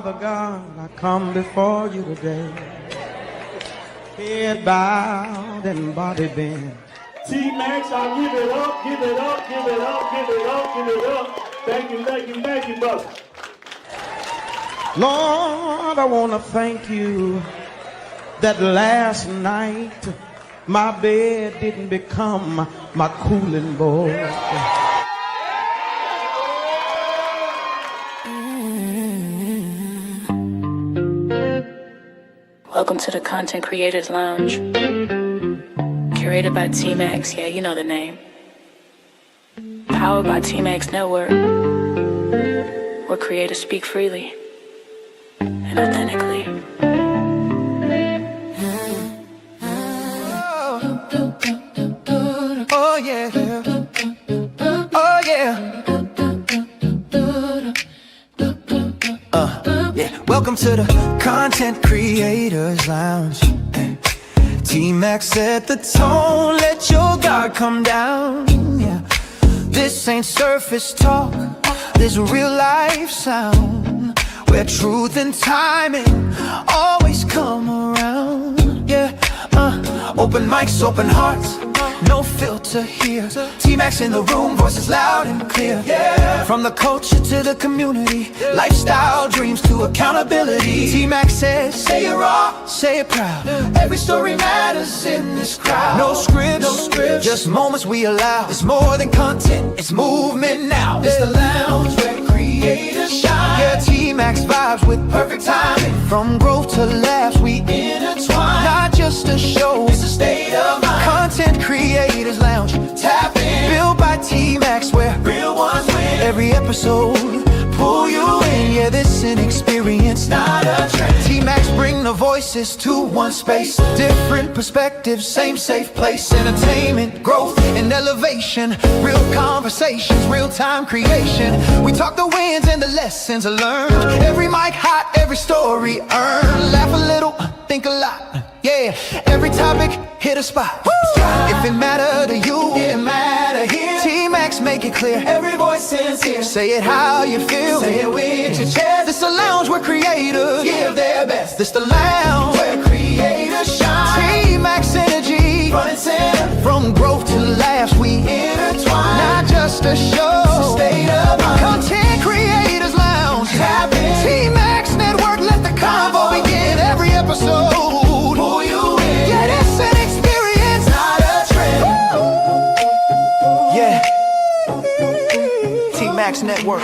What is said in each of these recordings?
Father God, I come before you today, head bowed and body bent. T-Max, I'll give it up, give it up, give it up, give it up, give it up. Thank you, thank you, thank you, brother. Lord, I want to thank you that last night my bed didn't become my cooling board. Welcome to the Content Creators Lounge. Curated by T-Max, yeah, you know the name. Powered by T-Max Network, where creators speak freely and authentically. Oh yeah, oh yeah. Yeah. Welcome to the Content Creators Lounge. T-Max set the tone, let your guard come down. Yeah. This ain't surface talk, this real life sound, where truth and timing always come around. Yeah. Open mics, open hearts, no filter here. T-Max in the room, voices loud and clear. Yeah. From the culture to the community, lifestyle dreams to accountability. T-Max says, say it raw, say it proud. Every story matters in this crowd. No scripts, no scripts, just moments we allow. It's more than content, it's movement now. It's the lounge where creators shine. Yeah, T-Max vibes with perfect timing. From growth to laughs, we intertwine. Not just a show, it's a state of mind. Content Creators Lounge, tap in. Built by T-Max, where real ones win. Every episode, pull you in. Yeah, this an experience, not a trend. T-Max bring the voices to one space. Different perspectives, same safe place. Entertainment, growth, and elevation. Real conversations, real-time creation. We talk the wins and the lessons learned. Every mic hot, every story earned. Laugh a little, think a lot. Yeah, every topic hit a spot. Woo! If it matter to you, it matter here. T-Max make it clear, every voice is here. Say it how you feel, say it with your chest. This the lounge where creators give their best. This the lounge where creators shine. T-Max energy, front and center. From growth to laughs, we intertwine. Not just a show, it's a state of mind. Content Creators Lounge, tap in. T-Max Network, let the convo begin. Every episode, pull you in. Yeah, it's an experience, not a trend. Yeah, T-Max Network.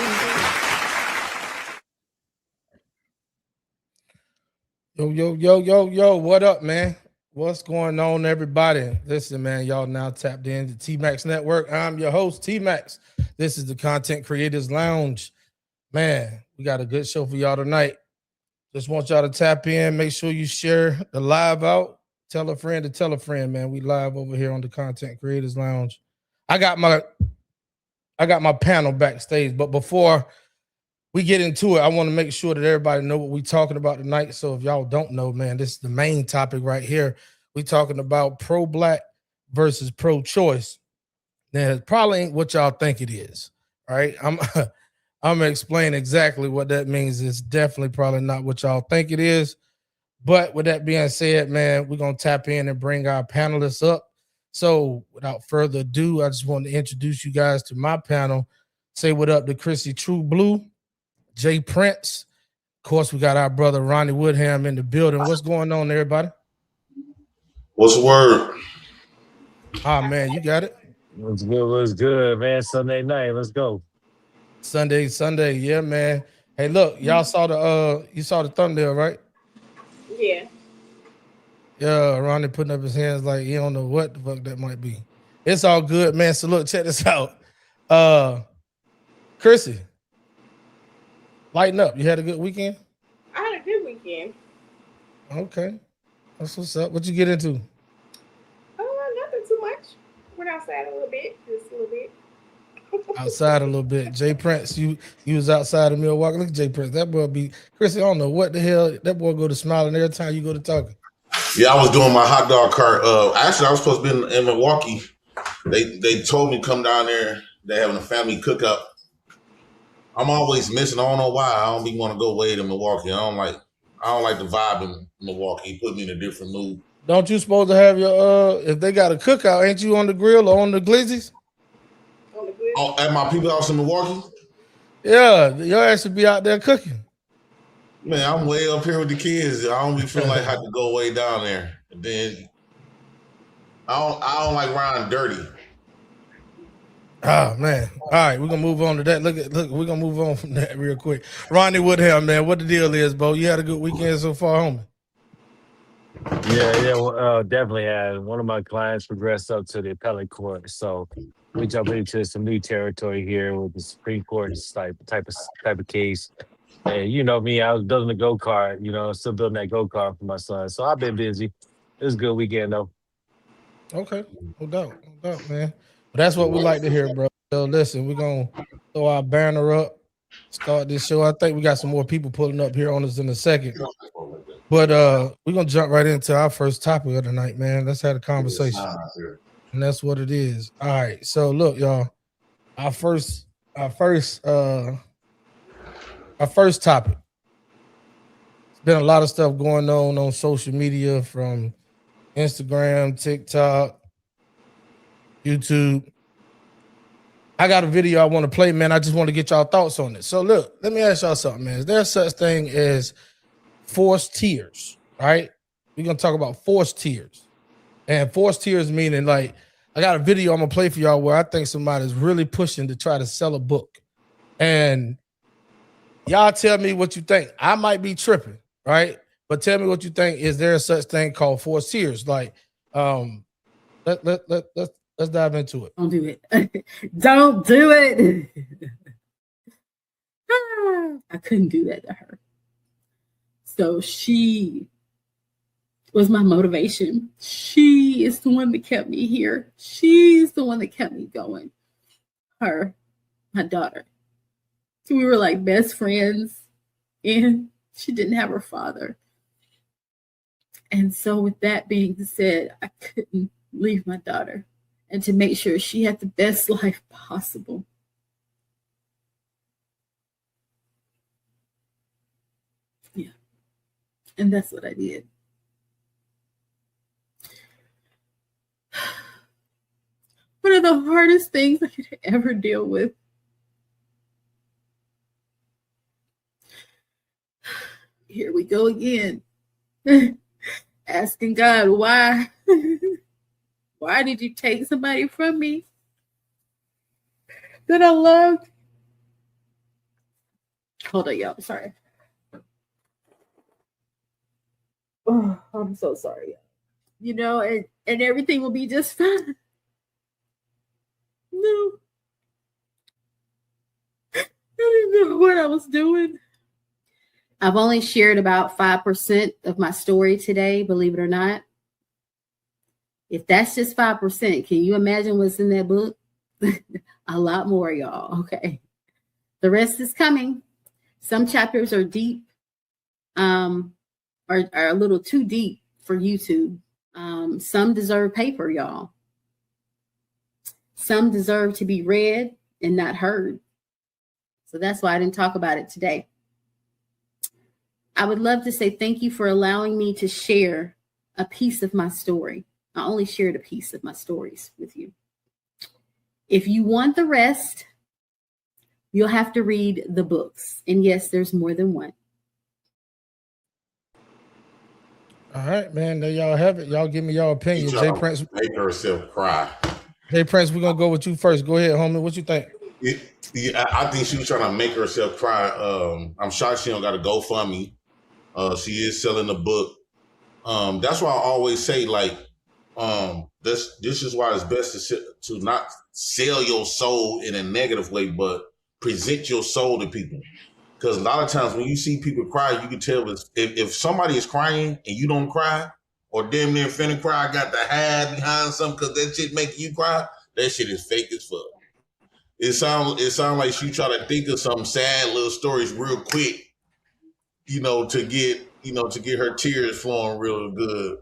Yo, what up, man? What's going on, everybody? Listen, man, y'all now tapped in to T-Max Network. I'm your host, T-Max. This is the Content Creators Lounge. Man, we got a good show for y'all tonight. Just want y'all to tap in. Make sure you share the live out. Tell a friend to tell a friend, man. We live over here on the Content Creators Lounge. I got my panel backstage, but before we get into it, I want to make sure that everybody know what we're talking about tonight. So if y'all don't know, man, this is the main topic right here. We're talking about pro-black versus pro-choice. Now, it probably ain't what y'all think it is, all right? I'm gonna explain exactly what that means. It's definitely probably not what y'all think it is. But with that being said, man, we're gonna tap in and bring our panelists up. So without further ado, I just want to introduce you guys to my panel. Say what up to Chrissy True Blue, Jay Prince. Of course, we got our brother Ronnie Woodham in the building. What's going on, everybody? What's the word? Ah, man, you got it. What's good, man? Sunday night, let's go. Sunday, yeah, man. Hey, look, y'all saw the thumbnail, right? Yeah. Yeah, Ronnie putting up his hands like he don't know what the fuck that might be. It's all good, man. So look, check this out. Chrissy, lighten up. You had a good weekend? I had a good weekend. Okay. That's what's up. What you get into? Nothing too much. Went outside a little bit, just a little bit. Outside a little bit. Jay Prince, you was outside of Milwaukee. Look at Jay Prince. That boy be Chrissy. I don't know what the hell that boy go to smiling every time you go to talking. Yeah, I was doing my hot dog cart. Actually, I was supposed to be in Milwaukee. They told me to come down there. They're having a family cookout. I'm always missing. I don't know why. I don't be want to go way to Milwaukee. I don't like the vibe in Milwaukee. It put me in a different mood. Don't you supposed to have your if they got a cookout, ain't you on the grill or on the glizzies? Oh, at my people house in Milwaukee? Yeah, your ass should be out there cooking. Man, I'm way up here with the kids. I don't be feeling like I have to go way down there. And then I don't like riding dirty. Oh man. All right, we're gonna move on to that. Look, we're gonna move on from that real quick. Ronnie Woodham, man, what the deal is, Bo? You had a good weekend so far, homie. Yeah, well, definitely had. One of my clients progressed up to the appellate court, so we jump into some new territory here with the Supreme Court type of case. And you know me, I was building a go kart. Still building that go kart for my son. So I've been busy. It was a good weekend though. Okay, no doubt, man. But that's what we like to hear, bro. So listen, we're gonna throw our banner up, start this show. I think we got some more people pulling up here on us in a second. But we're gonna jump right into our first topic of the night, man. Let's have a conversation. And that's what it is. All right. So look, y'all. Our first topic. There's been a lot of stuff going on social media, from Instagram, TikTok, YouTube. I got a video I want to play, man. I just want to get y'all thoughts on it. So look, let me ask y'all something, man. Is there such thing as forced tears? Right? We're gonna talk about forced tears. And forced tears meaning, like, I got a video I'm gonna play for y'all where I think somebody's really pushing to try to sell a book. And y'all tell me what you think. I might be tripping, right? But tell me what you think. Is there such thing called forced tears? Like, let's dive into it. Don't do it. Don't do it. I couldn't do that to her. So she was my motivation. She is the one that kept me here. She's the one that kept me going. Her, my daughter. So we were like best friends, and she didn't have her father. And so with that being said, I couldn't leave my daughter, and to make sure she had the best life possible. Yeah. And that's what I did. One of the hardest things I could ever deal with. Here we go again. Asking God, why? Why did you take somebody from me that I loved? Hold on, y'all. Sorry. Oh, I'm so sorry. And everything will be just fine. No. I didn't know what I was doing. I've only shared about 5% of my story today, believe it or not. If that's just 5%, can you imagine what's in that book? A lot more, y'all. Okay. The rest is coming. Some chapters are deep, are a little too deep for YouTube. Some deserve paper, y'all. Some deserve to be read and not heard. So that's why I didn't talk about it today. I would love to say thank you for allowing me to share a piece of my story. I only shared a piece of my stories with you. If you want the rest, you'll have to read the books. And yes, there's more than one. All right, man. There y'all have it. Y'all give me y'all opinion. Jay Prince. Make herself cry. Jay Prince, we're going to go with you first. Go ahead, homie. What you think? Yeah, I think she was trying to make herself cry. I'm shocked she don't got a GoFundMe. She is selling the book. That's why I always say, like, this is why it's best to not sell your soul in a negative way, but present your soul to people. Because a lot of times when you see people cry, you can tell if somebody is crying and you don't cry, or damn near finna cry, got to hide behind something because that shit making you cry, that shit is fake as fuck. It sounds like she try to think of some sad little stories real quick, to get her tears flowing real good.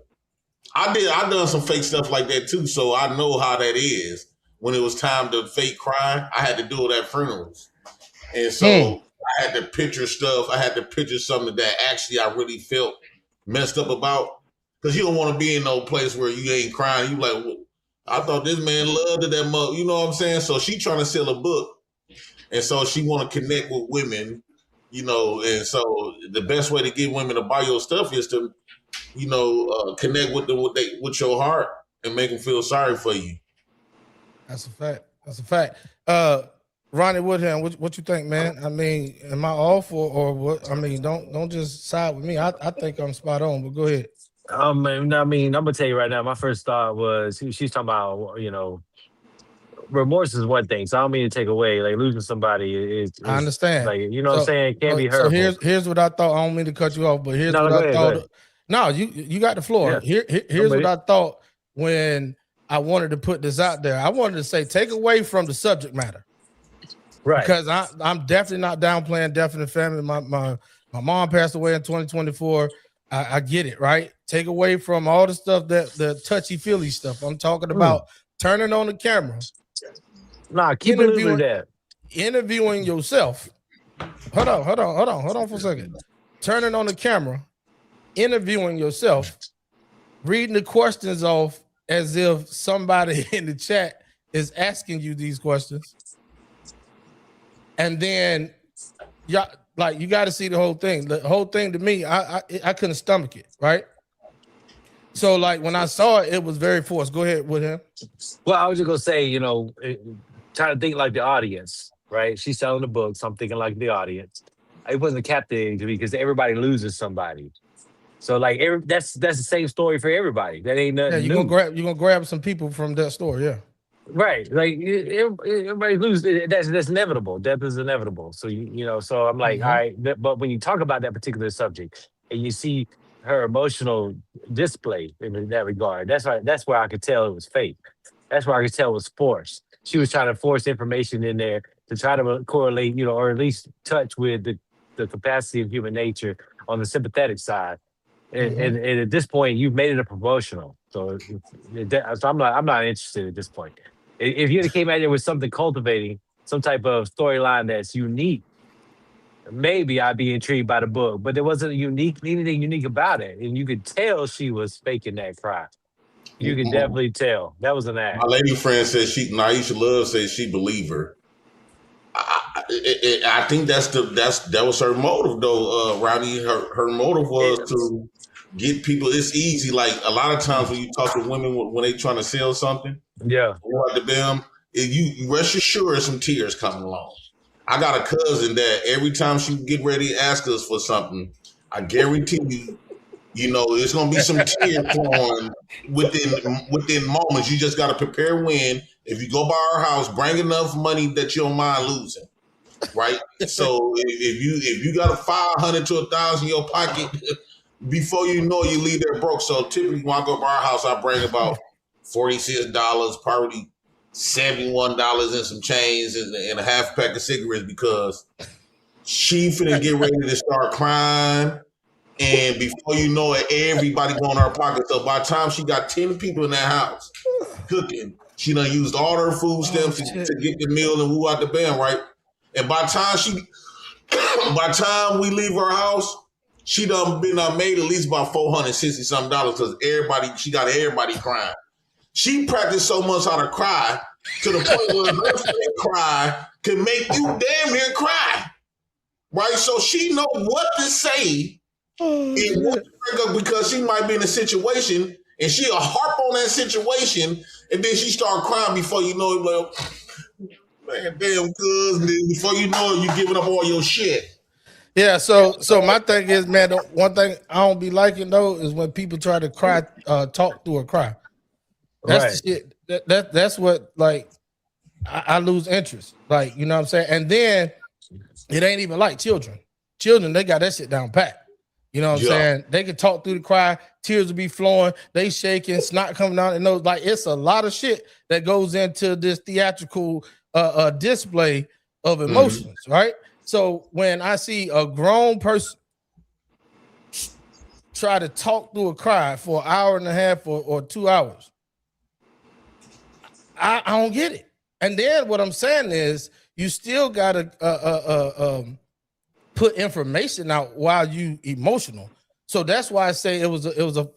I done some fake stuff like that too, so I know how that is. When it was time to fake cry, I had to do it at funerals. And so I had to picture stuff. I had to picture something that actually I really felt messed up about. Because you don't want to be in no place where you ain't crying. You like, well, I thought this man loved that mother. You know what I'm saying? So she trying to sell a book. And so she want to connect with women, you know. And so the best way to get women to buy your stuff is to, you know, connect with them with your heart and make them feel sorry for you. That's a fact. That's a fact. Ronnie Woodham, what you think, man? I mean, am I off or what? I mean, don't just side with me. I think I'm spot on, but go ahead. I mean, I'm gonna tell you right now. My first thought was she's talking about, you know, remorse is one thing. So I don't mean to take away, like losing somebody is I understand. like, you know what I'm saying? It can be so hurtful. here's what I thought. I don't mean to cut you off, but here's No, what go I ahead, thought. No, you got the floor. Yeah. Here's what I thought when I wanted to put this out there. I wanted to say, take away from the subject matter. Right. Because I'm definitely not downplaying death in the family. My mom passed away in 2024. I get it, right? Take away from all the stuff the touchy-feely stuff. I'm talking about turning on the camera. Nah, keep it there. Interviewing yourself. Hold on for a second. Turning on the camera, interviewing yourself, reading the questions off as if somebody in the chat is asking you these questions. And then you got to see the whole thing. The whole thing to me, I couldn't stomach it, right? So like when I saw it, it was very forced. Go ahead with him. Well, I was just gonna say, you know, trying to think like the audience, right? She's selling the book, so I'm thinking like the audience. It wasn't captivating to me because everybody loses somebody. So like that's the same story for everybody. That ain't nothing. Yeah, you're gonna grab some people from that store, yeah. Right, like everybody loses. That's inevitable. Death is inevitable. So you know. So I'm like, all right. But when you talk about that particular subject and you see her emotional display in that regard, that's where I could tell it was fake. That's where I could tell it was forced. She was trying to force information in there to try to correlate, you know, or at least touch with the capacity of human nature on the sympathetic side. And at this point, you've made it a promotional. So I'm not interested at this point. If you came out there with something cultivating, some type of storyline that's unique, maybe I'd be intrigued by the book. But there wasn't anything unique about it, and you could tell she was faking that cry. You could definitely tell that was an act. My lady friend says Naisha Love says she believe her. I think that was her motive though, Rodney. Her motive was to get people. It's easy. Like a lot of times when you talk to women when they trying to sell something, to them, you rest assured some tears coming along. I got a cousin that every time she get ready to ask us for something, I guarantee you know, it's gonna be some tears flowing within moments. You just gotta prepare when. If you go by our house, bring enough money that you don't mind losing. Right? So if you got a 500 to 1,000 in your pocket, before you know you leave there broke. So typically when I go by our house, I bring about $46, probably $71 and some chains and a half pack of cigarettes because she finna get ready to start crying. And before you know it, everybody going in her pocket. So by the time she got 10 people in that house cooking, she done used all her food stamps to get the meal and woo out the band, right? And by the time we leave her house, she done made at least about $460 something because she got everybody crying. She practiced so much how to cry to the point where her cry can make you damn near cry, right? So she know what to say and what to bring up because she might be in a situation and she'll harp on that situation and then she start crying before you know it. Like, man, damn, cuz. Then before you know it, you giving up all your shit. Yeah, so my thing is, man, the one thing I don't be liking though is when people try to cry, talk through a cry. That's the shit. That's what like I lose interest. Like, you know what I'm saying? And then it ain't even like children. Children, they got that shit down pat. You know what I'm saying? They can talk through the cry, tears will be flowing, they shaking, snot coming out, and those like it's a lot of shit that goes into this theatrical display of emotions, right? So when I see a grown person try to talk through a cry for an hour and a half or 2 hours, I don't get it. And then what I'm saying is, you still gotta put information out while you emotional. So that's why I say it was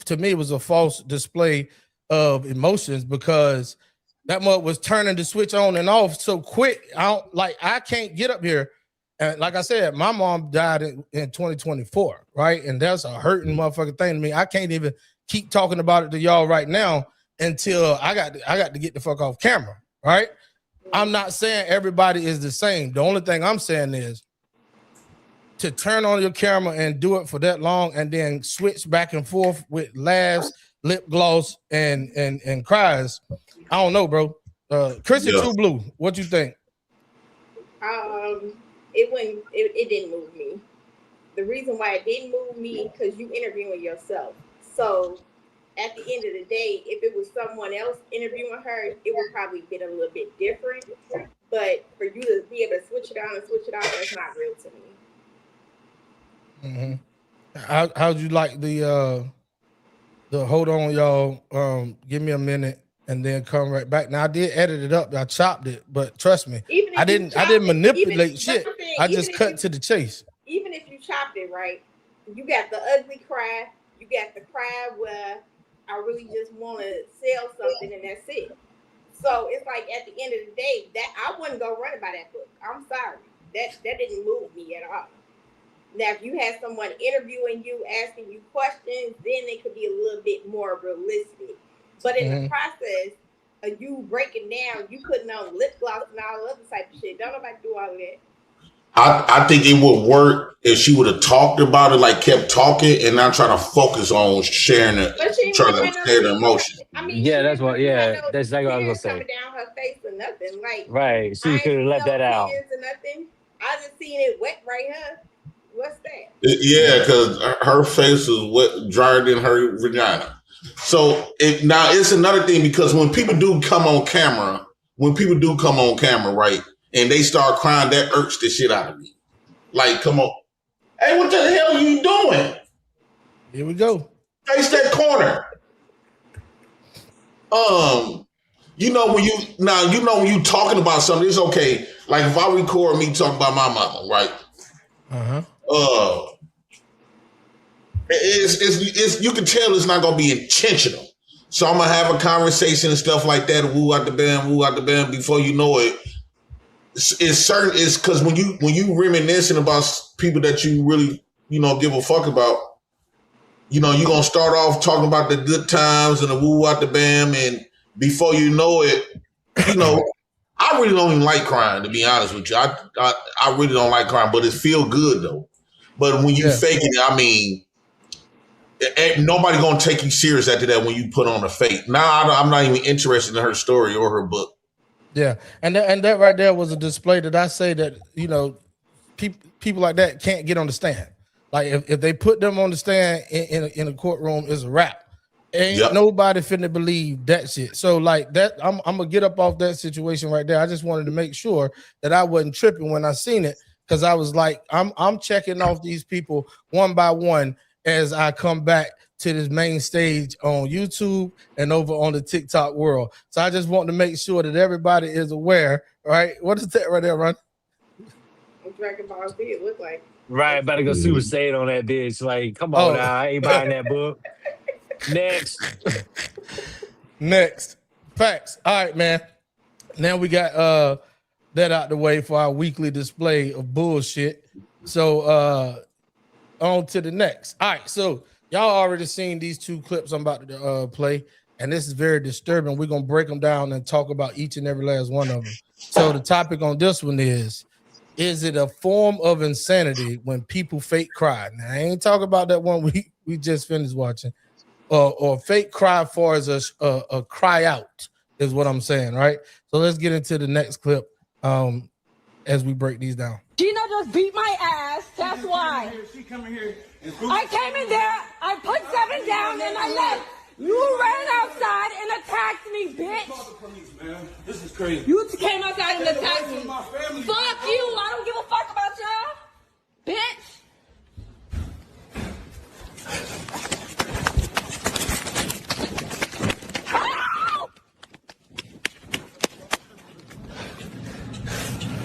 to me it was a false display of emotions, because that mug was turning the switch on and off so quick. I can't get up here. And like I said, my mom died in 2024, right? And that's a hurting motherfucking thing to me. I can't even keep talking about it to y'all right now until I got to get the fuck off camera, right? I'm not saying everybody is the same. The only thing I'm saying is to turn on your camera and do it for that long and then switch back and forth with laughs, lip gloss, and cries. I don't know, bro. Christian True Blue, what you think? It didn't move me. The reason why it didn't move me, because you interviewing yourself. So at the end of the day, if it was someone else interviewing her, it would probably been a little bit different. But for you to be able to switch it on and switch it off, that's not real to me. Mm-hmm. How'd you like the hold on, y'all? Give me a minute and then come right back. Now I did edit it up. I chopped it, but trust me, I didn't manipulate shit. I just cut to the chase. Even if you chopped it right, you got the ugly cry. You got the cry where I really just want to sell something and that's it. So it's like at the end of the day, that I wouldn't go running by that book. I'm sorry. That didn't move me at all. Now, if you had someone interviewing you, asking you questions, then they could be a little bit more realistic. But in the process of you breaking down, you putting on lip gloss and all other type of shit. Don't nobody do all of that. I think it would work if she would have talked about it, like kept talking and not trying to focus on sharing it, trying to share the emotion. I mean, that's what that's exactly what I was gonna say. Coming down her face or nothing, like right. She could have let that out. Or nothing. I just seen it wet right here. What's that? Yeah, because her face is wet, drier than her vagina. So now it's another thing, because when people do come on camera, right, and they start crying, that irks the shit out of me. Like, come on. Hey, what the hell are you doing? Here we go. Face that corner. When you talking about something, it's okay. Like if I record me talking about my mama, right? It's you can tell it's not gonna be intentional. So I'm gonna have a conversation and stuff like that. Woo out the band. Before you know it, it's because when you reminiscing about people that you really give a fuck about, you're gonna start off talking about the good times and the woo out the bam, and before you know it, I really don't even like crying, to be honest with you. I really don't like crying, but it feel good though. But when you fake it, I mean, nobody gonna take you serious after that when you put on a fake. Now I'm not even interested in her story or her book. Yeah, and that right there was a display that I say that people like that can't get on the stand. Like if they put them on the stand in a courtroom, it's a wrap. Ain't nobody finna believe that shit. So like that, I'm gonna get up off that situation right there. I just wanted to make sure that I wasn't tripping when I seen it, because I was like, I'm checking off these people one by one as I come back to this main stage on YouTube and over on the TikTok world. So I just want to make sure that everybody is aware, right? What is that right there, Ron? Dragon Ball Z, it look like. Right, about to go Super Saiyan on that bitch. Like, come on now, I ain't buying that book. Next. Facts. All right, man. Now we got that out the way for our weekly display of bullshit. So on to the next. All right, so y'all already seen these two clips I'm about to play, and this is very disturbing. We're gonna break them down and talk about each and every last one of them. So the topic on this one is it a form of insanity when people fake cry? Now, I ain't talking about that one we just finished watching. Or fake cry for as a cry out is what I'm saying, right? So let's get into the next clip as we break these down. Gina just beat my ass, that's why. She coming here. I came in there, I put 7 down, and I left. You ran outside and attacked me, bitch. Call the police, man. This is crazy. You came outside and attacked me. My family. Fuck you, I don't give a fuck about y'all, bitch.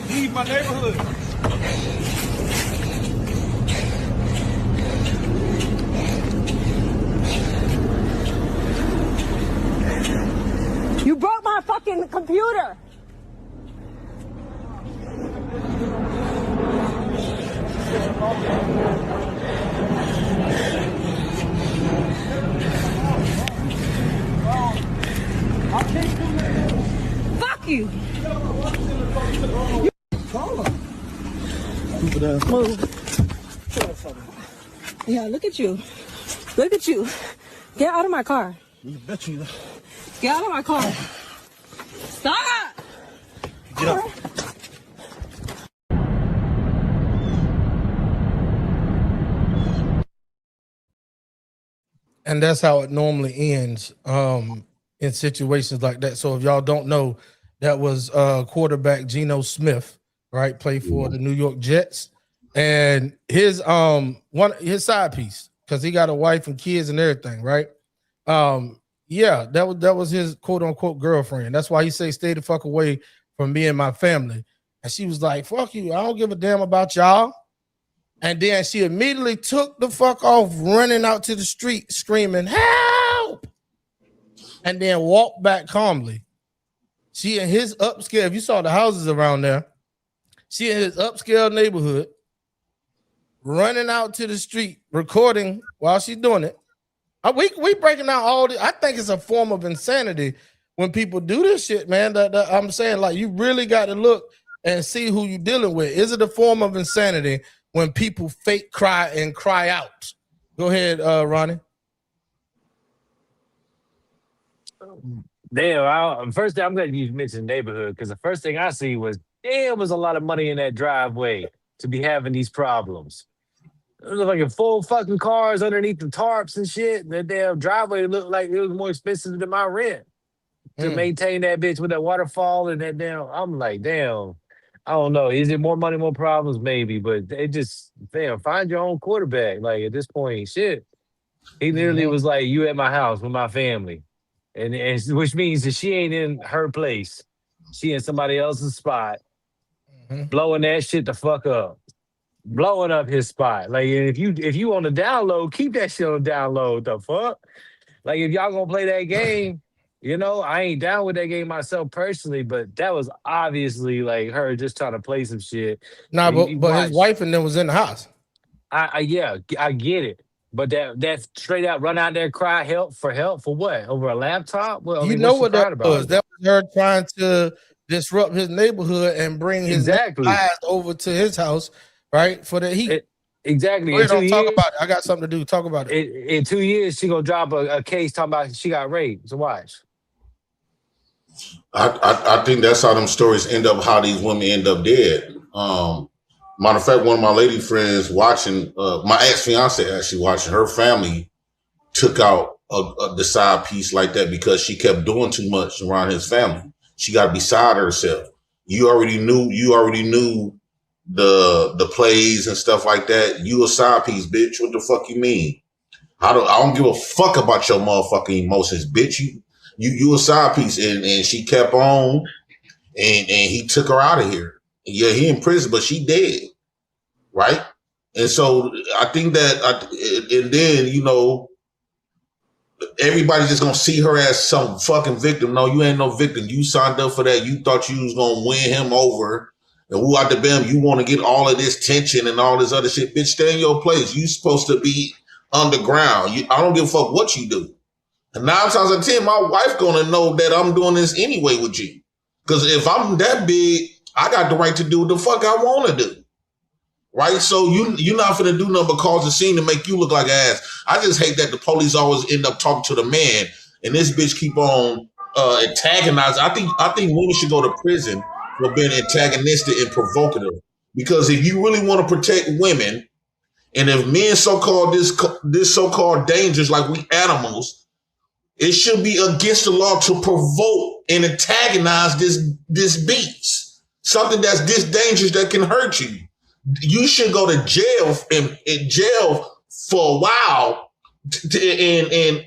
Leave leave my neighborhood. You broke my fucking computer. Fuck you. Move. Yeah, look at you. Look at you. Get out of my car. Get out of my car. Stop. Get up. And that's how it normally ends in situations like that. So if y'all don't know, that was quarterback Geno Smith, right? Played for the New York Jets. And his side piece, because he got a wife and kids and everything, right? Yeah, that was his quote unquote girlfriend. That's why he say stay the fuck away from me and my family. And she was like, fuck you, I don't give a damn about y'all. And then she immediately took the fuck off, running out to the street, screaming, help! And then walked back calmly. She in his upscale, if you saw the houses around there, she in his upscale neighborhood, running out to the street, recording while she's doing it. We breaking down all this. I think it's a form of insanity when people do this shit, man. I'm saying, like, you really got to look and see who you're dealing with. Is it a form of insanity when people fake cry and cry out? Go ahead, Ronnie. Damn, first thing I'm glad you mentioned neighborhood, because the first thing I see was, damn, was a lot of money in that driveway to be having these problems. It was like a full fucking cars underneath the tarps and shit. That damn driveway looked like it was more expensive than my rent to maintain that bitch with that waterfall and that damn. I'm like, damn, I don't know. Is it more money, more problems? Maybe, but it just, damn, find your own quarterback. Like at this point, shit. He literally was like, you at my house with my family. And which means that she ain't in her place. She in somebody else's spot, blowing that shit the fuck up. Blowing up his spot. Like if you on the download, keep that shit on the download. The fuck? Like if y'all gonna play that game, you know, I ain't down with that game myself personally, but that was obviously like her just trying to play some shit. Nah, but his wife and them was in the house. I get it. But that straight out run out there, cry help for what? Over a laptop? Well, you know what that was? That was her trying to disrupt his neighborhood and bring his eyes over to his house. Right, for the heat. Exactly. Wait, don't talk about it. I got something to do. Talk about it. In 2 years, she gonna drop a case talking about she got raped. So watch. I think that's how them stories end up. How these women end up dead. Matter of fact, one of my lady friends watching, my ex fiance actually watching. Her family took out the side piece like that because she kept doing too much around his family. She got beside herself. You already knew. The plays and stuff like that. You a side piece, bitch. What the fuck you mean? I don't give a fuck about your motherfucking emotions, bitch. You a side piece, and she kept on, and he took her out of here. Yeah, he in prison, but she dead, right? And so I think that, and then you know, everybody's just gonna see her as some fucking victim. No, you ain't no victim. You signed up for that. You thought you was gonna win him over. And who out the bam, you want to get all of this tension and all this other shit. Bitch, stay in your place. You supposed to be underground. I don't give a fuck what you do. And 9 times out of 10, my wife gonna know that I'm doing this anyway with you. Because if I'm that big, I got the right to do what the fuck I want to do. Right? So you're not finna do nothing but cause a scene to make you look like ass. I just hate that the police always end up talking to the man and this bitch keep on antagonizing. I think women should go to prison for being antagonistic and provocative. Because if you really want to protect women, and if men so-called this so-called dangerous like we animals, it should be against the law to provoke and antagonize this beast. Something that's this dangerous that can hurt you. You should go to jail in jail for a while, and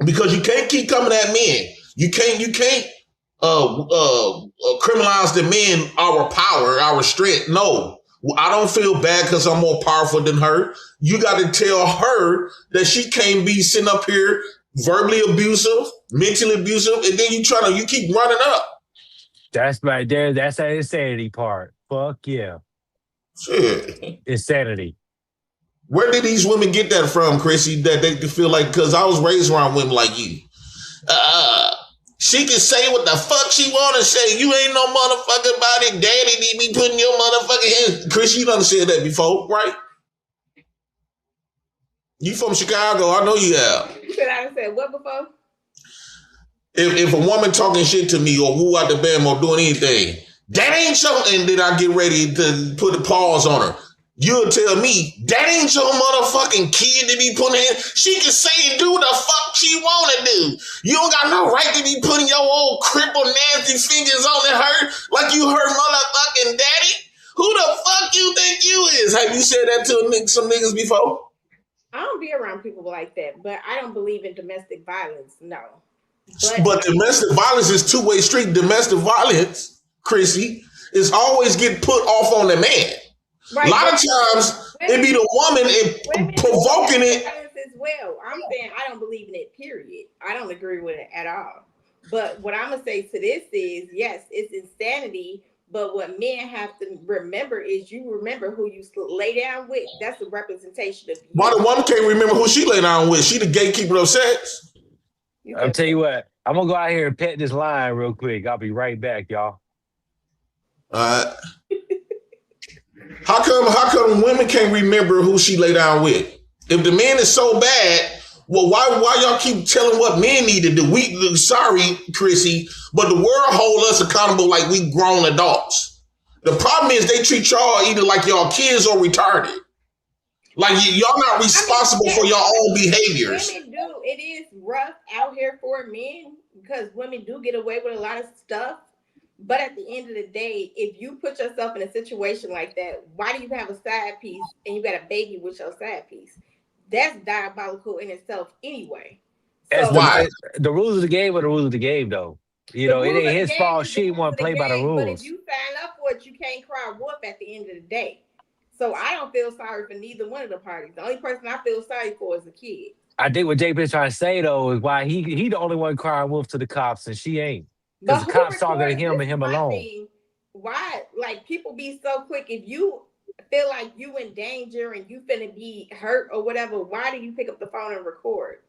because you can't keep coming at men. You can't criminalize the men, our power, our strength. No, I don't feel bad because I'm more powerful than her. You got to tell her that she can't be sitting up here verbally abusive, mentally abusive, and then you keep running up. That's right there. That's that insanity part. Fuck yeah. Shit. Insanity. Where did these women get that from, Chrissy? That they could feel like, because I was raised around women like you. She can say what the fuck she want to say. You ain't no motherfucking body. Daddy need me putting your motherfucking hands. Chris, you done said that before, right? You from Chicago. I know you have. You said I said what before? If a woman talking shit to me or woo out the band or doing anything, that ain't your, and then I get ready to put a pause on her. You'll tell me, that ain't your motherfucking kid to be putting in. She can say and do the fuck she want to do. You don't got no right to be putting your old crippled, nasty fingers on her like you her motherfucking daddy. Who the fuck you think you is? Have you said that to some niggas before? I don't be around people like that, but I don't believe in domestic violence, no. But domestic violence is two-way street. Domestic violence, Chrissy, is always get put off on the man. Right. A lot of times, it be the woman provoking it. As well. I'm saying I don't believe in it, period. I don't agree with it at all. But what I'm going to say to this is, yes, it's insanity. But what men have to remember is you remember who you lay down with. That's a representation of you. Why the woman can't remember who she lay down with? She the gatekeeper of sex. I'll tell you what. I'm going to go out here and pet this line real quick. I'll be right back, y'all. All right. How come women can't remember who she lay down with? If the man is so bad, well, why y'all keep telling what men need to do? Sorry, Chrissy, but the world hold us accountable like we grown adults. The problem is they treat y'all either like y'all kids or retarded. Like y'all not responsible for your own behaviors. Women do. It is rough out here for men because women do get away with a lot of stuff. But at the end of the day, if you put yourself in a situation like that, why do you have a side piece and you got a baby with your side piece? That's diabolical in itself anyway. So, why? The rules of the game are the rules of the game, though. You know, it ain't his fault. She didn't want to play by the rules. But if you sign up for it, you can't cry wolf at the end of the day. So I don't feel sorry for neither one of the parties. The only person I feel sorry for is the kid. I think what JP's trying to say, though, is why he the only one crying wolf to the cops and she ain't. Because the cops talking to him and him alone. Why? Like, people be so quick. If you feel like you in danger and you finna be hurt or whatever, why do you pick up the phone and record?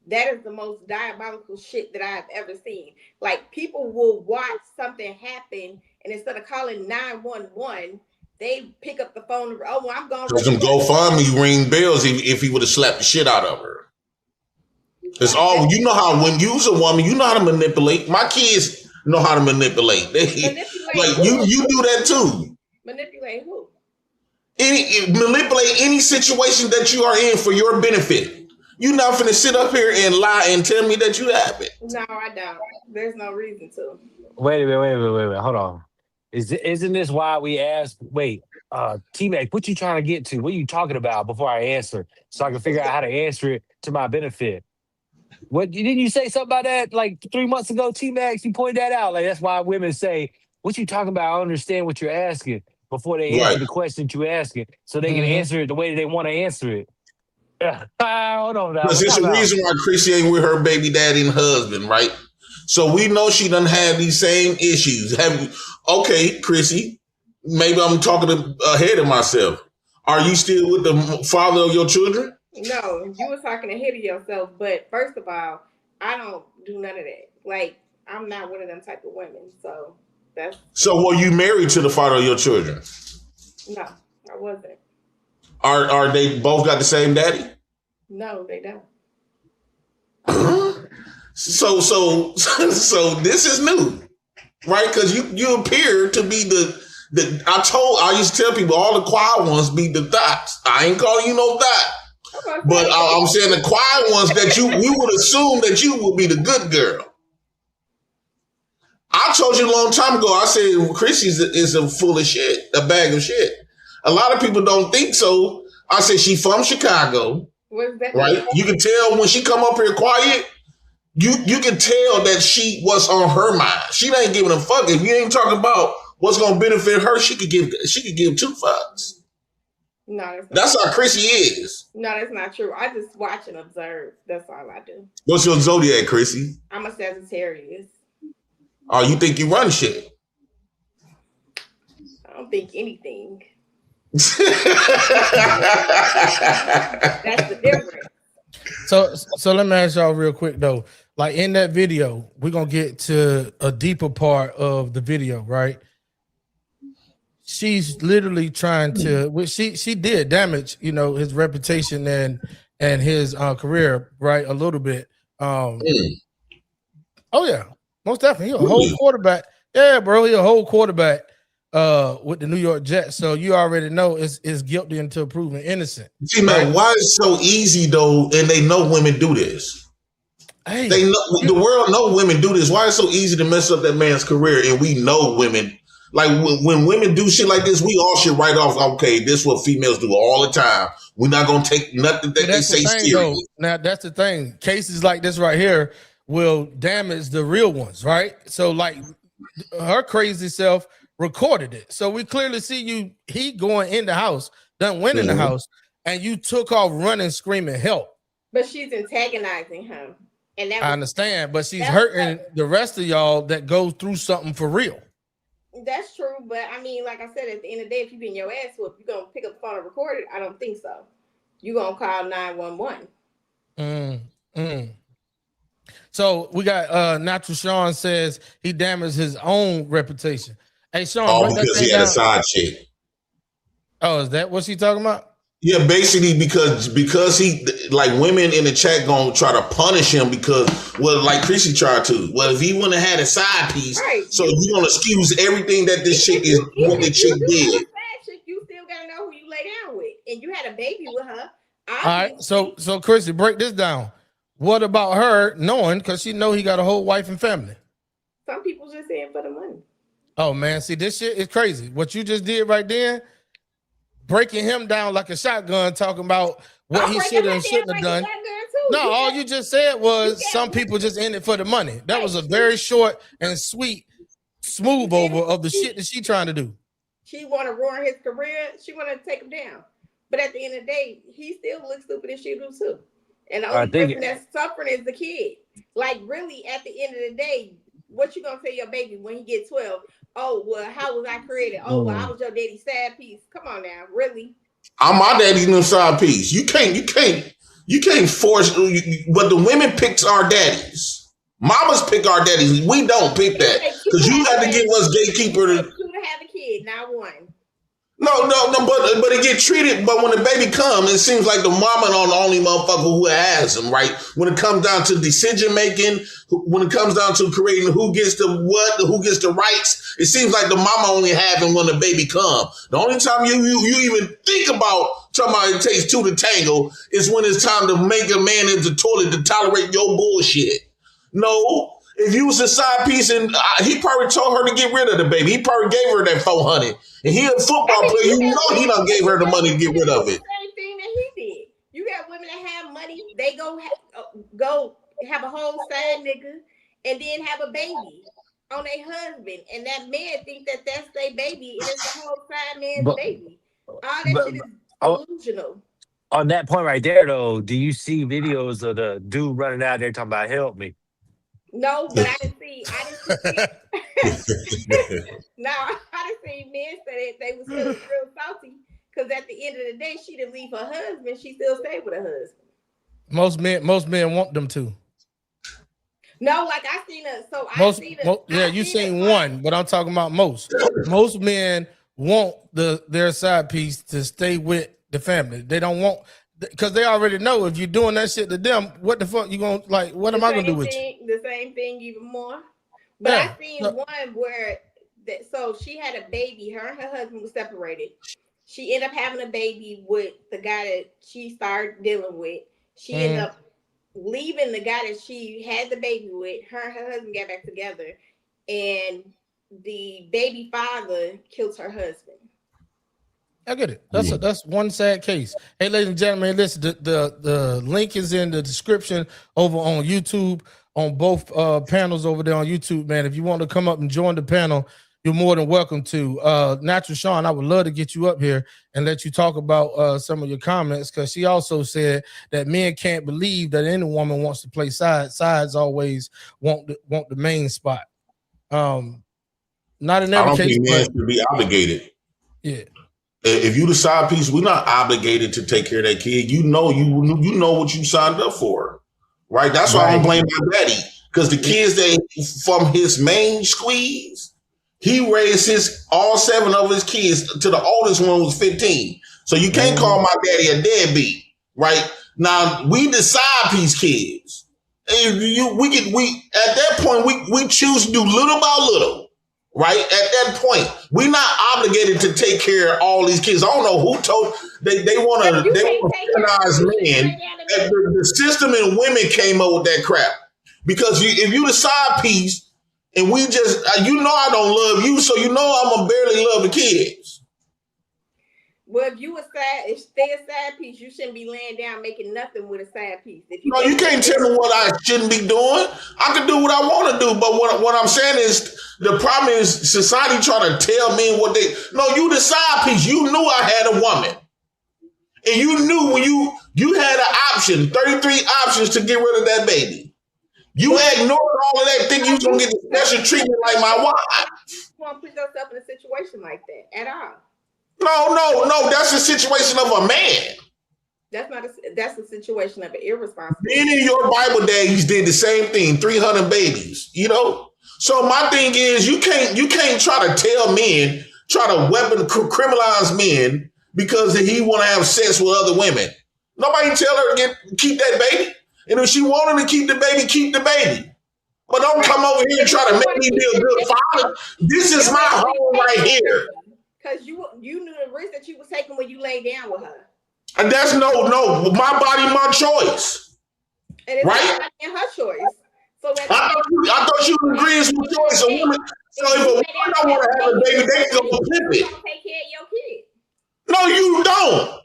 That is the most diabolical shit that I've ever seen. Like, people will watch something happen and instead of calling 911, they pick up the phone and, oh, well, I'm going to some GoFundMe ring bells if he would have slapped the shit out of her. It's all, you know how when you's a woman, you know how to manipulate. My kids know how to manipulate. Like you do that too. Manipulate who? Manipulate any situation that you are in for your benefit. You're not finna sit up here and lie and tell me that you have it. No, I don't. There's no reason to. Wait a minute. Hold on. Isn't this why we asked? Wait, T-Mac, what you trying to get to? What are you talking about before I answer? So I can figure out how to answer it to my benefit. What didn't you say something about that like 3 months ago, T-Max? You pointed that out. Like that's why women say, "What you talking about?" I understand what you're asking before they answer the question you're asking, so they can answer it the way they want to answer it. Hold on now. Because there's a reason why Chrissy ain't with her baby daddy and husband, right? So we know she done had these same issues. Okay, Chrissy, maybe I'm talking ahead of myself. Are you still with the father of your children? No, you were talking ahead of yourself. But first of all, I don't do none of that. Like, I'm not one of them type of women. So that's. So were you married to the father of your children? No, I wasn't. Are they both got the same daddy? No, they don't. So this is new, right? Because you appear to be the. I used to tell people all the quiet ones be the thoughts. I ain't calling you no thought. But I'm saying the quiet ones that we would assume that you would be the good girl. I told you a long time ago, I said Chrissy is a full of shit, a bag of shit. A lot of people don't think so. I said she from Chicago, right? You can tell when she come up here quiet, you can tell that she was on her mind. She ain't giving a fuck. If you ain't talking about what's gonna benefit her, she could give two fucks. No, that's how Chrissy is. No, that's not true. I just watch and observe. That's all I do. What's your zodiac, Chrissy? I'm a Sagittarius. Oh, you think you run shit? I don't think anything. That's the difference. So let me ask y'all real quick though. Like in that video, we're gonna get to a deeper part of the video, right? She's literally trying to, which she did damage, his reputation and his career, right? A little bit. Oh yeah, most definitely. He a whole quarterback. Yeah, bro, he a whole quarterback with the New York Jets. So you already know is guilty until proven innocent. See, man, why is it so easy though? And they know women do this. Hey, they know the world know women do this. Why is it so easy to mess up that man's career? And we know women. Like when women do shit like this, we all should write off. Okay, this is what females do all the time. We're not gonna take nothing that they say seriously. Now that's the thing. Cases like this right here will damage the real ones, right? So like her crazy self recorded it. So we clearly see he going in the house, done went in the house, and you took off running, screaming help. But she's antagonizing him. And I understand, but she's hurting the rest of y'all that go through something for real. That's true, but I mean, like I said, at the end of the day, if you've been your ass whooped, you're gonna pick up the phone and record it. I don't think so. You're gonna call 911. So we got Natural Sean says he damaged his own reputation. Hey Sean, because he had a side chick. Oh, is that what she talking about? Yeah, basically because he like women in the chat gonna try to punish him because like Chrissy tried to. Well, if he wouldn't have had a side piece, right. So you gonna excuse everything that this chick is what the chick did. You still gotta know who you lay down with, and you had a baby with her. All right, so Chrissy, break this down. What about her knowing because she know he got a whole wife and family? Some people just saying for the money. Oh man, see this shit is crazy. What you just did right there. Breaking him down like a shotgun, talking about what he should and shouldn't have done. No, all you just said was some people just in it for the money. That was a very short and sweet smooth over of the shit that she trying to do. She want to ruin his career. She want to take him down. But at the end of the day, he still looks stupid and she do too. And the only person that's suffering is the kid. Like really, at the end of the day, what you gonna tell your baby when he gets 12? Oh, well, how was I created? Oh, well, I was your daddy's side piece. Come on now, really? I'm my daddy's new side piece. You can't force. But the women pick our daddies. Mamas pick our daddies. We don't pick that because you got to give us gatekeeper to have a kid, not one. No, but it get treated. But when the baby comes, it seems like the mama on the only motherfucker who has them, right? When it comes down to decision making, when it comes down to creating who gets the what, who gets the rights, it seems like the mama only having when the baby comes. The only time you even think about talking about it takes two to tango is when it's time to make a man in the toilet to tolerate your bullshit. No. If you was a side piece and he probably told her to get rid of the baby. He probably gave her that 400. And he a football player. You know he done gave her the money to get rid of it. Same thing that he did. You got women that have money. They go have a whole side nigga and then have a baby on their husband. And that man think that that's their baby. And it's the whole side man's baby. All that shit is delusional. On that point right there, though, do you see videos of the dude running out there talking about help me? No, but I didn't see. No, I didn't see men say that they was feeling real salty because at the end of the day, she didn't leave her husband. She still stayed with her husband. Most men want them to. No, like I seen her. So you seen one, but I'm talking about most. Most men want their side piece to stay with the family. They don't want. Because they already know if you're doing that shit to them, what the fuck you gonna like? What am I gonna do with you? The same thing, even more. But I seen one where so she had a baby. Her and her husband was separated. She ended up having a baby with the guy that she started dealing with. She ended up leaving the guy that she had the baby with. Her and her husband got back together, and the baby father killed her husband. I get it. That's one sad case. Hey, ladies and gentlemen, listen. The link is in the description over on YouTube on both panels over there on YouTube. Man, if you want to come up and join the panel, you're more than welcome to. Natural Sean, I would love to get you up here and let you talk about some of your comments, because she also said that men can't believe that any woman wants to play sides. Sides always want the main spot. Not in every I don't case, think men should be obligated. Yeah. If you the side piece, we're not obligated to take care of that kid. You know what you signed up for, right? That's why I don't blame my daddy, because the kids that from his main squeeze, he raised all 7 of his kids to the oldest one was 15. So you can't call my daddy a deadbeat, right? Now we the side piece kids. And we at that point we choose to do little by little. Right at that point, we're not obligated to take care of all these kids. I don't know who told they want to feminize men. The system and women came up with that crap, because if you the side piece and we just I don't love you, so I'm gonna barely love the kids. Well, if they a side piece, you shouldn't be laying down making nothing with a side piece. No, you can't tell me what I shouldn't be doing. I can do what I want to do, but what I'm saying is the problem is society trying to tell men what they. No, you the side piece. You knew I had a woman, and you knew when you had an option, 33 options to get rid of that baby. You ignored all of that, thinking you was gonna get the special treatment like my wife. You won't put yourself in a situation like that at all. No. That's a situation of a man. That's a situation of an irresponsible. Men in your Bible days did the same thing, 300 babies, So my thing is, you can't try to tell men, try to criminalize men because he want to have sex with other women. Nobody tell her to keep that baby. And if she wanted to keep the baby. But don't come over here and try to make me be a good father. This is my home right here. Because you knew the risk that you was taking when you lay down with her. And that's no, my body, my choice. And it's right? not in her choice. So I thought you agreed with choice. So if a woman don't want to have a baby, they can go flip it. Take care of your kid. No, you don't.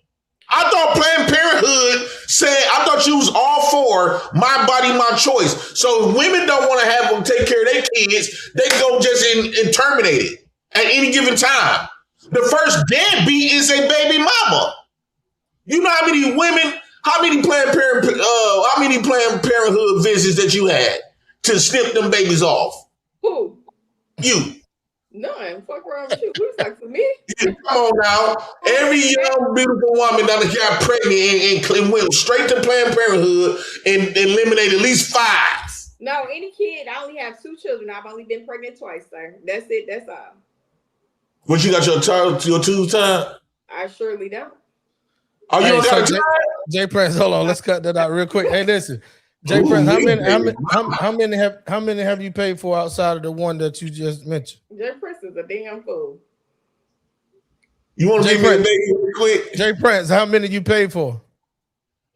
I thought Planned Parenthood said, I thought you was all for my body, my choice. So if women don't want to have them take care of their kids, they go just and terminate it at any given time. The first deadbeat is a baby mama. You know how many women, how many Planned Parenthood visits that you had to snip them babies off? Who? You. None. Fuck around with you. Who's like for me? Come on now. Every young, beautiful woman that got pregnant and went straight to Planned Parenthood and eliminated at least 5. No, any kid. I only have 2 children. I've only been pregnant twice, sir. That's it. That's all. But you got your 2 time? I surely don't. Oh, you don't got a time? Jay Prince, hold on. Let's cut that out real quick. Hey, listen. Jay Prince, how many have you paid for outside of the one that you just mentioned? Jay Prince is a damn fool. You want to give me a baby real quick? Jay Prince, how many you paid for?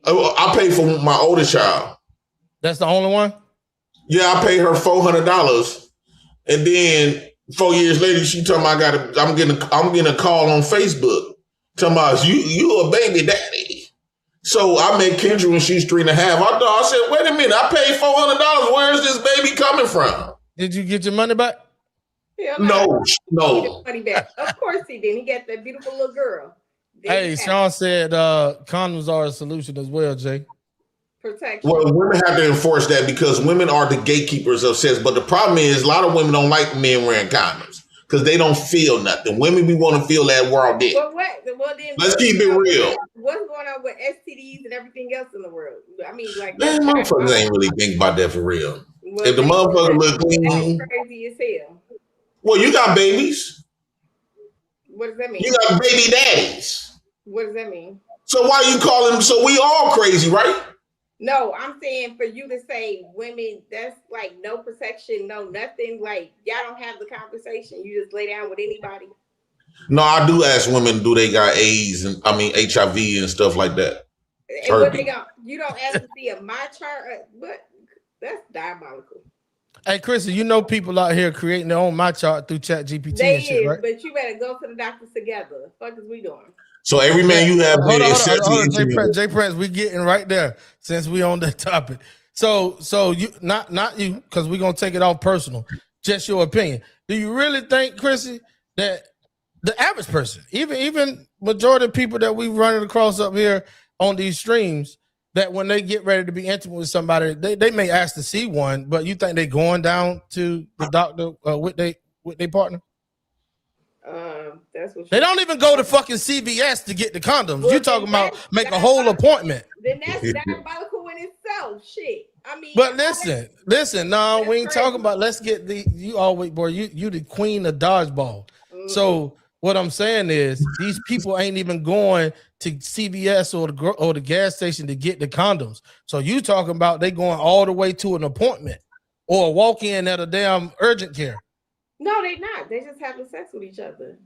I paid for my oldest child. That's the only one? Yeah, I paid her $400, and then 4 years later, she told me I'm getting a call on Facebook talking about you a baby daddy. So I met Kendra when she's 3.5. I said, wait a minute, I paid $400. Where is this baby coming from? Did you get your money back? No. Money back. Of course he did. He got that beautiful little girl. Hey, Sean said condoms are a solution as well, Jay. Protection. Well, women have to enforce that because women are the gatekeepers of sex. But the problem is a lot of women don't like men wearing condoms because they don't feel nothing. Women, we want to feel that world dick. Well, then let's keep it real. What's going on with STDs and everything else in the world? I mean, like, man, motherfuckers ain't really think about that for real. Well, if the motherfucker look clean, crazy as hell. Well, you got babies. What does that mean? You got baby daddies. What does that mean? So why you call them? So we all crazy, right? No, I'm saying for you to say women, that's like no protection, no nothing. Like y'all don't have the conversation. You just lay down with anybody. No, I do ask women, do they got AIDS and HIV and stuff like that? And what they got? You don't ask to see a my chart, but that's diabolical. Hey, Chrissy, you know people out here creating their own my chart through Chat GPT They and shit, is, right? but you better go to the doctors together. What the fuck is we doing? So every man you have Hold been on, sexually Jay intimate. Prince, we getting right there since we on that topic. So you not you, because we're gonna take it off personal. Just your opinion. Do you really think, Chrissy, that the average person, even majority of people that we running across up here on these streams, that when they get ready to be intimate with somebody, they may ask to see one, but you think they going down to the doctor with their partner? That's what they don't even go to fucking CVS to get the condoms. Well, you talking about make a whole appointment. Then that's diabolical in itself. Shit. I mean, but listen, no, we ain't talking about. Let's get you always, boy. You the queen of dodgeball. Mm-hmm. So what I'm saying is, these people ain't even going to CVS or the gas station to get the condoms. So you talking about they going all the way to an appointment or walk in at a damn urgent care? No, they not. They just having sex with each other.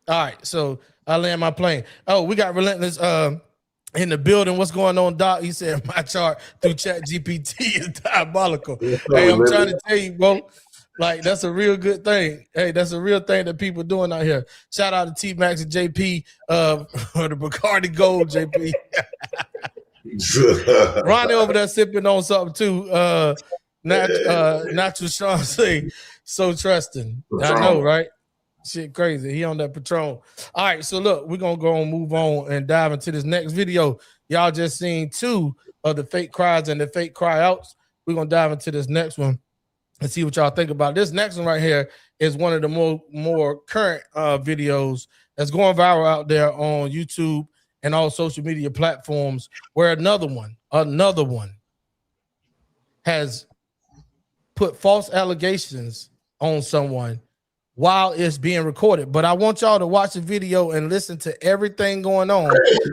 All right, so I land my plane. Oh, we got Relentless in the building. What's going on, Doc? He said my chart through Chat GPT is diabolical. Hey, I'm trying to tell you, bro. Like, that's a real good thing. Hey, that's a real thing that people doing out here. Shout out to T-Max and JP for the Bacardi Gold, JP. Ronnie over there sipping on something too. Natural Sean say, so trusting. I know, right? Shit crazy. He on that Patron. All right, so look, we're gonna go and move on and dive into this next video. Y'all just seen 2 of the fake cries and the fake cry outs. We're gonna dive into this next one and see what y'all think about. This next one right here is one of the more current videos that's going viral out there on YouTube and all social media platforms, where another one has put false allegations on someone while it's being recorded. But I want y'all to watch the video and listen to everything going on,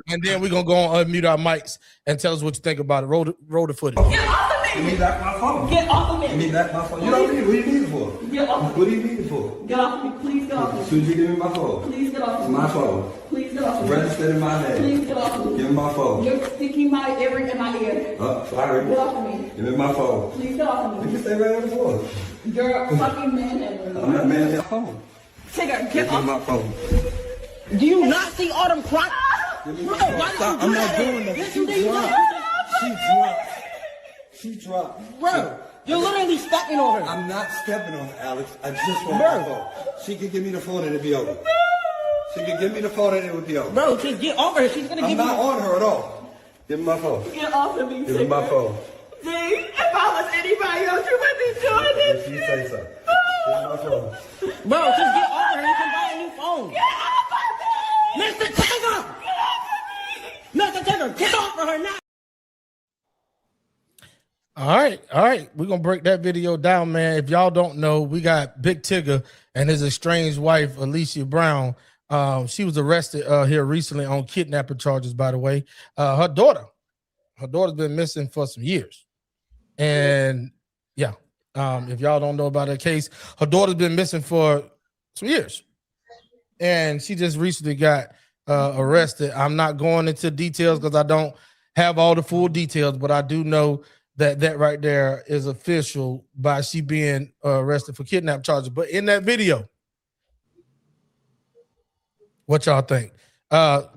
and then we're gonna go on unmute our mics and tell us what you think about it. Roll the footage. Get off of me! Give me back my phone. Get off of me! Give me back my phone. You don't need it. What do you need it for? Get off of me. What do you need it for? Get off of me. Please get off of me. Should you give me my phone? Please get off of me. My phone. Please get off of me. Registered in my name. Please get off of me. Give me my phone. You're sticking my earring in my ear. Sorry. Get off of me. Give me my phone. Please get off of me. You can stay right on the floor. You're a fucking manhandling. I'm not manhandling my phone. Tigger, get off my phone. Do you not see all them crying? I'm not doing that. Yes, you do. She dropped. Bro, you're literally stepping on her. I'm not stepping on her, Alex. I just want my phone. She could give me the phone and it'd be over. She could give me the phone and it would be over. Bro, just get over her. She's gonna give me. I'm not on her at all. Give me my phone. Get off of me. Give me my phone. See, if I was anybody else, you would be doing this. If you say so. Give me my phone. Bro, just get over her. You can buy a new phone. Get off of me! Mr. Taylor! Get off of me! Mr. Taylor, get off of her now! All right. We're gonna break that video down, man. If y'all don't know, we got Big Tigger and his estranged wife, Alicia Brown. She was arrested here recently on kidnapping charges, by the way. Her daughter's been missing for some years. And yeah, if y'all don't know about her case, her daughter's been missing for some years. And she just recently got arrested. I'm not going into details because I don't have all the full details, but I do know that right there is official by she being arrested for kidnap charges. But in that video, what y'all think?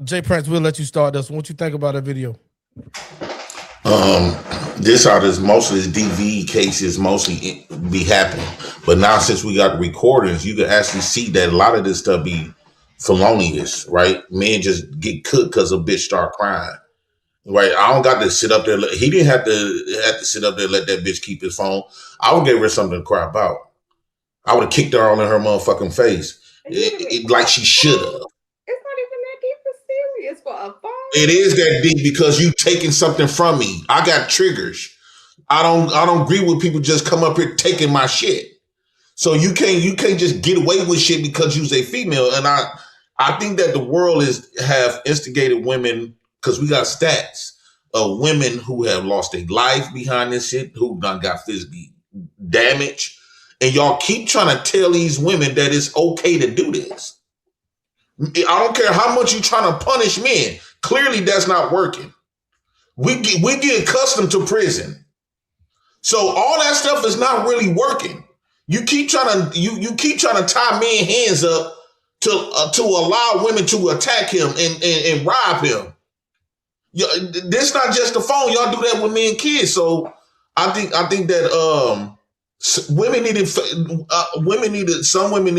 Jay Prince, we'll let you start this. What you think about that video? Most of this DV cases mostly be happening, but now since we got the recordings, you can actually see that a lot of this stuff be felonious, right? Men just get cooked because a bitch start crying. Right, I don't got to sit up there. He didn't have to sit up there and let that bitch keep his phone. I would give her something to cry about. I would have kicked her all in her motherfucking face, like she should have. It's not even that deep or serious for a phone. It is that deep because you taking something from me. I got triggers. I don't agree with people just come up here taking my shit. So you can't just get away with shit because you's a female. And I think that the world have instigated women. Because we got stats of women who have lost their life behind this shit, who done got physically damaged. And y'all keep trying to tell these women that it's okay to do this. I don't care how much you trying to punish men. Clearly, that's not working. We get accustomed to prison. So all that stuff is not really working. You keep trying to tie men hands up to allow women to attack him and rob him. This not just the phone. Y'all do that with men and kids. So I think that some women need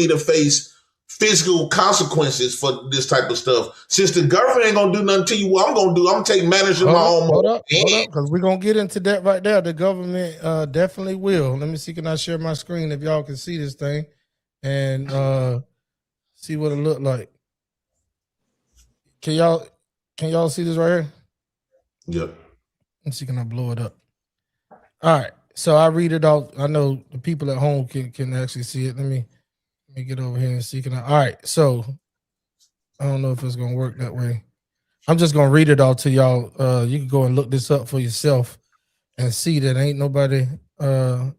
to face physical consequences for this type of stuff. Since the government ain't gonna do nothing to you, what I'm gonna take matters in my own. Hold up, because we're gonna get into that right there. The government definitely will. Let me see, can I share my screen if y'all can see this thing and see what it look like? Can y'all see this right here? Yep. Let's see, can I blow it up? All right. So I read it out. I know the people at home can actually see it. Let me get over here and see. All right. So I don't know if it's gonna work that way. I'm just gonna read it all to y'all. You can go and look this up for yourself and see that ain't nobody lying.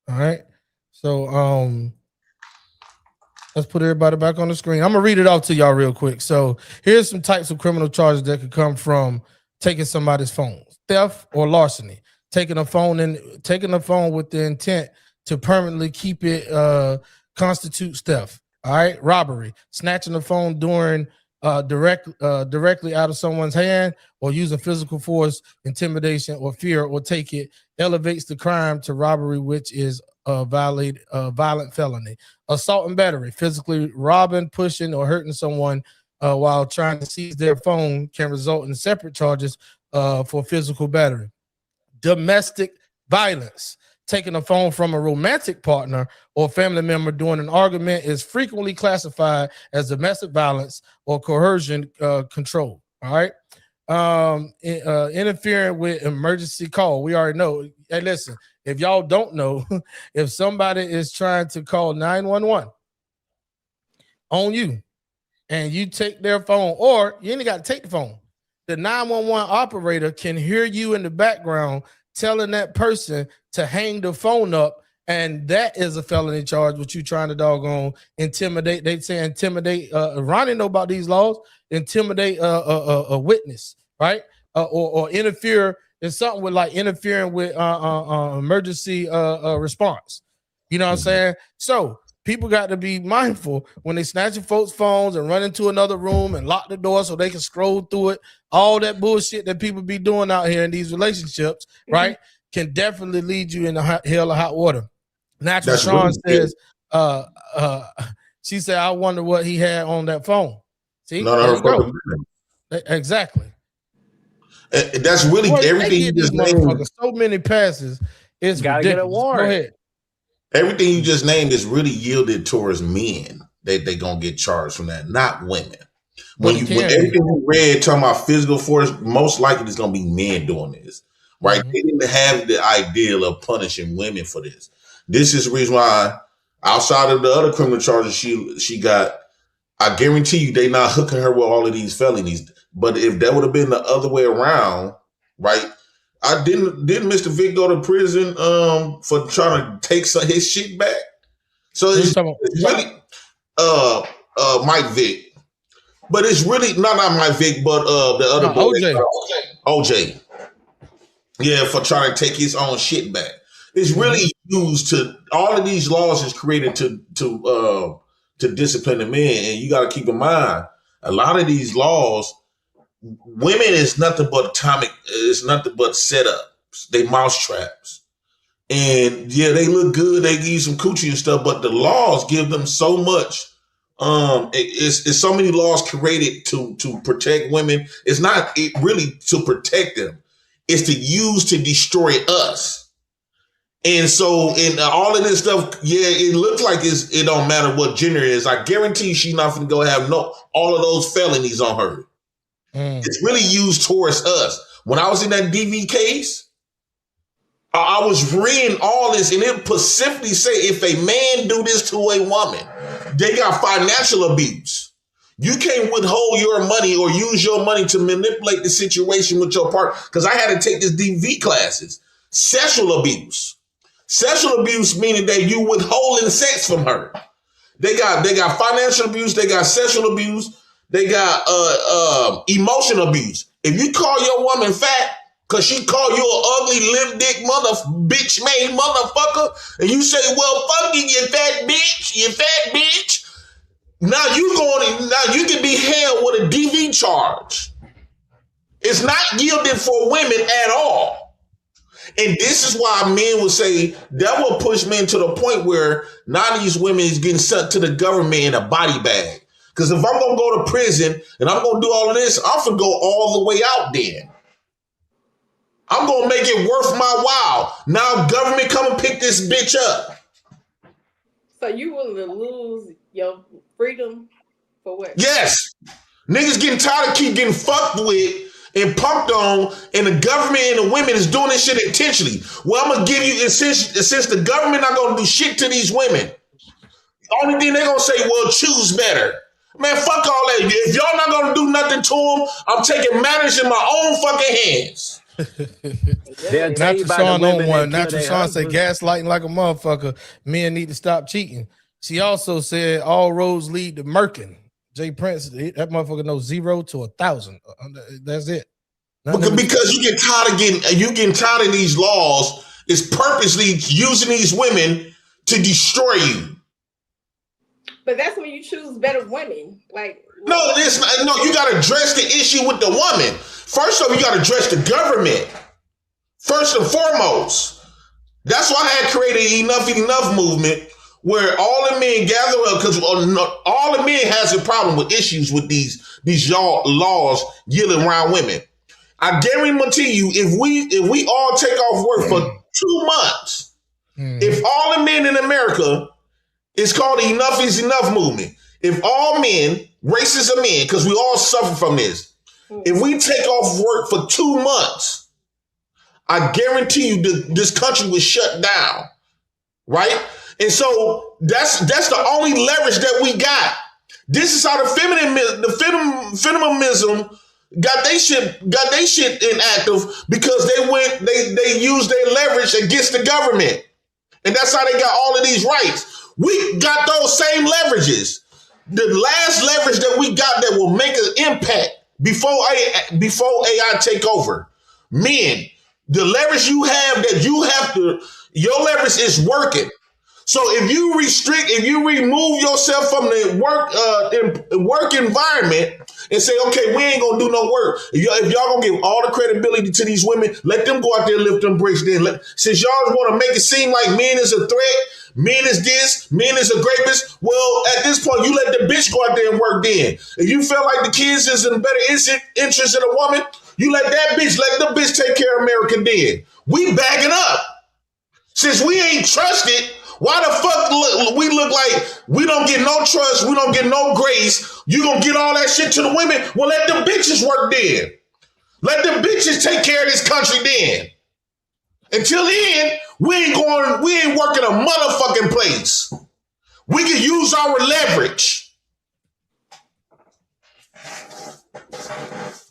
All right. So let's put everybody back on the screen. I'm gonna read it off to y'all real quick. So here's some types of criminal charges that could come from taking somebody's phone: theft or larceny. Taking a phone with the intent to permanently keep it constitutes theft. All right, robbery, snatching the phone during directly out of someone's hand or using physical force, intimidation, or fear, or take it elevates the crime to robbery, which is a violent felony. Assault and battery, physically robbing, pushing, or hurting someone while trying to seize their phone can result in separate charges for physical battery. Domestic violence, taking a phone from a romantic partner or family member during an argument is frequently classified as domestic violence or coercion control. All right. Interfering with emergency call. We already know. Hey, listen, if y'all don't know, if somebody is trying to call 911 on you and you take their phone, or you ain't got to take the phone, the 911 operator can hear you in the background telling that person to hang the phone up, and that is a felony charge with you trying to doggone intimidate. They say intimidate. Ronnie know about these laws. Intimidate a witness, right? Or interfere in something with like interfering with emergency response. You know what I'm saying? So people got to be mindful when they snatching folks' phones and run into another room and lock the door so they can scroll through it. All that bullshit that people be doing out here in these relationships, right, can definitely lead you in the hell of hot water. Natural Sean says, she said, I wonder what he had on that phone. See, there you go. Exactly. That's really everything you just named. So many passes. It's gotta ridiculous. get a warrant. Go ahead. Everything you just named is really yielded towards men. They gonna get charged from that, not women. When everything you read talking about physical force, most likely it's gonna be men doing this, right? They didn't have the ideal of punishing women for this. This is the reason why, outside of the other criminal charges she got, I guarantee you they not hooking her with all of these felonies. But if that would have been the other way around, right? I didn't Mr. Vic go to prison for trying to take his shit back? So it's really Mike Vick. But it's really not Mike Vick, but the other boy, OJ. Yeah, for trying to take his own shit back. It's really used to, all of these laws is created to discipline the men. And you got to keep in mind, a lot of these laws, women is nothing but it's nothing but setups. They mouse traps. And yeah, they look good. They give you some coochie and stuff, but the laws give them so much. It's so many laws created to protect women. It's not really to protect them. It's to use to destroy us. And so in all of this stuff, yeah, it looks like it don't matter what gender it is. I guarantee she's not going to go have all of those felonies on her. It's really used towards us. When I was in that DV case, I was reading all this, and it specifically say if a man do this to a woman, they got financial abuse. You can't withhold your money or use your money to manipulate the situation with your partner. Because I had to take this DV classes. Sexual abuse. Sexual abuse meaning that you withholding sex from her. They got financial abuse. They got sexual abuse. They got emotional abuse. If you call your woman fat, Cause she called you an ugly lip dick bitch made motherfucker, and you say, well, fuck you, you fat bitch. Now you can be held with a DV charge. It's not yielded for women at all. And this is why men would say that will push men to the point where now these women is getting sent to the government in a body bag. Because if I'm going to go to prison and I'm going to do all of this, I'm going to go all the way out then. I'm going to make it worth my while. Now government come and pick this bitch up. So you willing to lose your freedom for what? Yes. Niggas getting tired of keep getting fucked with and punked on, and the government and the women is doing this shit intentionally. Well, I'm going to give you, since the government not going to do shit to these women, the only thing they're going to say, well, choose better. Man, fuck all that. If y'all not going to do nothing to them, I'm taking matters in my own fucking hands. Natural Sean on one. Natural Sean say gaslighting like a motherfucker. Men need to stop cheating. She also said all roads lead to murking. Jay Prince, that motherfucker knows 0 to 1,000. That's it. Because you getting tired of these laws. It's purposely using these women to destroy you. But that's when you choose better women. Like no, you got to address the issue with the woman. First off, you got to address the government. First and foremost. That's why I had created Enough movement, where all the men gather up, because all the men has a problem with issues with these laws yielding around women. I guarantee you, if we all take off work for 2 months, if all the men in America, it's called the Enough is Enough movement. If all men, races of men, because we all suffer from this, if we take off work for 2 months, I guarantee you this country was shut down, right? And so that's the only leverage that we got. This is how the feminism got they shit inactive, because they used their leverage against the government, and that's how they got all of these rights. We got those same leverages. The last leverage that we got that will make an impact before AI take over. Men, the leverage you have your leverage is working. So if you remove yourself from the work environment and say, okay, we ain't gonna do no work. If y'all gonna give all the credibility to these women, let them go out there and lift them bricks. Since y'all want to make it seem like men is a threat, men is this, men is a rapist, well, at this point, you let the bitch go out there and work then. If you feel like the kids is in better interest in a woman, you let the bitch take care of America then. We backing up. Since we ain't trusted, why the fuck we look like we don't get no trust, we don't get no grace, you gonna get all that shit to the women? Well, let the bitches work then. Let the bitches take care of this country then. Until then, we ain't working a motherfucking place. We can use our leverage.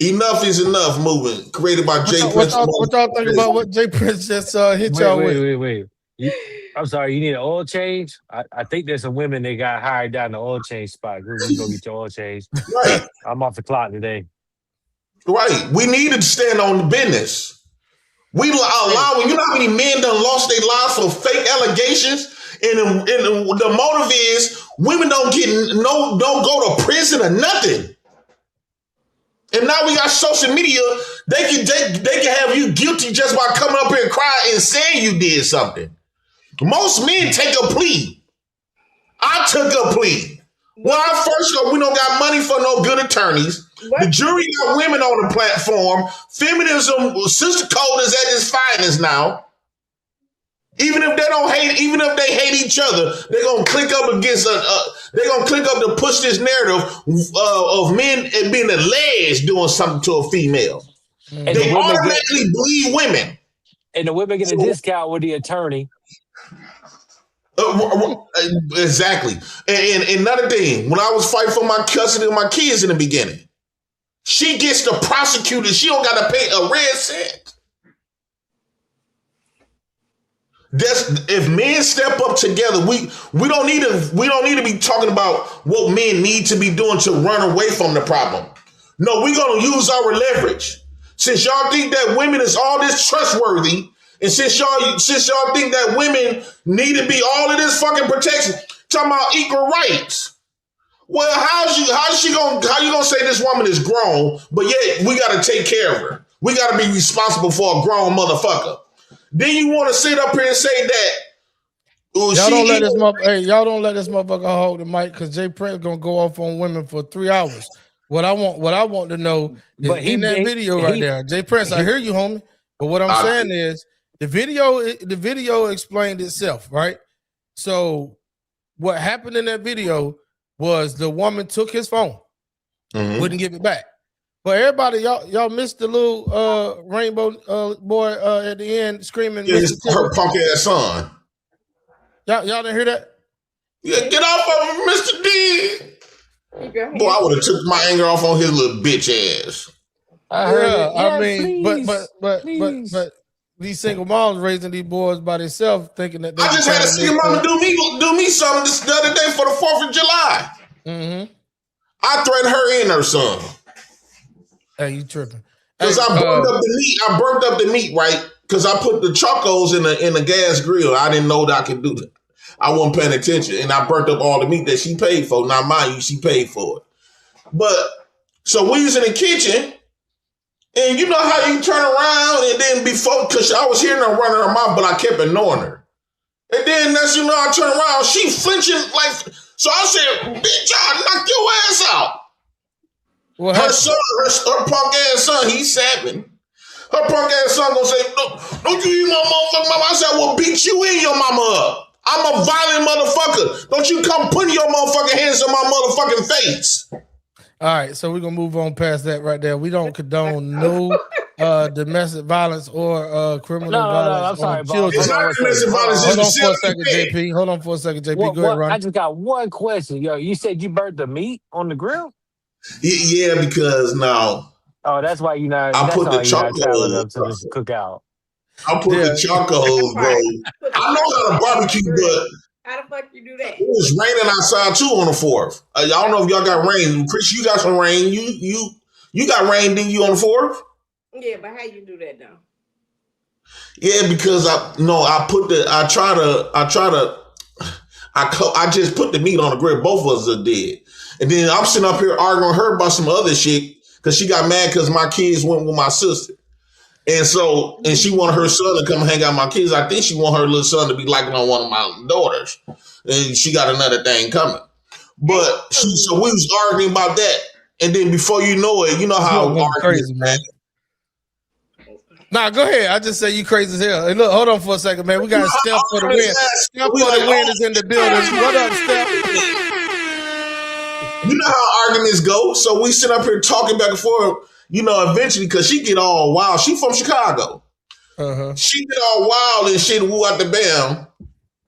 Enough is Enough movement created by Jay Prince. What y'all think about what Jay Prince just hit y'all with? Wait. I'm sorry, you need an oil change? I think there's some women that got hired down the oil change spot. We go get your oil change. Right. I'm off the clock today. Right. We need to stand on the business. We allowing, you know how many men done lost their lives for fake allegations? And the motive is women don't go to prison or nothing. And now we got social media. They can have you guilty just by coming up here and crying and saying you did something. Most men take a plea. I took a plea. Well, first of all, we don't got money for no good attorneys. What? The jury got women on the platform. Feminism, sister code is at its finest now. Even if they hate each other, they're gonna click up against they're gonna click up to push this narrative of men being alleged doing something to a female. And they automatically believe women. And the women get a discount with the attorney. Exactly. And another thing, when I was fighting for my custody of my kids in the beginning, she gets the prosecutor. She don't got to pay a red cent. If men step up together, we don't need to be talking about what men need to be doing to run away from the problem. No, we're gonna use our leverage. Since y'all think that women is all this trustworthy, and since y'all think that women need to be all of this fucking protection, talking about equal rights. Well, how you gonna say this woman is grown, but yet we gotta take care of her. We gotta be responsible for a grown motherfucker. Then you want to sit up here and say that y'all don't let this motherfucker hold the mic because Jay Prince gonna go off on women for 3 hours. What I want to know is in that video right there, Jay Prince. I hear you, homie. But what I'm saying is the video explained itself, right? So what happened in that video was the woman took his phone, wouldn't give it back. But everybody, y'all missed the little rainbow boy at the end screaming. Yeah, her punk ass son. Y'all didn't hear that? Yeah, get off of him, Mr. D. Boy, I would have took my anger off on his little bitch ass. I mean, but these single moms raising these boys by themselves, thinking that I just had a single mama do me something the other day for the 4th of July. Mm-hmm. I threatened her and her son. Hey, you tripping? Because I burned up the meat. I burned up the meat, right? Because I put the chocos in the gas grill. I didn't know that I could do that. I wasn't paying attention, and I burnt up all the meat that she paid for. Now, mind you, she paid for it. But so we was in the kitchen, and you know how you turn around and then before, because I was hearing her running her mouth, but I kept ignoring her. And then next you know, I turn around, she flinching like. So I said, "Bitch, I'll knock your ass out." Well, her son, her punk ass son, he's 7. Her punk ass son gonna say, "Don't you eat my motherfucking mama?" I said, "Well, beat you and your mama up. I'm a violent motherfucker. Don't you come putting your motherfucking hands on my motherfucking face." All right, so we're gonna move on past that right there. We don't condone no domestic violence or criminal violence. No, I'm sorry, children. It's not domestic violence. Hold on for a second, JP. Hold on for a second, JP. Go ahead, Ron. I just got one question. Yo, you said you burnt the meat on the grill? Yeah, because now. Oh, that's why you're not. I put the traveling up to this cookout. I put the chocos, bro. I know how to barbecue, but how the fuck you do that? It was raining outside too on the 4th. I don't know if y'all got rain. Chris, you got some rain. You got rain, didn't you, on the 4th? Yeah, but how you do that though? Yeah, because I just put the meat on the grill. Both of us are dead. And then I'm sitting up here arguing with her about some other shit because she got mad because my kids went with my sister. And so, and she wanted her son to come hang out with my kids. I think she wanted her little son to be liking on one of my daughters. And she got another thing coming. But so we was arguing about that. And then before you know it, you know how crazy, man. Nah, go ahead. I just say you crazy as hell. Hey, look, hold on for a second, man. We got Steph for the win. Steph for the win is in the building. What up, Steph? You know how arguments go. So we sit up here talking back and forth, you know, eventually, because she get all wild. She from Chicago. She get all wild and shit, woo out the bam.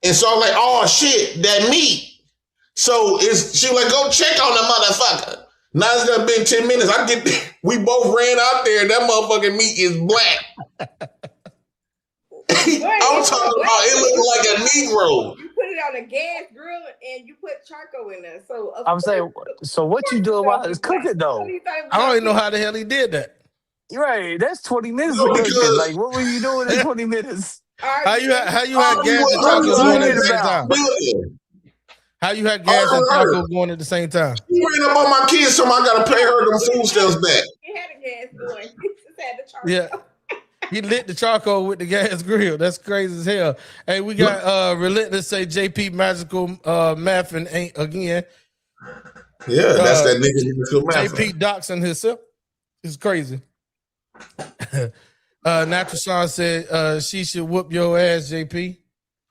And so I'm like, oh, shit, that meat. So she like, go check on the motherfucker. Now it's done been 10 minutes. We both ran out there and that motherfucking meat is black. I'm talking about it looking like a Negro. You put it on a gas grill and you put charcoal in there. So I'm saying, so what you doing while it's cooking though? I don't even know how the hell he did that. Right, that's 20 minutes of cooking. Like, what were you doing in 20 minutes? How you had gas and charcoal going at the same time? How you had gas and charcoal going at the same time? He ran up on my kids, so I got to pay her them food stamps back. He had a gas going. He just had the charcoal. Yeah. He lit the charcoal with the gas grill. That's crazy as hell. Hey, we got Relentless say JP Magical Maffin ain't again. Yeah, that's that nigga JP doxing himself. It's crazy. Natural Sean said she should whoop your ass, JP.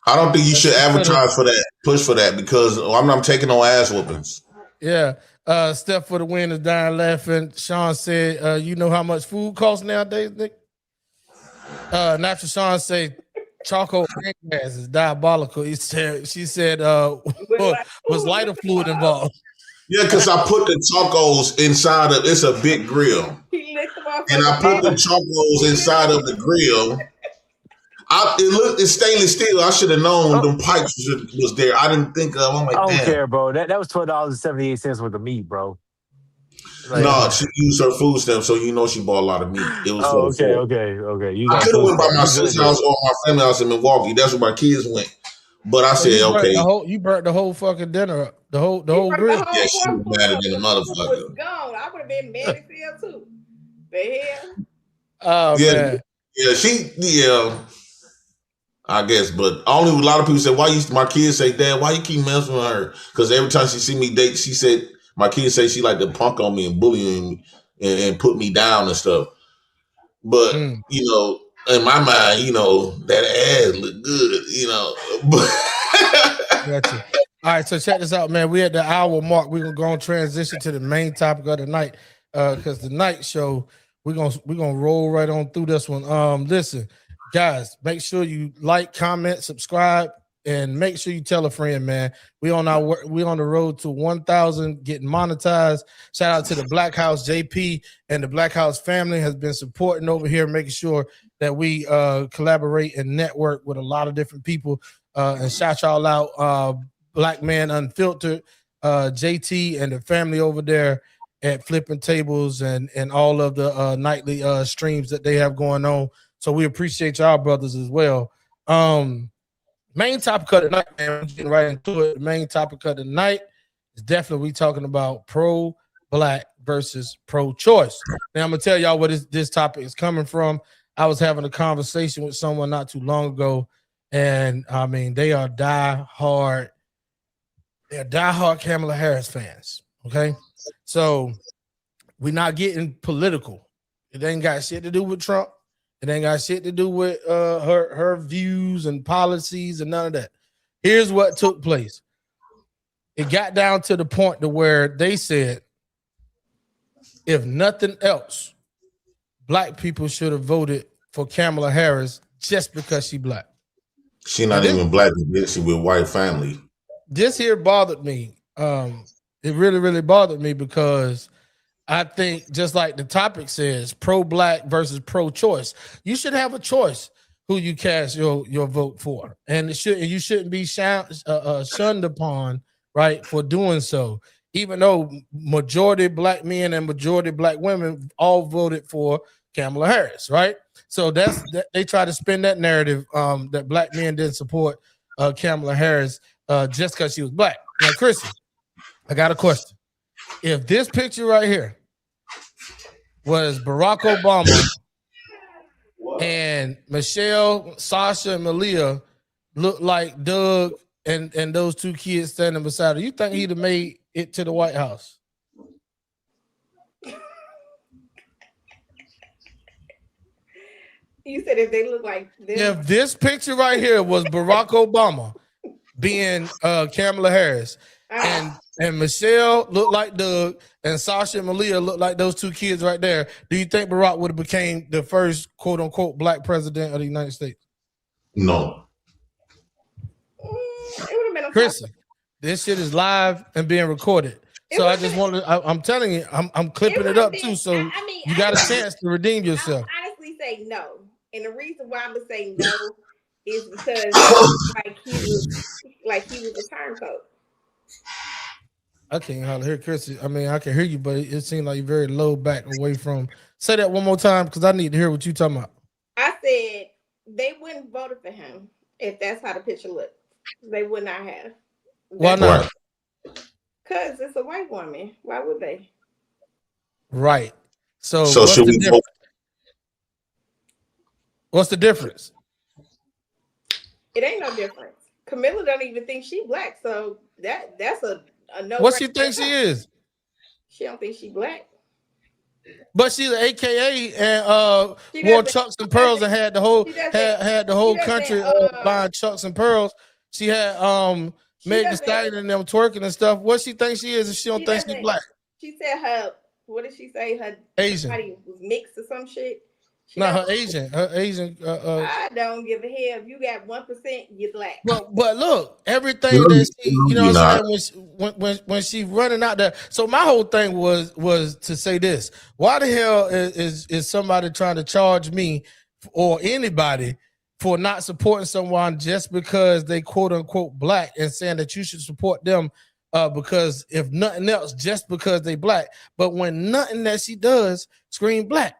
I don't think you should advertise for that, push for that, because I'm not taking no ass whoopings. Yeah. Steph for the win is dying laughing. Sean said, you know how much food costs nowadays, Nick? Natural Sean said charcoal gas is diabolical. She said was lighter fluid involved. Yeah, because I put the chocos inside of it's a big grill. And I put the chocos inside of the grill. It's stainless steel. I should have known them pipes was there. I didn't think of. I'm like, I don't damn. care, bro. That was $12.78 worth of meat, bro. Like, No, she used her food stamps, so you know she bought a lot of meat. It was oh, for the okay. food. You I got could have food went by stamps. my You good sister's then. house or my family house in Milwaukee. That's where my kids went. But I So said, okay. you burnt the whole fucking dinner up, the whole The grill. Yeah, she whole was food mad up. than a The food was motherfucker. gone. I would have been mad as hell too. The hell? Oh Yeah, man. yeah. I guess, but only a lot of people say, my kids say, Dad, why you keep messing with her? Because every time she see me date, she said, my kids say she like to punk on me and bully me and put me down and stuff. But, you know, in my mind, you know, that ass look good, you know. Gotcha. All right, so check this out, man. We at the hour mark. We're gonna go and transition to the main topic of the night. Because the night show, we're gonna roll right on through this one. Listen, guys, make sure you like, comment, subscribe, and make sure you tell a friend, man. We on the road to 1,000 getting monetized. Shout out to the Black House JP and the Black House family has been supporting over here, making sure that we collaborate and network with a lot of different people. And shout y'all out, Black Man Unfiltered, JT and the family over there at Flipping Tables and all of the nightly streams that they have going on. So we appreciate y'all brothers as well. Main topic of the night, man, we're getting right into it. The main topic of the night is definitely we talking about pro-black versus pro-choice. Now I'm gonna tell y'all where this topic is coming from. I was having a conversation with someone not too long ago, and I mean they are diehard Kamala Harris fans. Okay, so we're not getting political. It ain't got shit to do with Trump. It ain't got shit to do with her views and policies and none of that. Here's what took place. It got down to the point to where they said, if nothing else, black people should have voted for Kamala Harris just because she black. She not even black, she with white family. This here bothered me. It really, really bothered me because I think just like the topic says, pro-black versus pro-choice. You should have a choice who you cast your vote for, and you shouldn't be shunned upon, right, for doing so. Even though majority black men and majority black women all voted for Kamala Harris, right? So they try to spin that narrative that black men didn't support Kamala Harris just because she was black. Now, Chrissy, I got a question. If this picture right here was Barack Obama and Michelle, Sasha, and Malia looked like Doug and those two kids standing beside her, you think he'd have made it to the White House? You said if they look like them. If this picture right here was Barack Obama being Kamala Harris and Michelle looked like Doug and Sasha and Malia looked like those two kids right there, do you think Barack would have became the first quote unquote black president of the United States? No. It would have been Chrissy, this shit is live and being recorded. So I just wanted, I'm telling you, I'm clipping it up too. So you got a chance to redeem yourself. I honestly say no. And the reason why I'm gonna say no is because he was a turncoat. I can't hardly hear Chrissy. I mean, I can hear you, but it seemed like you're very low back away from. Say that one more time because I need to hear what you're talking about. I said they wouldn't vote for him if that's how the picture looked. They would not have. Why not? Because it's a white woman. Why would they? Right. So should we vote? What's the difference? It ain't no difference. Camilla don't even think she black, so that's a no. What she think she is? She don't think she black. But she's an AKA and wore chucks and pearls and had the whole country buying chucks and pearls. She had Meg Thee Stallion and them twerking and stuff. What she think she is if she don't think she's black? She said her. What did she say? Her Asian body was mixed or some shit. Her Asian. I don't give a hell if you got 1%, you're black. But look, everything that she, you know what I'm saying, when she running out there. So my whole thing was to say this: why the hell is somebody trying to charge me or anybody for not supporting someone just because they quote unquote black and saying that you should support them because if nothing else, just because they black. But when nothing that she does scream black.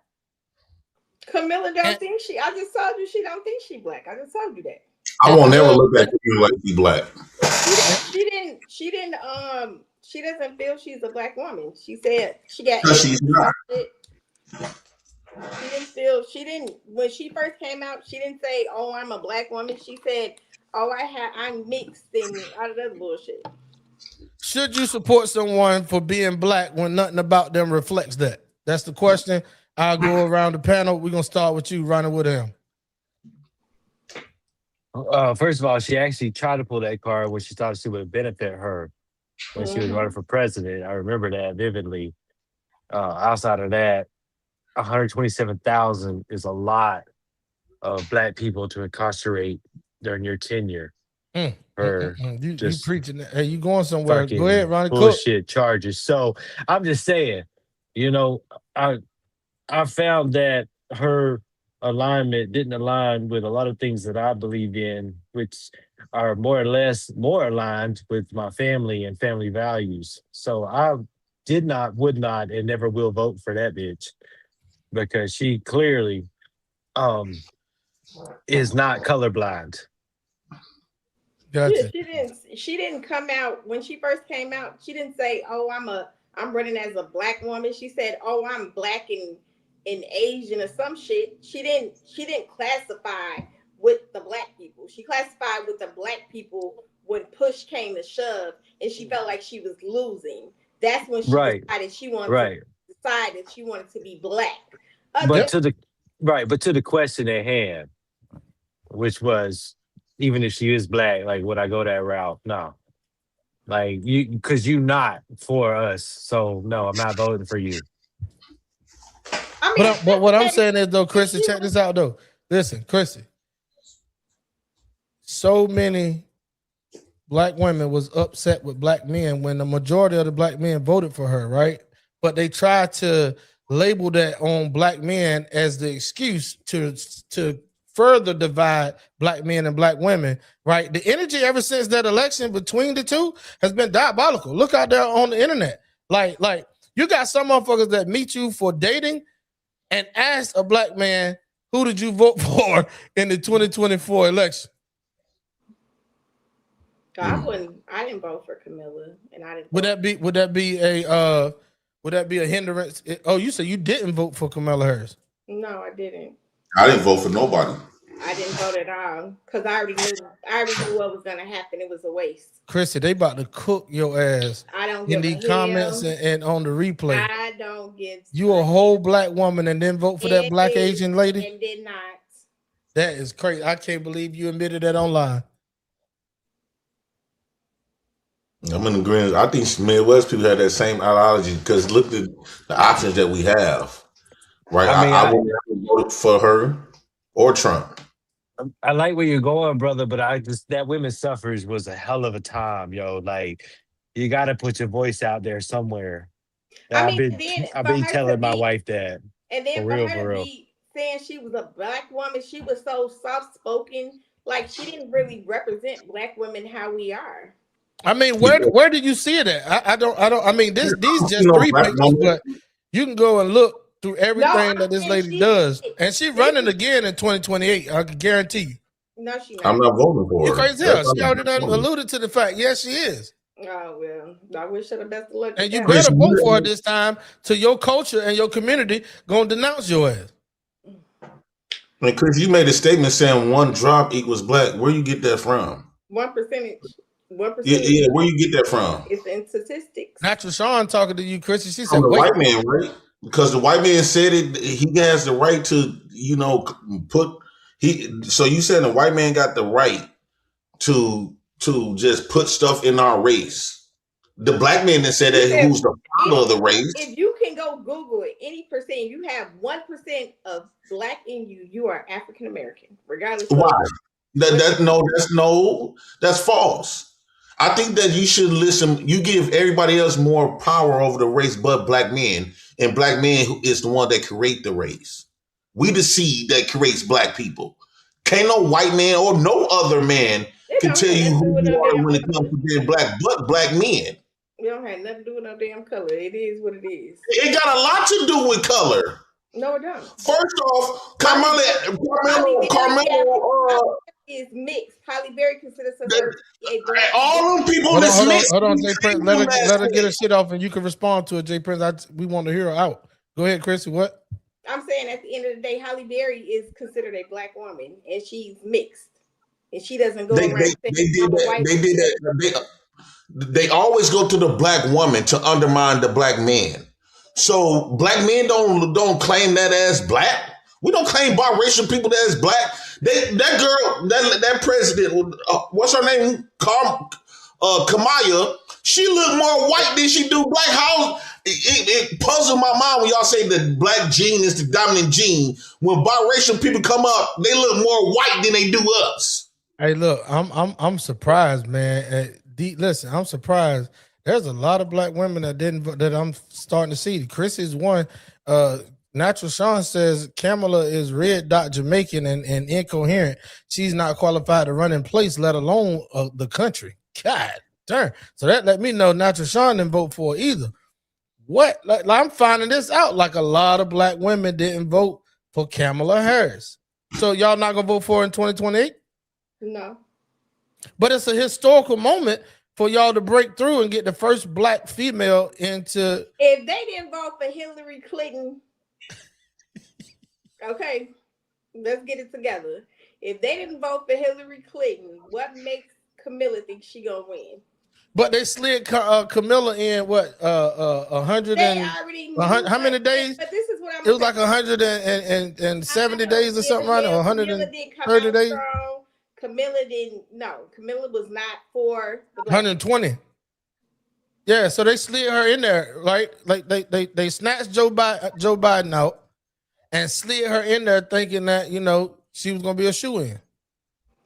Camilla don't think she. I just told you she don't think she black. I just told you that. I won't never look at you like she black. She doesn't feel she's a black woman. She said she got. She's not. She didn't when she first came out. She didn't say, "Oh, I'm a black woman." She said, "Oh, I'm mixed and all of that bullshit." Should you support someone for being black when nothing about them reflects that? That's the question. I'll go around the panel. We're gonna start with you, Ronnie Woodham. First of all, she actually tried to pull that card when she thought she would benefit her when she was running for president. I remember that vividly. Outside of that, 127,000 is a lot of black people to incarcerate during your tenure. You preaching that. Hey, you going somewhere? Go ahead, Ronnie. Bullshit charges. So I'm just saying, I found that her alignment didn't align with a lot of things that I believe in, which are more or less more aligned with my family and family values. So I would not, and never will vote for that bitch because she clearly is not colorblind. Gotcha. She didn't come out when she first came out. She didn't say, "Oh, I'm running as a black woman." She said, "Oh, I'm black and Asian or some shit." She didn't classify with the black people. She classified with the black people when push came to shove, and she felt like she was losing. That's when she decided she wanted to be black. But to the question at hand, which was, even if she is black, like, would I go that route? No. Like, because you not for us. So no, I'm not voting for you. I mean, but what I'm saying is though, Chrissy, check this out though. Listen, Chrissy. So many black women was upset with black men when the majority of the black men voted for her, right? But they tried to label that on black men as the excuse to further divide black men and black women, right? The energy ever since that election between the two has been diabolical. Look out there on the internet. Like you got some motherfuckers that meet you for dating and ask a black man, who did you vote for in the 2024 election? I didn't vote for Camilla, and I didn't. Would that be a hindrance? Oh, you said you didn't vote for Kamala Harris. No, I didn't. I didn't vote for nobody. I didn't vote at all because I already knew what was gonna happen. It was a waste. Chrissy, they about to cook your ass. I don't in give the comments and on the replay. I don't give. You a whole black woman and then vote for that black Asian lady? And did not. That is crazy. I can't believe you admitted that online. I'm in agreement. I think Midwest people have that same ideology because look at the options that we have. Right. I wouldn't have voted for her or Trump. I like where you're going, brother, but that women's suffrage was a hell of a time, yo. Like, you got to put your voice out there somewhere. I've been telling my wife that. And then for her to be saying she was a black woman, she was so soft spoken, like she didn't really represent black women how we are. I mean, where did you see it at? I don't. I mean, these just 3 pictures, but you can go and look through everything that this lady does, and she's running again in 2028. I can guarantee you. No, she's not. I'm not voting for her. You're crazy. She already alluded to the fact. Yes, she is. Oh well, I wish her the best of luck. And you better vote for her this time. To your culture and your community, gonna denounce your ass. And Chris, you made a statement saying 1 drop equals black. Where you get that from? 1%. 1%. Yeah. Where you get that from? It's in statistics. Natural Sean talking to you, Chrissy. She said, "I'm the white man, right?" Because the white man said it. He has the right to, put. So you said the white man got the right to just put stuff in our race. The black man that said that, who's the father of the race. If you can go Google it, any percent, you have 1% of black in you. You are African American, regardless. Why? That's false. I think that you should listen. You give everybody else more power over the race, but black men, and black men is the one that create the race. We the seed that creates black people. Can't no white man or no other man can tell you who you are when it comes to being black, but black men. It don't have nothing to do with no damn color. It is what it is. It got a lot to do with color. No, it don't. First off, Kamala, is mixed. Halle Berry considers herself a black. all them people Hold that's on, mixed. hold on, Jay Prince. Let her get her shit off, and you can respond to it, Jay Prince. We want to hear her out. Go ahead, Chrissy. What? I'm saying at the end of the day, Halle Berry is considered a black woman, and she's mixed, and she doesn't go around. They did that. They always go to the black woman to undermine the black man. So black men don't claim that as black. We don't claim biracial people as black. That girl, that president, what's her name? Kamala. She look more white than she do black. How it puzzled my mind when y'all say the black gene is the dominant gene. When biracial people come up, they look more white than they do us. Hey, look, I'm surprised, man. Listen, I'm surprised. There's a lot of black women that I'm starting to see. Chris is one. Natural Sean says Kamala is red dot Jamaican and incoherent. She's not qualified to run in place, let alone the country. God darn. So that let me know Natural Sean didn't vote for her either. What? Like, I'm finding this out. Like a lot of black women didn't vote for Kamala Harris. So y'all not gonna vote for her in 2028? No. But it's a historical moment for y'all to break through and get the first black female into. If they didn't vote for Hillary Clinton, okay, let's get it together. If they didn't vote for Hillary Clinton, what makes Camilla think she gonna win? But they slid Camilla in what 100 and how many days? But this is what I'm. It was like 170 days or something, right? Or 130 days. Camilla didn't. No, Camilla was not for the 120. Yeah, so they slid her in there, right? Like they snatched Joe Biden out and slid her in there, thinking that she was gonna be a shoo-in.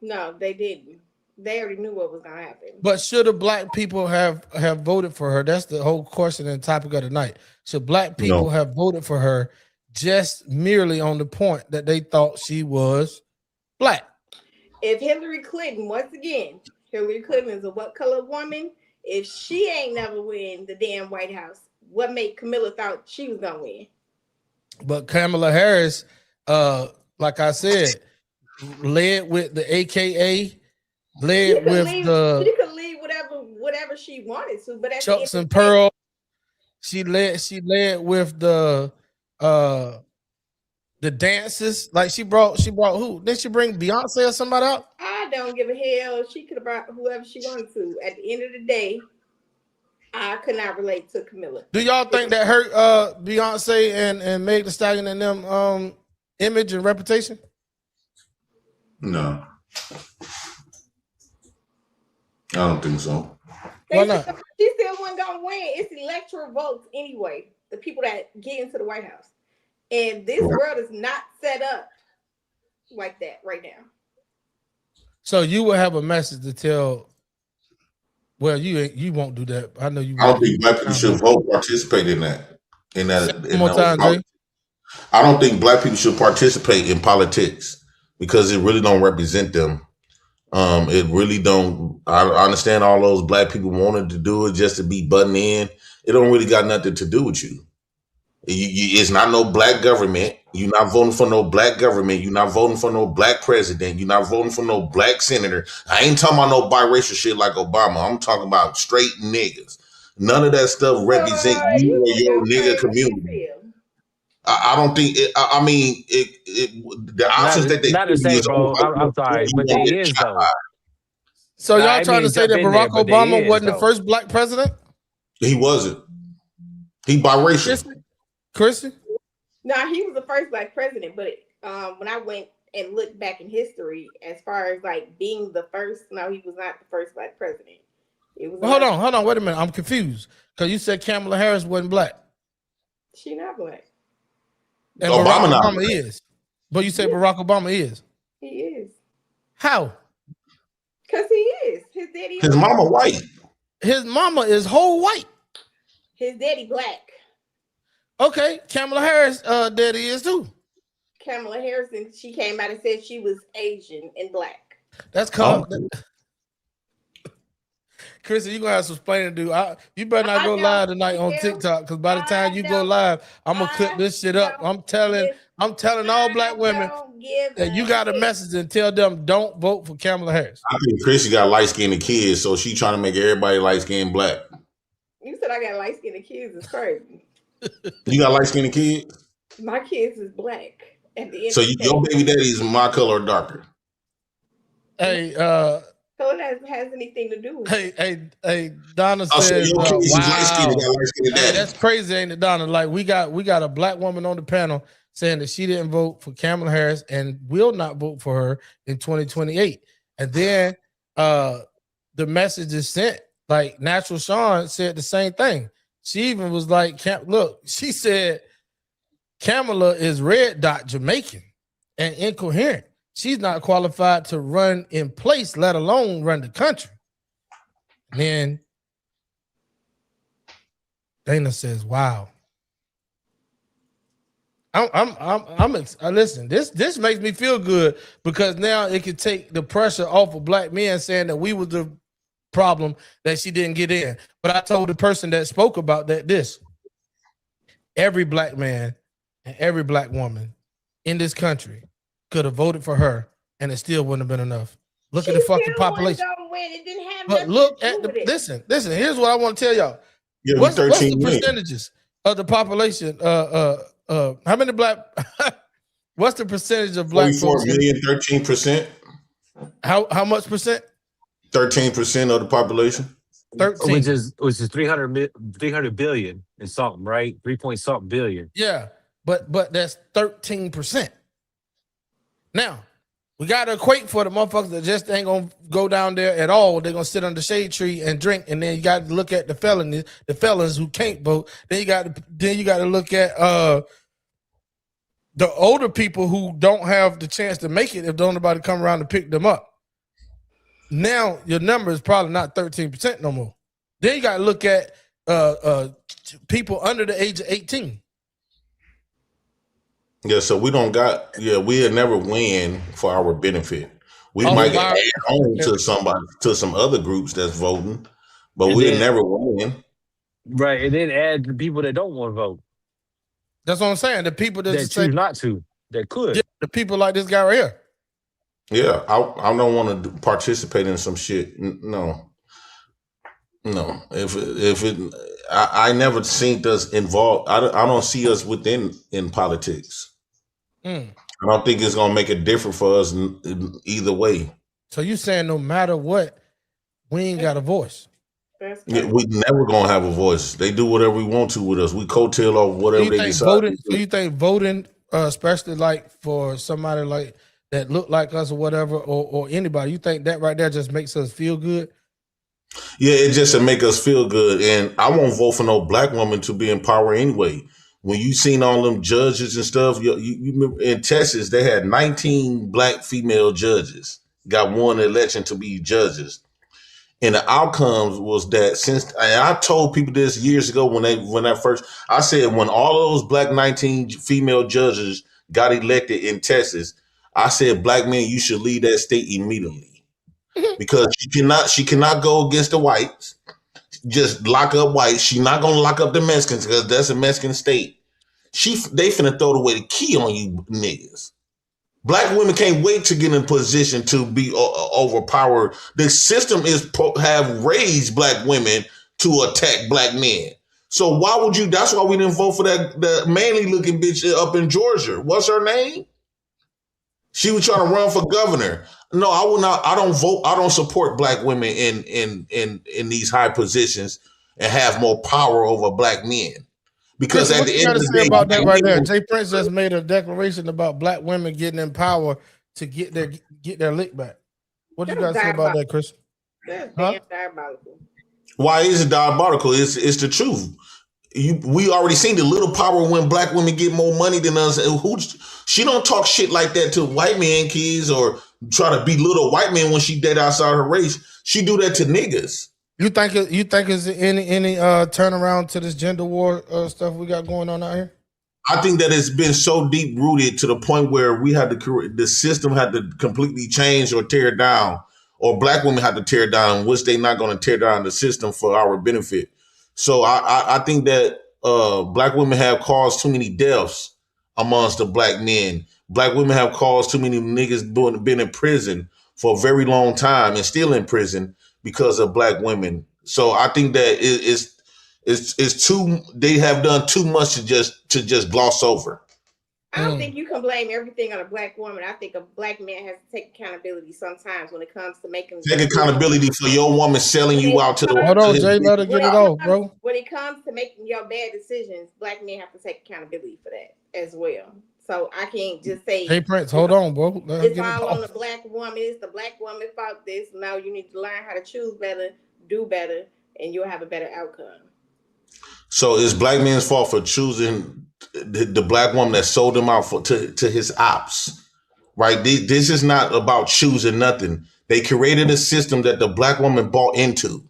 No, they didn't. They already knew what was gonna happen. But should the black people have voted for her? That's the whole question and topic of the night. Should black people have voted for her just merely on the point that they thought she was black? If Hillary Clinton, once again, Hillary Clinton is a what color woman? If she ain't never win the damn White House, what made Camilla thought she was gonna win? But Kamala Harris, like I said, led with the AKA. Led with she could lead whatever she wanted to, but Chucks and Pearl. She led with the dances. Like she brought who? Did she bring Beyonce or somebody out? I don't give a hell. She could have brought whoever she wanted to. At the end of the day, I could not relate to Camilla. Do y'all think that hurt Beyonce and Meg Thee Stallion and them image and reputation? No. I don't think so. Why not? She still wasn't gonna win. It's electoral votes anyway. The people that get into the White House, and this world is not set up like that right now. So you will have a message to tell. Well, you won't do that. I know you. I don't think black people should participate in that. One more time, Jay. I don't think black people should participate in politics because it really don't represent them. It really don't. I understand all those black people wanted to do it just to be butting in. It don't really got nothing to do with you. It's not no black government. You're not voting for no black government. You're not voting for no black president. You're not voting for no black senator. I ain't talking about no biracial shit like Obama. I'm talking about straight niggas. None of that stuff represent you or your nigga community. I don't think it. I mean, the options that they not the same, bro. I'm sorry, but they is though. So y'all trying to say that Barack Obama wasn't the first black president? He wasn't. He biracial. Chrissy? No, he was the first black president. But when I went and looked back in history, as far as like being the first, no, he was not the first black president. It was. Well, hold on, wait a minute. I'm confused because you said Kamala Harris wasn't black. She not black. And Barack Obama is. But you said Barack Obama is. He is. How? Because he is. His daddy. His mama white. His mama is whole white. His daddy black. Okay, Kamala Harris daddy is too. Kamala Harris, and she came out and said she was Asian and black. That's called. Chrissy, you're gonna have some explaining to do. You better not go live tonight on TikTok, because by the time you go live, I'm gonna clip this shit up. I'm telling all black women that you got a message and tell them don't vote for Kamala Harris. I think Chrissy got light-skinned kids, so she trying to make everybody light-skinned black. You said I got light-skinned kids. It's crazy. You got light-skinned kids? My kids is black. At the end So your baby daddy is my color or darker? Hey, so it has anything to do with it. Hey, Donna says, wow. Hey, that's crazy, ain't it, Donna? Like we got a black woman on the panel saying that she didn't vote for Kamala Harris and will not vote for her in 2028. And then the message is sent. Like Natural Sean said the same thing. She even was like, look, she said Kamala is red dot Jamaican and incoherent. She's not qualified to run in place, let alone run the country. And then Dana says, wow. Listen, this makes me feel good, because now it can take the pressure off of black men saying that we were the problem that she didn't get in. But I told the person that spoke about that every black man and every black woman in this country could have voted for her and it still wouldn't have been enough. Look at the fucking population. It didn't have but look at the listen, here's what I want to tell y'all. Yeah, what's the percentages of the population? How many black what's the percentage of black 44 folks? million, 13%. How much percent? 13% of the population. 13. Which is 300 billion and something, right? 3 point something billion. Yeah, but that's 13%. Now, we got to equate for the motherfuckers that just ain't going to go down there at all. They're going to sit under the shade tree and drink. And then you got to look at the felons who can't vote. Then you got to look at the older people who don't have the chance to make it if don't nobody come around to pick them up. Now your number is probably not 13% no more. Then you got to look at people under the age of 18. Yeah, so we don't got. Yeah, we'll never win for our benefit. We might get added on to some other groups that's voting, but we'll never win. Right, and then add the people that don't want to vote. That's what I'm saying. The people that choose not to, that could. Yeah, the people like this guy right here. Yeah, I don't want to participate in some shit. No. I never seen us involved. I don't see us in politics. I don't think it's gonna make a difference for us in either way. So you saying no matter what, we ain't got a voice? Yeah, we never gonna have a voice. They do whatever we want to with us. We coattail off whatever they decide. So you think voting, especially like for somebody like that look like us or whatever, or anybody, you think that right there just makes us feel good? Yeah, it just to make us feel good. And I won't vote for no black woman to be in power anyway. When you seen all them judges and stuff, you remember in Texas, they had 19 black female judges got won the election to be judges. And the outcomes was that and I told people this years ago when I said when all those black 19 female judges got elected in Texas, I said, black men, you should leave that state immediately. Because she cannot go against the whites. Just lock up whites. She's not gonna lock up the Mexicans because that's a Mexican state. They finna throw away the key on you niggas. Black women can't wait to get in position to be overpowered. The system have raised black women to attack black men. So why would you? That's why we didn't vote for that manly looking bitch up in Georgia. What's her name? She was trying to run for governor. No, I will not. I don't vote. I don't support black women in these high positions and have more power over black men. Because Chris, at the end of the day, about that right there, Jay Prince just made a declaration about black women getting in power to get their lick back. What do you guys say about that, Chris? That's diabolical. Why is it diabolical? It's the truth. We already seen the little power when black women get more money than us. She don't talk shit like that to white men kids or try to belittle white men when she dead outside her race. She do that to niggas. You think is any turnaround to this gender war stuff we got going on out here? I think that it's been so deep rooted to the point where the system had to completely change or tear down or black women have to tear down, which they're not going to tear down the system for our benefit. So I think that black women have caused too many deaths amongst the black men. Black women have caused too many niggas been in prison for a very long time and still in prison because of black women. So I think that it's too. They have done too much to just gloss over. I don't think you can blame everything on a black woman. I think a black man has to take accountability sometimes when it comes to making. Take accountability for your woman selling you out to the. Hold on, Jay, let her get it off, bro. When it comes to making your bad decisions, black men have to take accountability for that as well. So I can't just say, hey Prince, hold on, bro. It's all on the black woman. It's the black woman fault. This. No, you need to learn how to choose better, do better, and you'll have a better outcome. So it's black men's fault for choosing the black woman that sold him out to his ops, right? This is not about choosing nothing. They created a system that the black woman bought into,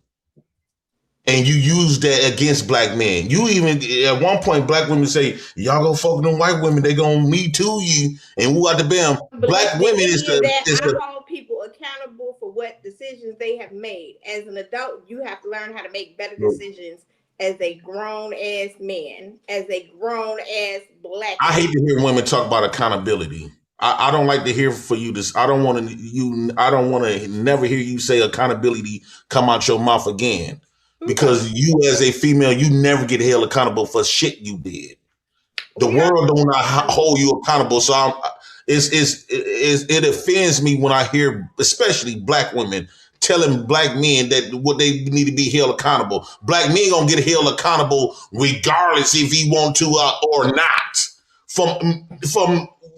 and you use that against black men. You even at one point, black women say, "Y'all go fuck with them white women. They gonna me too you." And who at the bam? Black women is the. I hold people accountable for what decisions they have made. As an adult, you have to learn how to make better decisions. As a grown ass man, as a grown ass black. I hate to hear women talk about accountability. I don't like to hear for you this. I don't want to never hear you say accountability come out your mouth again, because you as a female, you never get held accountable for shit you did. The world do not hold you accountable. So it offends me when I hear, especially black women, telling black men that what they need to be held accountable. Black men gonna get held accountable regardless if he want to or not. From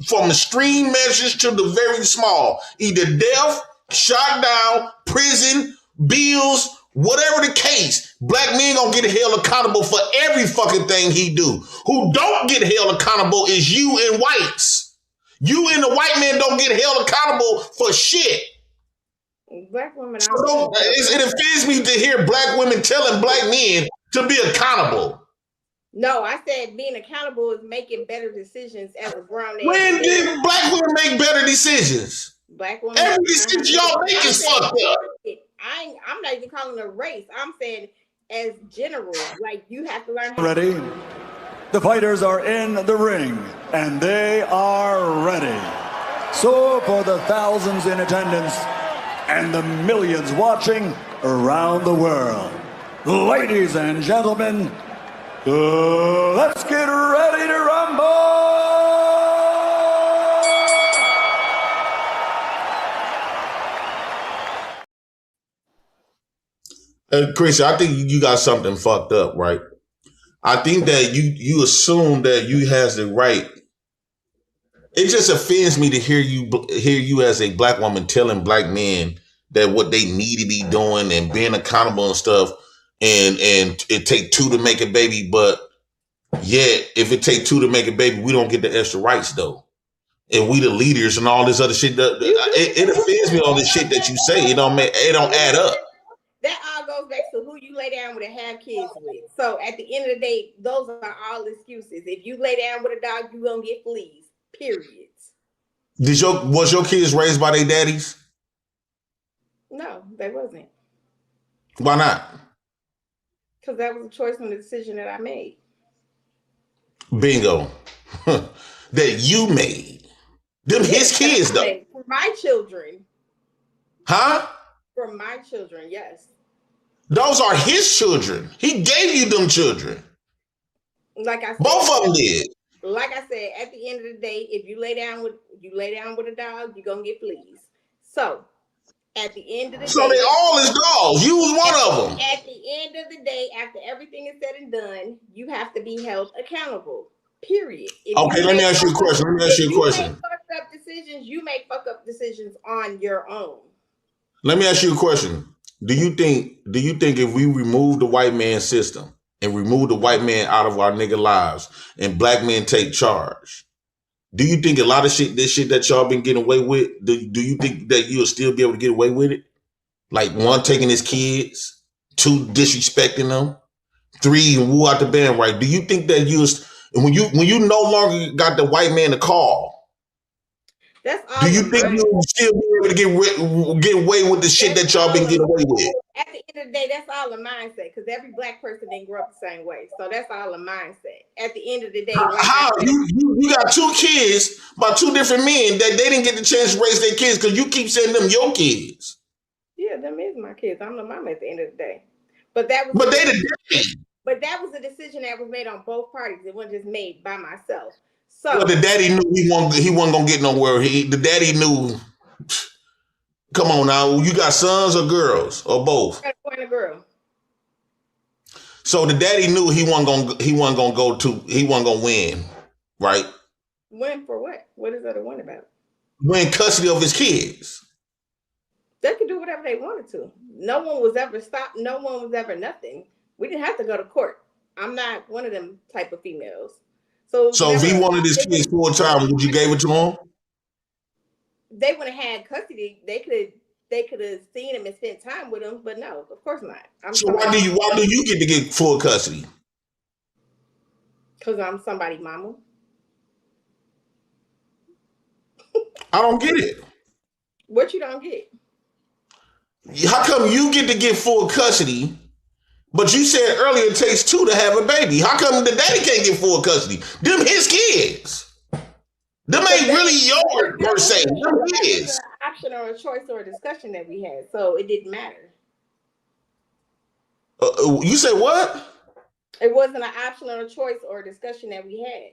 the extreme measures to the very small, either death, shot down, prison, bills, whatever the case. Black men gonna get held accountable for every fucking thing he do. Who don't get held accountable is you and whites. You and the white men don't get held accountable for shit. Black women. It offends me to hear black women telling black men to be accountable. No, I said being accountable is making better decisions as a grown man. When did black women make better decisions? Black women. Every decision y'all make is fucked up. I'm not even calling it a race. I'm saying as general, like you have to learn. Ready? The fighters are in the ring, and they are ready. So for the thousands in attendance and the millions watching around the world, ladies and gentlemen, let's get ready to rumble! Chris, I think you got something fucked up, right? I think that you assume that you has the right. It just offends me to hear you as a black woman telling black men that what they need to be doing and being accountable and stuff, and it take two to make a baby, but yet if it take two to make a baby, we don't get the extra rights though, and we the leaders and all this other shit. It offends me all this shit that you say. It don't add up. That all goes back to who you lay down with and have kids with. So at the end of the day, those are all excuses. If you lay down with a dog, you're gonna get fleas. Period. Was your kids raised by their daddies? No, they wasn't. Why not? Because that was a choice and a decision that I made. Bingo. That you made. Them his kids though. For my children. Huh? For my children, yes. Those are his children. He gave you them children. Like I said, both of them did. Like I said, at the end of the day, if you lay down with a dog, you're gonna get fleas. So at the end of the day, so they all is dogs. You was one of them. At the end of the day, after everything is said and done, you have to be held accountable. Period. Okay, let me ask you a question. If you make fucked up decisions, you make fuck up decisions on your own. Let me ask you a question. Do you think if we remove the white man system and remove the white man out of our nigga lives and black men take charge, do you think a lot of this shit that y'all been getting away with, do you think that you'll still be able to get away with it? Like, one, taking his kids, two, disrespecting them, three, and woo out the band, right? Do you think that when you no longer got the white man to call, That's all. Do you think you'll still be able to get away with the shit that y'all been getting away with? At the end of the day, that's all a mindset, because every black person didn't grow up the same way. So that's all a mindset. At the end of the day, how you got 2 kids by 2 different men that they didn't get the chance to raise their kids because you keep saying them your kids. Yeah, them is my kids. I'm the mama at the end of the day. But that was But that was a decision that was made on both parties. It wasn't just made by myself. So the daddy knew he wasn't gonna get nowhere. The daddy knew. Come on now, you got sons or girls or both? I got a boy and a girl. So the daddy knew he wasn't gonna win, right? Win for what? What is that a win about? Win custody of his kids. They could do whatever they wanted to. No one was ever stopped. No one was ever nothing. We didn't have to go to court. I'm not one of them type of females. So if he wanted his kids full time, would you gave it to him? They would have had custody. They could have seen him and spent time with him, but no, of course not. So why do you get to get full custody? Because I'm somebody's mama. I don't get it. What you don't get? How come you get to get full custody? But you said earlier it takes 2 to have a baby. How come the daddy can't get full custody? Them his kids. Them ain't really yours per se. Them his. An option or a choice or a discussion that we had, so it didn't matter. You said what? It wasn't an option or a choice or a discussion that we had.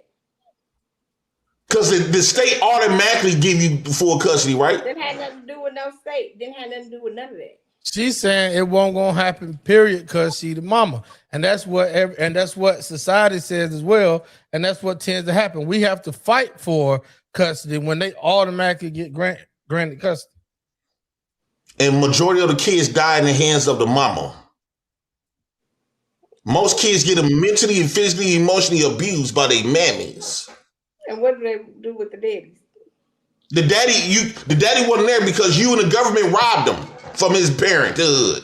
Because the state automatically give you full custody, right? Didn't have nothing to do with no state. Didn't have nothing to do with none of that. She's saying it won't gonna happen, period, because she the mama, and that's what society says as well, and that's what tends to happen. We have to fight for custody when they automatically get granted custody. And majority of the kids die in the hands of the mama. Most kids get mentally and physically, emotionally abused by their mammies. And what do they do with the daddies? The daddy wasn't there because you and the government robbed him from his parenthood.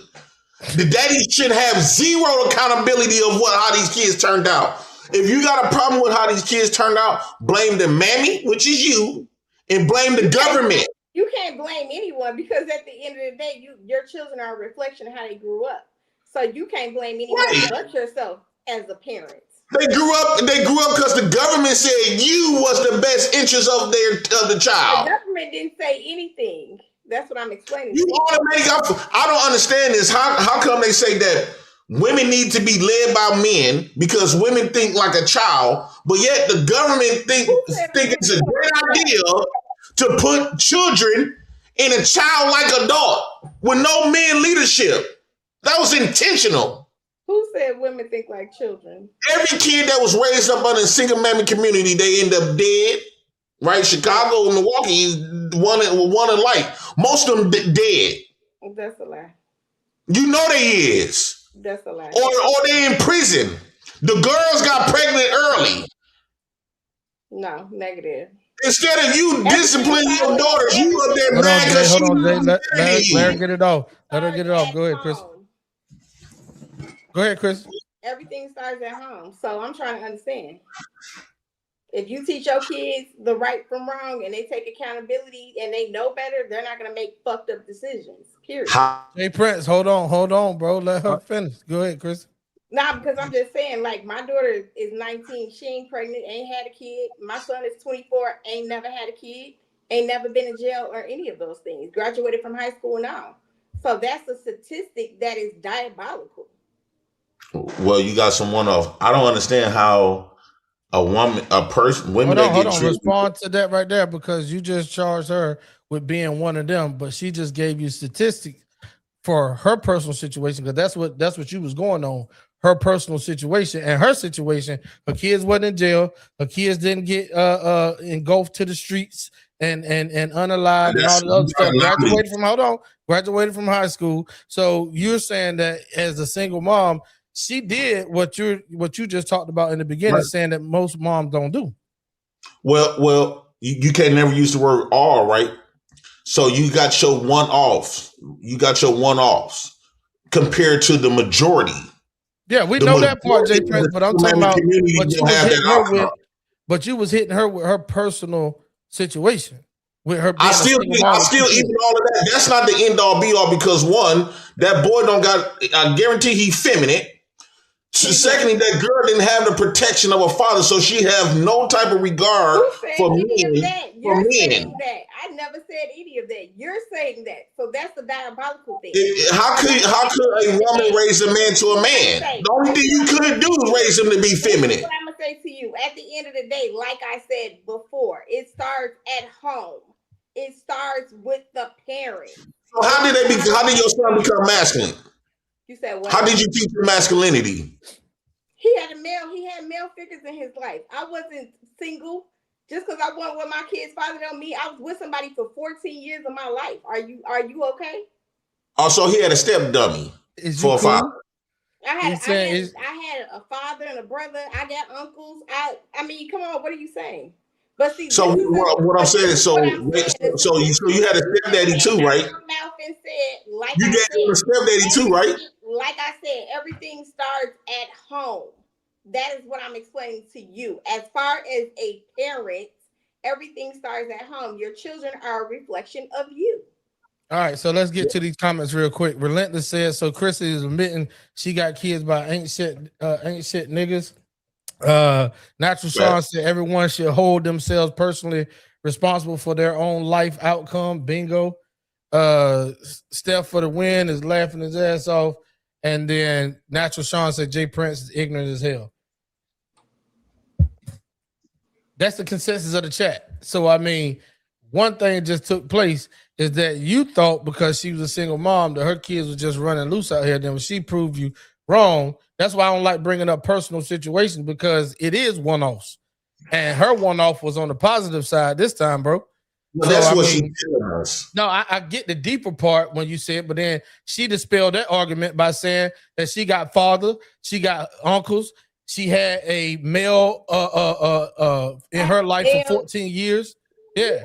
The daddy should have zero accountability of how these kids turned out. If you got a problem with how these kids turned out, blame the mammy, which is you, and blame the government. You can't blame anyone, because at the end of the day, your children are a reflection of how they grew up. So you can't blame anyone but yourself as a parent. They grew up because the government said you was the best interest of the child. The government didn't say anything. That's what I'm explaining. I don't understand this. How come they say that women need to be led by men because women think like a child, but yet the government think it's a great idea to put children in a childlike adult with no man leadership? That was intentional. Who said women think like children? Every kid that was raised up under a single mammy community, they end up dead. Right? Chicago and Milwaukee, one alike. Most of them dead. That's a lie. You know they is. That's a lie. Or they in prison. The girls got pregnant early. No, negative. Instead of you disciplining your daughters, you up there mad because Hold on, Jay. Let her get it off. Let her get it off. Go ahead, Chris. Go ahead, Chris. Everything starts at home. So I'm trying to understand. If you teach your kids the right from wrong and they take accountability and they know better, they're not going to make fucked up decisions. Period. Hey, Prince, hold on, bro. Let her finish. Go ahead, Chris. Nah, because I'm just saying, like, my daughter is 19. She ain't pregnant, ain't had a kid. My son is 24, ain't never had a kid, ain't never been in jail or any of those things. Graduated from high school now. So that's a statistic that is diabolical. Well, you got someone off. I don't understand how women Hold on. Respond to that right there, because you just charged her with being one of them, but she just gave you statistics for her personal situation, because that's what you was going on. Her personal situation, and her situation, her kids wasn't in jail, her kids didn't get engulfed to the streets and unalived and all the other stuff. Graduated from high school. So you're saying that as a single mom, she did what you just talked about in the beginning, right, saying that most moms don't do. Well, you can never use the word all, right? So you got your one-offs. You got your one-offs compared to the majority. Yeah, we know that part, Jay Prince, but I'm talking about what you was hitting her with. But you was hitting her with her personal situation. with her being I still even all of that. That's not the end all be all because one, that boy don't got. I guarantee he feminine. Secondly, that girl didn't have the protection of a father, so she have no type of regard for men. You're saying that. I never said any of that. You're saying that. So that's the diabolical thing. How could a woman raise a man to a man? The only thing you could do is raise him to be feminine. What I'm gonna say to you at the end of the day, like I said before, it starts at home. It starts with the parents. So how did your son become masculine? You said what? How did you teach him masculinity? He had male figures in his life. I wasn't single. Just because I wasn't with my kid's father don't mean I was with somebody for 14 years of my life. Are you okay? Also, he had a step dummy for a father. I had a father and a brother. I got uncles. I mean, come on, what are you saying? But see, so what I'm saying is, so you had a stepdaddy too, right? You gave him a stepdaddy too, right? Like I said, everything starts at home. That is what I'm explaining to you. As far as a parent, everything starts at home. Your children are a reflection of you. All right, so let's get to these comments real quick. Relentless says, so Chrissy is admitting she got kids by ain't shit niggas. Natural Sean said everyone should hold themselves personally responsible for their own life outcome. Bingo. Steph for the win is laughing his ass off. And then Natural Sean said Jay Prince is ignorant as hell. That's the consensus of the chat. So I mean, one thing just took place is that you thought because she was a single mom that her kids were just running loose out here. Then when she proved you wrong, that's why I don't like bringing up personal situations because it is one-offs. And her one-off was on the positive side this time, bro. Well, so, that's what she did. No, I get the deeper part when you said, but then she dispelled that argument by saying that she got father, she got uncles, she had a male in her life for 14 years. Yeah.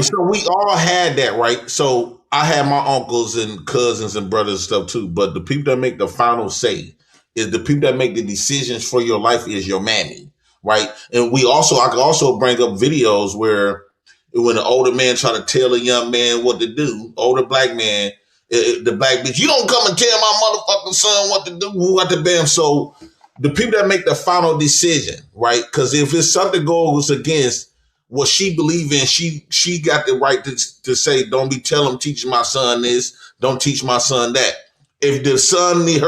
So we all had that, right? So I had my uncles and cousins and brothers and stuff too, but the people that make the final say is the people that make the decisions for your life is your mammy, right? And I could also bring up videos where when an older man try to tell a young man what to do, older black man, the black bitch, you don't come and tell my motherfucking son what to do. Who got the bam? So the people that make the final decision, right? Because if it's something goes against what she believe in, she got the right to say, don't be teaching my son this, don't teach my son that. If her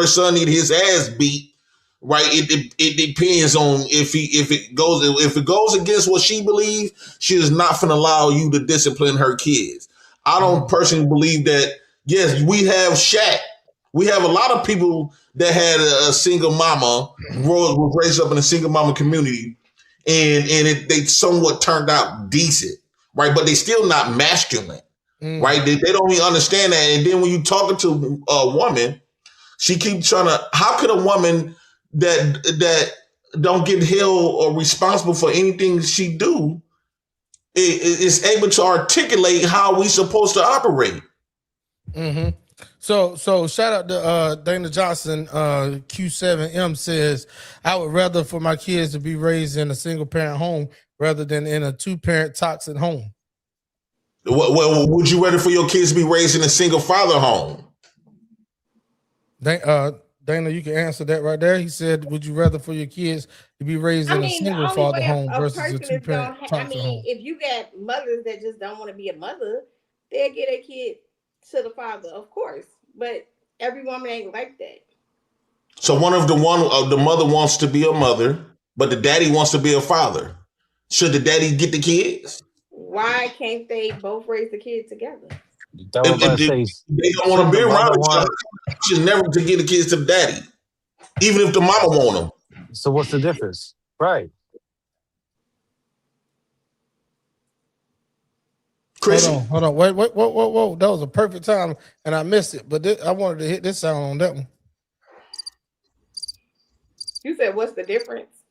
son need his ass beat, right? It depends on if it goes against what she believes, she is not going to allow you to discipline her kids. I don't personally believe that. Yes, we have Shaq. We have a lot of people that had a single mama, was raised up in a single mama community, and they somewhat turned out decent, right? But they still not masculine, right? They don't even understand that. And then when you talking to a woman, she keeps trying to. How could a woman that don't get held or responsible for anything she do is able to articulate how we supposed to operate? Mm-hmm. So shout out to Dana Johnson. Q7M says, I would rather for my kids to be raised in a single parent home rather than in a 2-parent toxic home. Well, would you rather for your kids to be raised in a single father home? Dana, you can answer that right there. He said, would you rather for your kids to be raised in a single father home versus a 2-parent toxic home? If you got mothers that just don't want to be a mother, they'll get a kid to the father, of course. But every woman ain't like that. So the mother wants to be a mother, but the daddy wants to be a father. Should the daddy get the kids? Why can't they both raise the kids together? They don't want to be around each other. Should never to get the kids to the daddy, even if the mama want them. So what's the difference? Right. Chris, hold on. Wait. Whoa. That was a perfect time, and I missed it. But I wanted to hit this sound on that one. You said, what's the difference?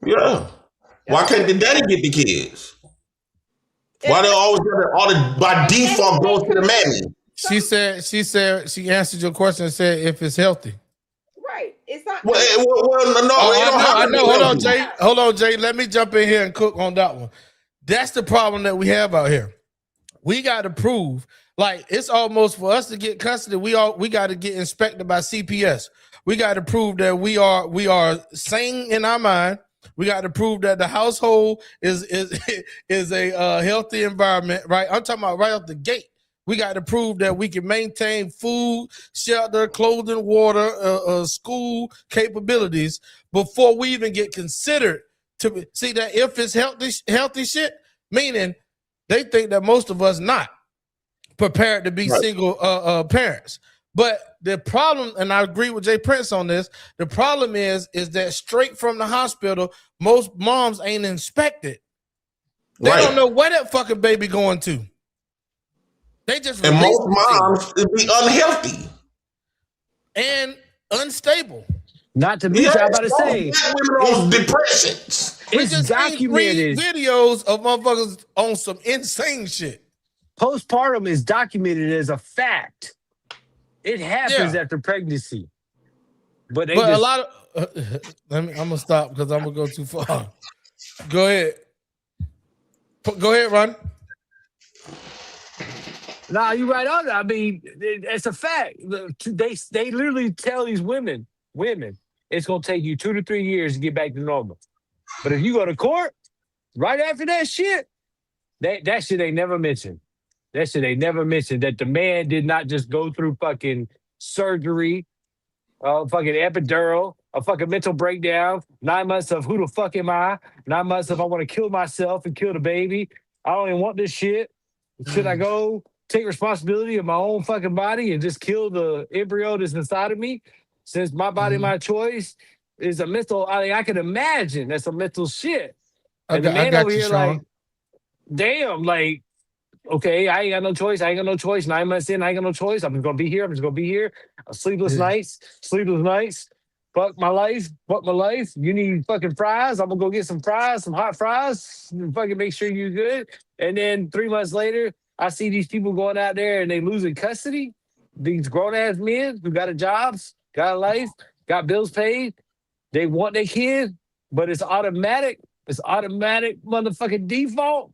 Yeah. Why can't the daddy get the kids? Why they always by default go to the mammy? She said she answered your question and said if it's healthy. Right. It's not. No. I know. Hold on, Jay. Let me jump in here and cook on that one. That's the problem that we have out here. we got to prove, like, it's almost for us to get custody. We got to get inspected by CPS. We got to prove that we are sane in our mind. We got to prove that the household is a healthy environment, right? I'm talking about right off the gate. We got to prove that we can maintain food, shelter, clothing, water, school capabilities before we even get considered to see that if it's healthy shit, meaning they think that most of us not prepared to be single parents. But the problem, and I agree with Jay Prince on this, the problem is that straight from the hospital, most moms ain't inspected. They don't know where that fucking baby going to. They just and most moms be unhealthy and unstable. Not to mention, I'm about to say, on depressions. We just documented. Seen 3 videos of motherfuckers on some insane shit. Postpartum is documented as a fact. It happens after pregnancy. But a lot of I'm gonna stop because I'm gonna go too far. Go ahead. Go ahead, Ron. Nah, you right on it. I mean, it's a fact. They literally tell these women, it's gonna take you 2 to 3 years to get back to normal. But if you go to court right after that shit, that shit ain't never mentioned. That shit ain't never mentioned that the man did not just go through fucking surgery, fucking epidural, a fucking mental breakdown, 9 months of who the fuck am I? 9 months of I want to kill myself and kill the baby. I don't even want this shit. Should I go take responsibility of my own fucking body and just kill the embryo that's inside of me? Since my body, my choice is a mental, I can imagine that's a mental shit. And the man over here, like, damn, like, okay, I ain't got no choice. 9 months in, I ain't got no choice. I'm just gonna be here. Sleepless nights. Fuck my life. You need fucking fries. I'm gonna go get some fries, some hot fries, and fucking make sure you're good. And then 3 months later, I see these people going out there and they losing custody. These grown ass men who got a jobs, got a life, got bills paid. They want their kid, but it's automatic. It's automatic motherfucking default.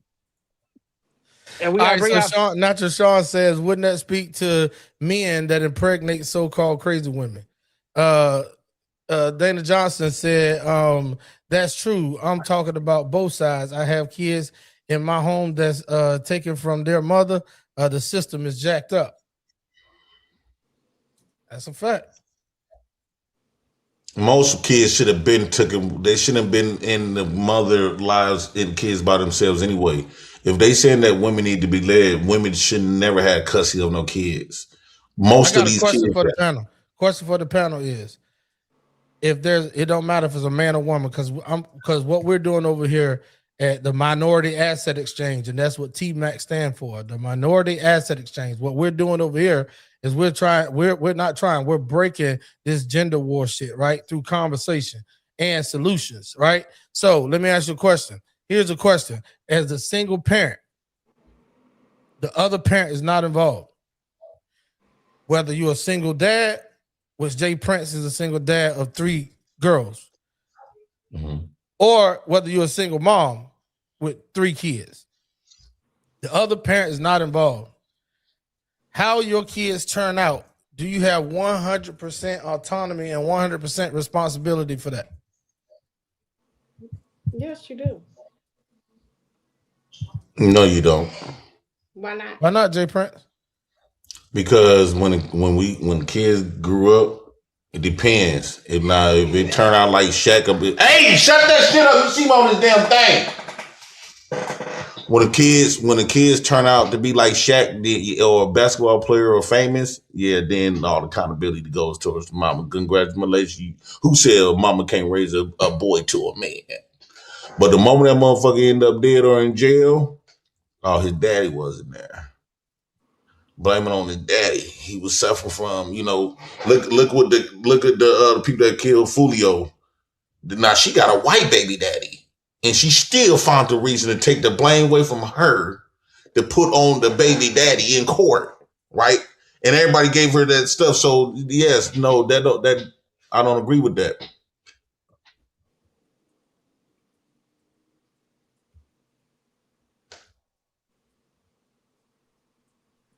And we all right, so Natural Sean says, wouldn't that speak to men that impregnate so-called crazy women? Dana Johnson said, that's true. I'm talking about both sides. I have kids in my home that's taken from their mother. The system is jacked up. That's a fact. Most kids should have been taken. They shouldn't have been in the mother lives in kids by themselves anyway. If they saying that women need to be led, women should never have custody of no kids. Most of these question kids. For the panel. Question for the panel is, it don't matter if it's a man or woman, because what we're doing over here at the Minority Asset Exchange, and that's what TMAC stand for, the Minority Asset Exchange. What we're doing over here is we're breaking this gender war shit, right, through conversation and solutions, right? So let me ask you a question. Here's a question. As a single parent, the other parent is not involved. Whether you're a single dad, which Jay Prince is a single dad of 3 girls, or whether you're a single mom with 3 kids, the other parent is not involved. How your kids turn out, do you have 100% autonomy and 100% responsibility for that? Yes, you do. No, you don't. Why not? Why not, Jay Prince? Because when kids grew up, it depends. If it turn out like Shaq, hey, shut that shit up! You see me on this damn thing. When the kids turn out to be like Shaq or a basketball player or famous, yeah, then all the accountability goes towards the mama. Congratulations. Who said mama can't raise a boy to a man? But the moment that motherfucker end up dead or in jail, his daddy wasn't there. Blaming on his daddy. He was suffering from, look at the people that killed Fulio. Now she got a white baby daddy. And she still found the reason to take the blame away from her to put on the baby daddy in court, right? And everybody gave her that stuff. So yes, no, that I don't agree with that.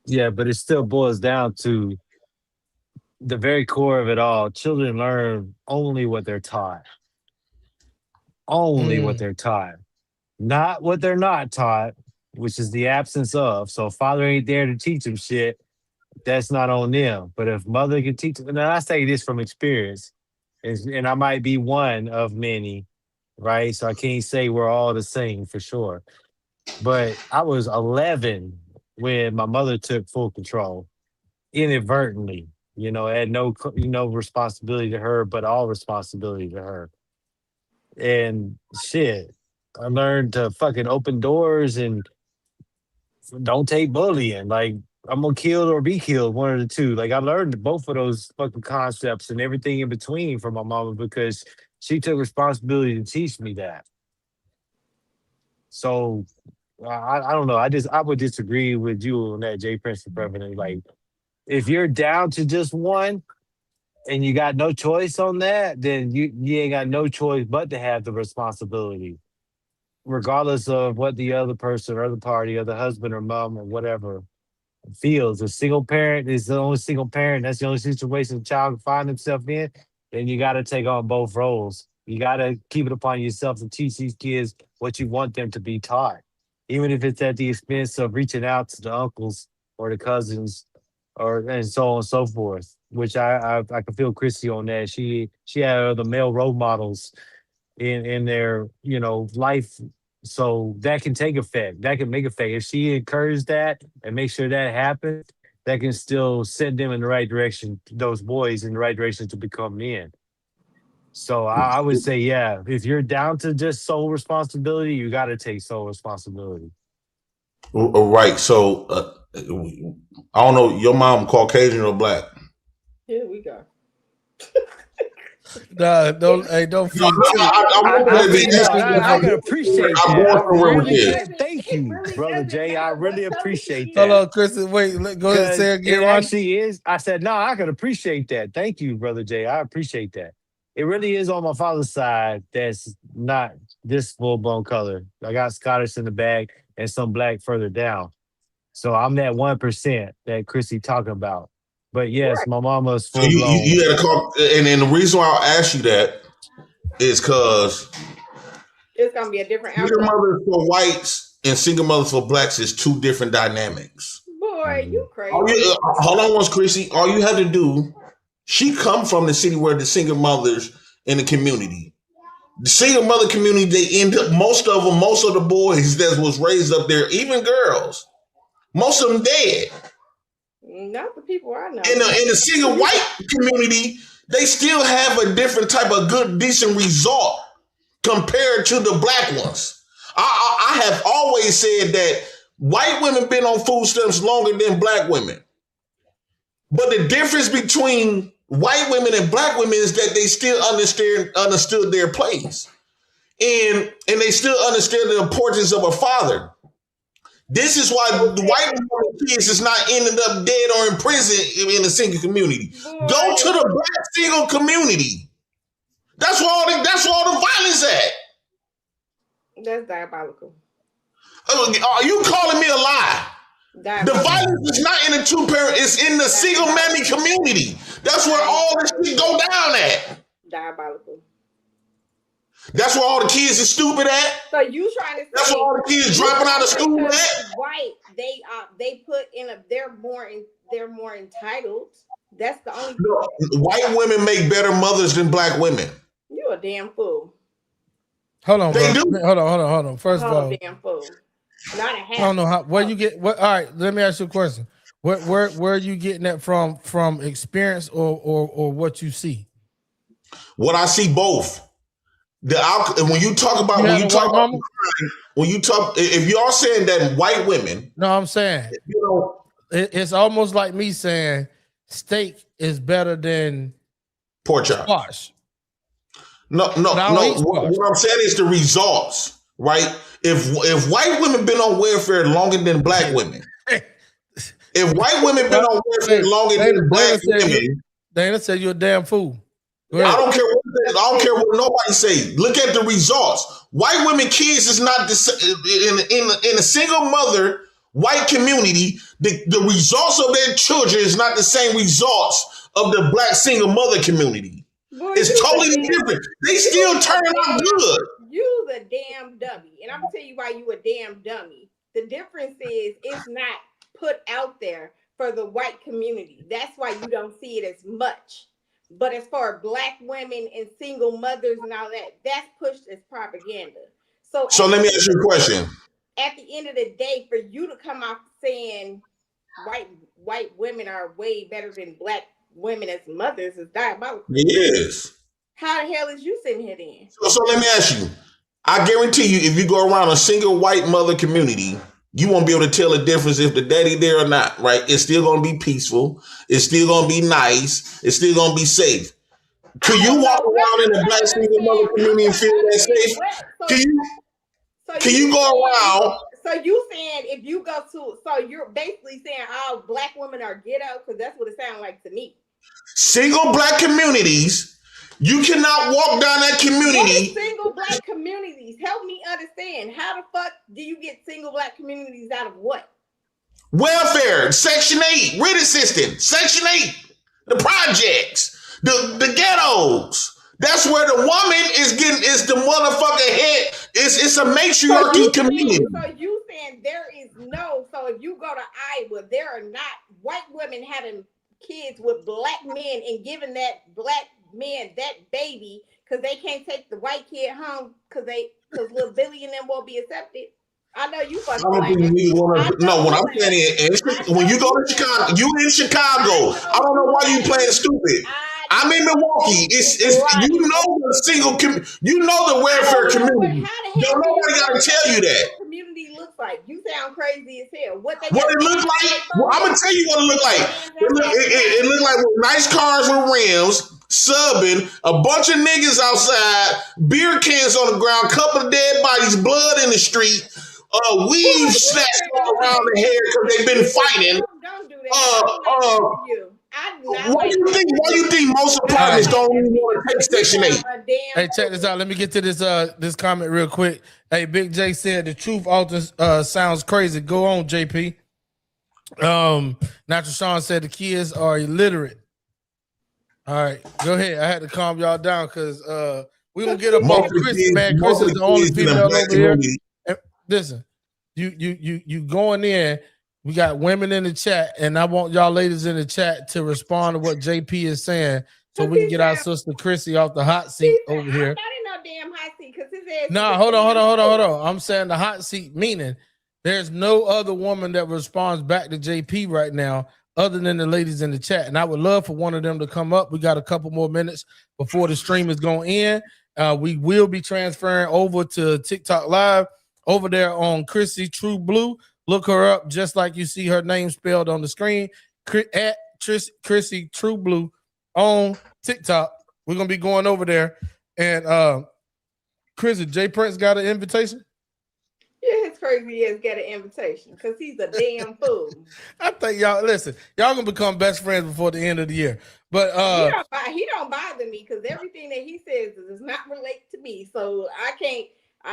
Yeah, but it still boils down to the very core of it all. Children learn only what they're taught. Only what they're taught. Not what they're not taught, which is the absence of. So if father ain't there to teach them shit, that's not on them. But if mother can teach them, and I say this from experience, and I might be one of many, right? So I can't say we're all the same for sure. But I was 11 when my mother took full control inadvertently. Had no responsibility to her, but all responsibility to her. And shit, I learned to fucking open doors and don't take bullying. Like, I'm gonna kill or be killed, one of the two. Like, I learned both of those fucking concepts and everything in between from my mama because she took responsibility to teach me that. So I don't know. I would disagree with you on that, Jay Prince and President. Like, if you're down to just one and you got no choice on that, then you ain't got no choice but to have the responsibility, regardless of what the other person or the party or the husband or mom or whatever feels. A single parent is the only single parent. That's the only situation the child can find himself in. Then you got to take on both roles. You got to keep it upon yourself to teach these kids what you want them to be taught, even if it's at the expense of reaching out to the uncles or the cousins, or and so on and so forth. Which I can feel Chrissy on that. She had other male role models in their life, so that can take effect, that can make effect if she encourages that and make sure that happens. That can still send them in the right direction, those boys in the right direction to become men. So I would say, yeah, if you're down to just sole responsibility, you got to take sole responsibility. Right. So I don't know, your mom Caucasian or black? Here we go. Nah, don't feed I can appreciate that. Thank you, really brother doesn't Jay. I matter what really color appreciate she that. Hold on, Chris. Wait, go ahead and say again, It Ron. actually is. I said, no, I can appreciate that. Thank you, brother Jay. I appreciate that. It really is on my father's side that's not this full blown color. I got Scottish in the back and some black further down. So I'm that 1% that Chrissy talking about. But yes, my mama's So full blown. you had to call, and the reason why I'll ask you that is because it's gonna be a different single outcome. mothers for whites and single mothers for blacks is two different dynamics. Boy, you crazy. Hold on once, Chrissy. All you had to do, she come from the city where the single mothers in the community. The single mother community, they end up, most of the boys that was raised up there, even girls, most of them dead. Not the people I know. In the single white community, they still have a different type of good, decent result compared to the black ones. I have always said that white women been on food stamps longer than black women. But the difference between white women and black women is that they still understood their place. And they still understood the importance of a father. This is why the white kids is not ending up dead or in prison in the single community. Go to the black single community. That's where all the violence at. That's diabolical. Are you calling me a lie? The violence is not in the two parent, it's in the single mammy community. That's where all this shit go down at. Diabolical. That's where all the kids are stupid at. So you trying to say that's where all the kids dropping out of school at? White, they put in they're more entitled. That's the only white women make better mothers than black women. You a damn fool. Hold on, bro. Hold on. First of all, damn fool. Not a half. I don't know how where you get what. All right, let me ask you a question. Where are you getting that from experience or what you see? What I see both. When you talk about if y'all saying that white women, no, I'm saying it's almost like me saying steak is better than pork chop. Squash. No. What I'm saying is the results, right? If white women been on welfare longer than black women, if white women been on welfare longer than black women, Dana said you're a damn fool. I don't care what nobody say. Look at the results. White women kids is not in a single mother. white community, the results of their children is not the same results of the black single mother community. Boy, it's totally different. They still turn out good. You's a damn dummy. And I'm going to tell you why you a damn dummy. The difference is it's not put out there for the white community. That's why you don't see it as much. But as far as black women and single mothers and all that, that's pushed as propaganda. So let me ask you a question. At the end of the day, for you to come out saying white women are way better than black women as mothers is diabolical. It is. How the hell is you sitting here then? So let me ask you. I guarantee you, if you go around a single white mother community, you won't be able to tell the difference if the daddy there or not, right? It's still going to be peaceful. It's still going to be nice. It's still going to be safe. Can you walk around in a black single mother community and feel that safe? Can you go around? So you saying if you go to, so you're basically saying all black women are ghetto? Because that's what it sounds like to me. Single black communities, you cannot walk down that community. Single black communities, help me understand. How the fuck do you get single black communities out of what? Welfare, Section 8, rent assistance, Section 8, the projects, the ghettos. That's where the woman is the motherfucking head. It's a matriarchy community. So you saying there is no, so if you go to Iowa, there are not white women having kids with black men and giving that black man that baby because they can't take the white kid home because little Billy and them won't be accepted. I know you fucking No, when I'm saying when you go to Chicago, you in Chicago. I don't know why you playing stupid. I'm in Milwaukee. It's you know the single you know the welfare community. Don't nobody gotta tell you that. Community looks like. You sound crazy as hell. What it look like? Well, I'm gonna tell you what it look like. It look like nice cars with rims, subbing, a bunch of niggas outside, beer cans on the ground, couple of dead bodies, blood in the street, weave snatched all around the hair because they've been fighting. Don't do that. Why do you think most apartments don't even want to take Section 8? Hey, check this out. Let me get to this comment real quick. Hey, Big J said the truth often sounds crazy. Go on, JP. Natural Sean said the kids are illiterate. All right, go ahead. I had to calm y'all down because we gonna get up on Chris, man. Chris is the only female over here. And listen, you going in. We got women in the chat, and I want y'all ladies in the chat to respond to what JP is saying so we can get our sister Chrissy off the hot seat over here. I'm not in no damn hot seat because his ass. No, hold on. I'm saying the hot seat, meaning there's no other woman that responds back to JP right now other than the ladies in the chat. And I would love for one of them to come up. We got a couple more minutes before the stream is going in. We will be transferring over to TikTok Live over there on Chrissy True Blue. Look her up just like you see her name spelled on the screen at Chrissy True Blue on TikTok. We're going to be going over there. And Chrissy, Jay Prince got an invitation? Yeah, his crazy ass got an invitation because he's a damn fool. I think y'all gonna become best friends before the end of the year. But he don't bother me because everything that he says does not relate to me. So I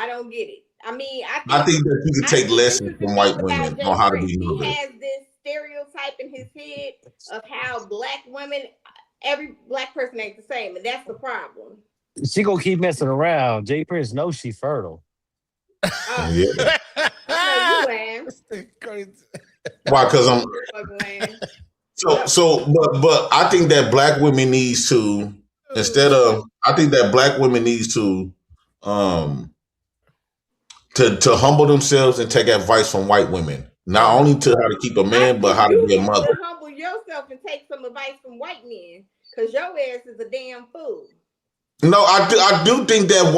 don't get it. I mean, I think that you can take lessons from white women on how to be He has this stereotype in his head of how black women, every black person ain't the same, and that's the problem. She gonna keep messing around. Jay Prince knows she fertile. Yeah. I know you am. Crazy. Why? Because I'm. But I think that black women needs to I think that black women needs to humble themselves and take advice from white women. Not only to how to keep a man, but how to be a mother. Humble yourself and take some advice from white men, because your ass is a damn fool. No, I do think that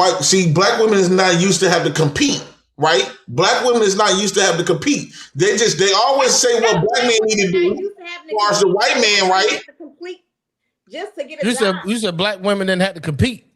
black women is not used to have to compete, right? Black women is not used to have to compete. They always say what black men need to do as far as the white man, right? Just to get a job. You said black women didn't have to compete.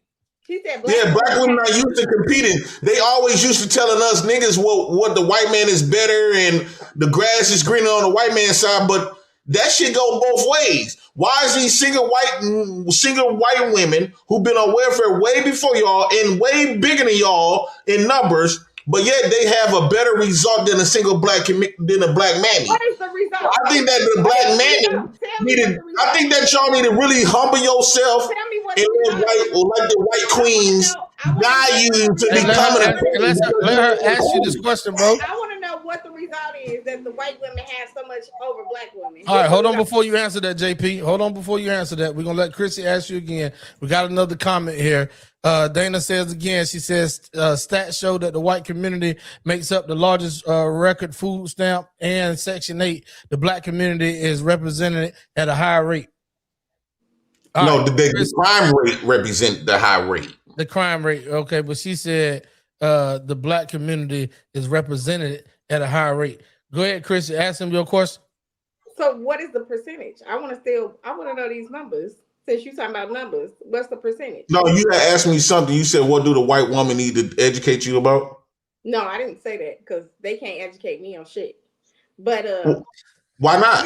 Black women are used to competing. They always used to telling us niggas what the white man is better and the grass is greener on the white man's side, but that shit go both ways. Why is these single white women who've been on welfare way before y'all and way bigger than y'all in numbers? but yet they have a better result than a single black mammy. What is the result? I think that the black mammy needed. I think that y'all need to really humble yourself and let the white queens guide you to becoming a queen. Let her ask you this question, bro. I want to know what the result is that the white women have so much over black women. All right, hold on before you answer that, JP. Hold on before you answer that. We're gonna let Chrissy ask you again. We got another comment here. Dana says again, she says stats show that the white community makes up the largest record food stamp and Section 8. The black community is represented at a higher rate. The crime rate represent the high rate. The crime rate, okay, but she said the black community is represented at a higher rate. Go ahead, Chris. Ask him your question. So, what is the percentage? I want to know these numbers. Since you're talking about numbers, what's the percentage? No, you had asked me something. You said, "What do the white woman need to educate you about?" No, I didn't say that because they can't educate me on shit. But why not?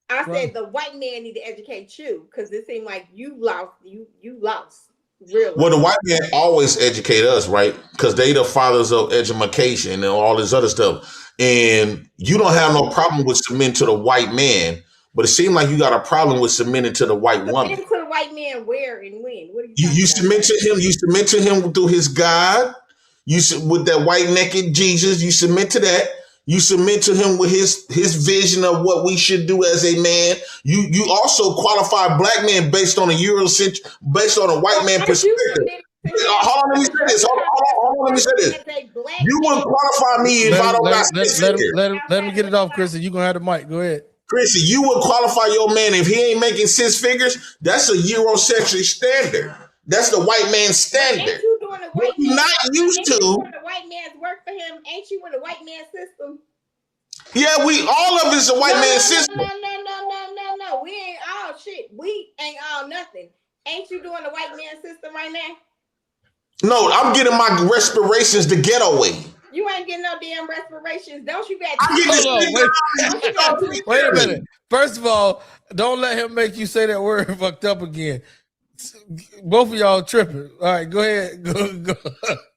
I said the white man need to educate you because it seemed like you lost. You lost. Really? Well, the white men always educate us, right? Because they the fathers of education and all this other stuff. And you don't have no problem with submitting to the white man, but it seems like you got a problem with submitting to the white woman. Submitting to the white man where and when? What are you submit to him. You submit to him through his God. You with that white naked Jesus. You submit to that. You submit to him with his vision of what we should do as a man. You also qualify black men based on a Eurocentric, based on a white man perspective. Hold on, let me say this. Hold on, let me say this. You wouldn't qualify me if I don't got six figures. Let him get it off, Chrissy. You're gonna have the mic. Go ahead. Chrissy, you would qualify your man if he ain't making six figures. That's a Eurocentric standard. That's the white man's standard. What you're not used to. The white man's work for him. Ain't you in the white man's system? Yeah, all of it's a white man's system. No. We ain't all shit. We ain't all nothing. Ain't you doing the white man's system right now? No, I'm getting my respirations the ghetto way. You ain't getting no damn respirations. Don't you got Wait a minute. First of all, don't let him make you say that word fucked up again. Both of y'all tripping. All right, go ahead. Go.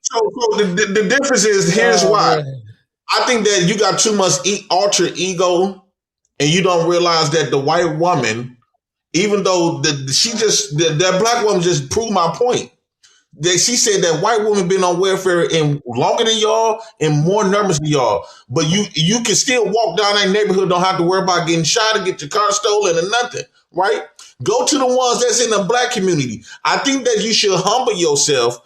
So the difference is, here's why. Man. I think that you got too much alter ego, and you don't realize that the white woman, even though that black woman just proved my point. She said that white women been on welfare in longer than y'all and more numbers than y'all. But you can still walk down that neighborhood, don't have to worry about getting shot or get your car stolen or nothing, right? Go to the ones that's in the black community. I think that you should humble yourself,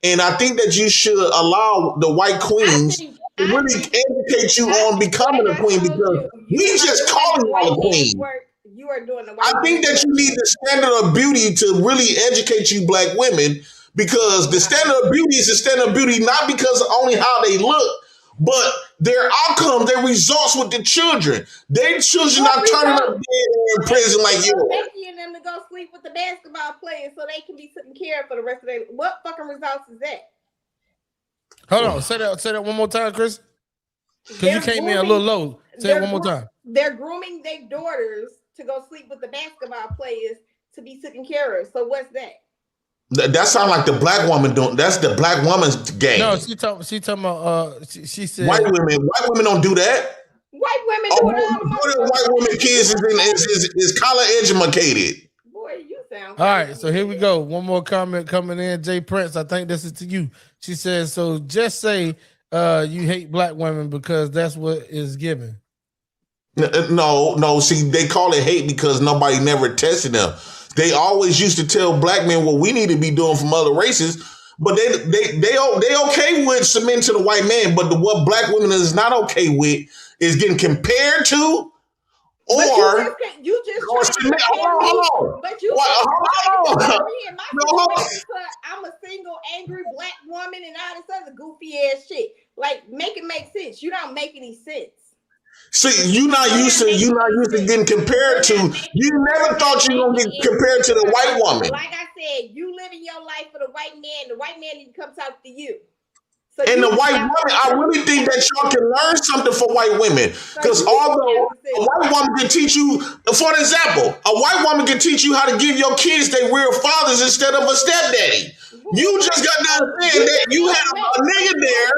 and I think that you should allow the white queens to really educate you on becoming a queen, because we just calling you a queen. You are doing the I think that you need the standard of beauty to really educate you black women, because the standard of beauty is the standard of beauty, not because of only how they look, but their outcomes, their results with the children. Their children not turning up dead in prison like you. Making them to go sleep with the basketball players so they can be taken care of for the rest of their. What fucking results is that? Hold on, say that one more time, Chris. Because you came in a little low. Say it one more time. They're grooming their daughters to go sleep with the basketball players to be taken care of. So what's that? That sounds like the black woman doing. That's the black woman's game. No, she talking about. She said white women don't do that. White women do it. White women kids is college educated. Boy, you sound. All right, so here we go. One more comment coming in. Jay Prince, I think this is to you. She says, so just say you hate black women because that's what is given. No. See, they call it hate because nobody never tested them. They always used to tell black men what we need to be doing from other races, but they okay with submitting to the white man. But what black women is not okay with is getting compared to, or you just submit. Hold on. But you I'm a single angry black woman and all this other goofy ass shit. Like, make it make sense. You don't make any sense. See, you're not used to getting compared to. You never thought you were gonna get compared to the white woman. Like I said, you living your life for the white man. The white man need to come talk to you. So and the white woman, I really think that y'all can learn something from white women. Because although a white woman can teach you, for an example, a white woman can teach you how to give your kids their real fathers instead of a stepdaddy. You just got to understand that you have a nigga there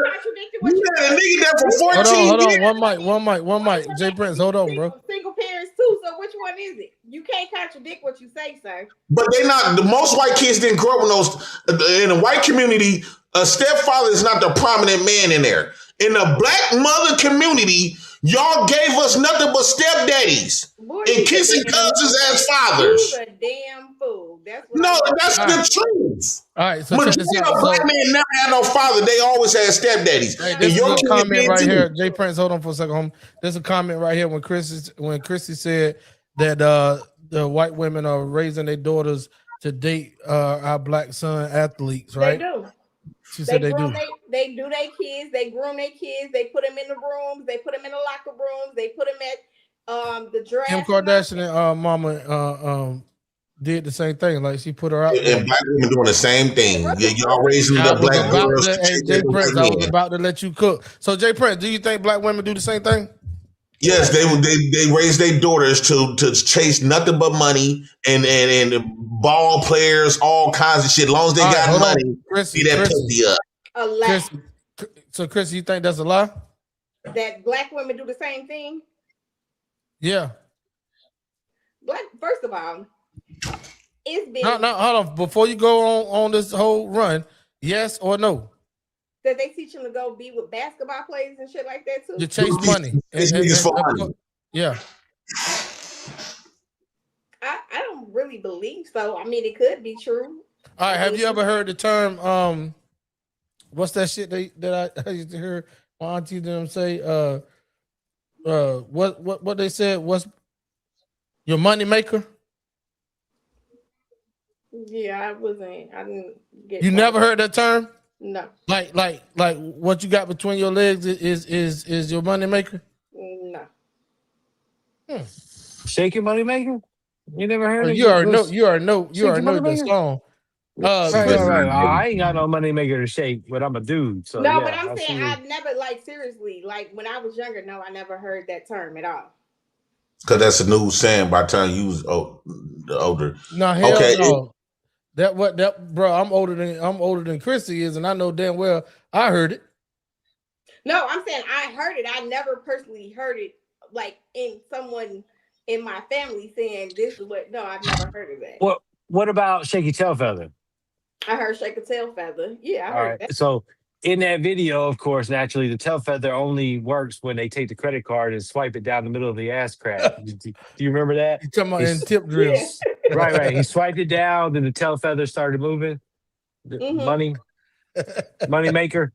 what You had a nigga there for 14 Hold on. One mic. Jay Prince, hold on, bro. Single parents too. So which one is it? You can't contradict what you say, sir. But they not. The most white kids didn't grow up in those. In the white community, a stepfather is not the prominent man in there. In the black mother community, y'all gave us nothing but stepdaddies and kissing cousins as fathers. You're a damn fool. That's what no, that's the truth. All right, so majority of black men never had no father. They always had stepdaddies. Hey, this is a comment right here. Jay Prince, hold on for a second. There's a comment right here when Chrissy said that the white women are raising their daughters to date our black son athletes, right? They do. She said they do. They do their kids. They groom their kids. They put them in the rooms. They put them in the locker rooms. They put them at the draft. Kim Kardashian and mama did the same thing. Like she put her out. And black women doing the same thing. Yeah, y'all raising the black girls. Jay Prince, I was about to let you cook. So Jay Prince, do you think black women do the same thing? Yes, they raise their daughters to chase nothing but money and ball players, all kinds of shit. As long as they got money, Chrissy, that pussy up. A lie. So Chris, you think that's a lie? That black women do the same thing? Yeah. First of all, it's been no, hold on. Before you go on this whole run, yes or no? That they teach them to go be with basketball players and shit like that too. To chase money. Yeah. I don't really believe so. I mean, it could be true. All right. Have you ever heard the term? What's that shit that I used to hear my auntie them say? What they said? What's your money maker? Yeah, I didn't get. You never heard that term? No. Like what you got between your legs is your money maker? No. Shake your money maker? You never heard of You already know the song. Right. I ain't got no money maker to shake, but I'm a dude. So no, yeah, but I'm saying I've never seriously, when I was younger, no, I never heard that term at all. Because that's a new saying by the time you was older. No, hell no. Bro, I'm older than Chrissy is, and I know damn well I heard it. No, I'm saying I heard it. I never personally heard it like in someone in my family saying this is what. No, I've never heard of that. What about shaky tail feather? I heard shake a tail feather. Yeah, I heard that. So in that video, of course, naturally, the tail feather only works when they take the credit card and swipe it down the middle of the ass crack. Do you remember that? You talking about in tip drills? Yeah. Right. He swiped it down, then the tail feather started moving. Money maker.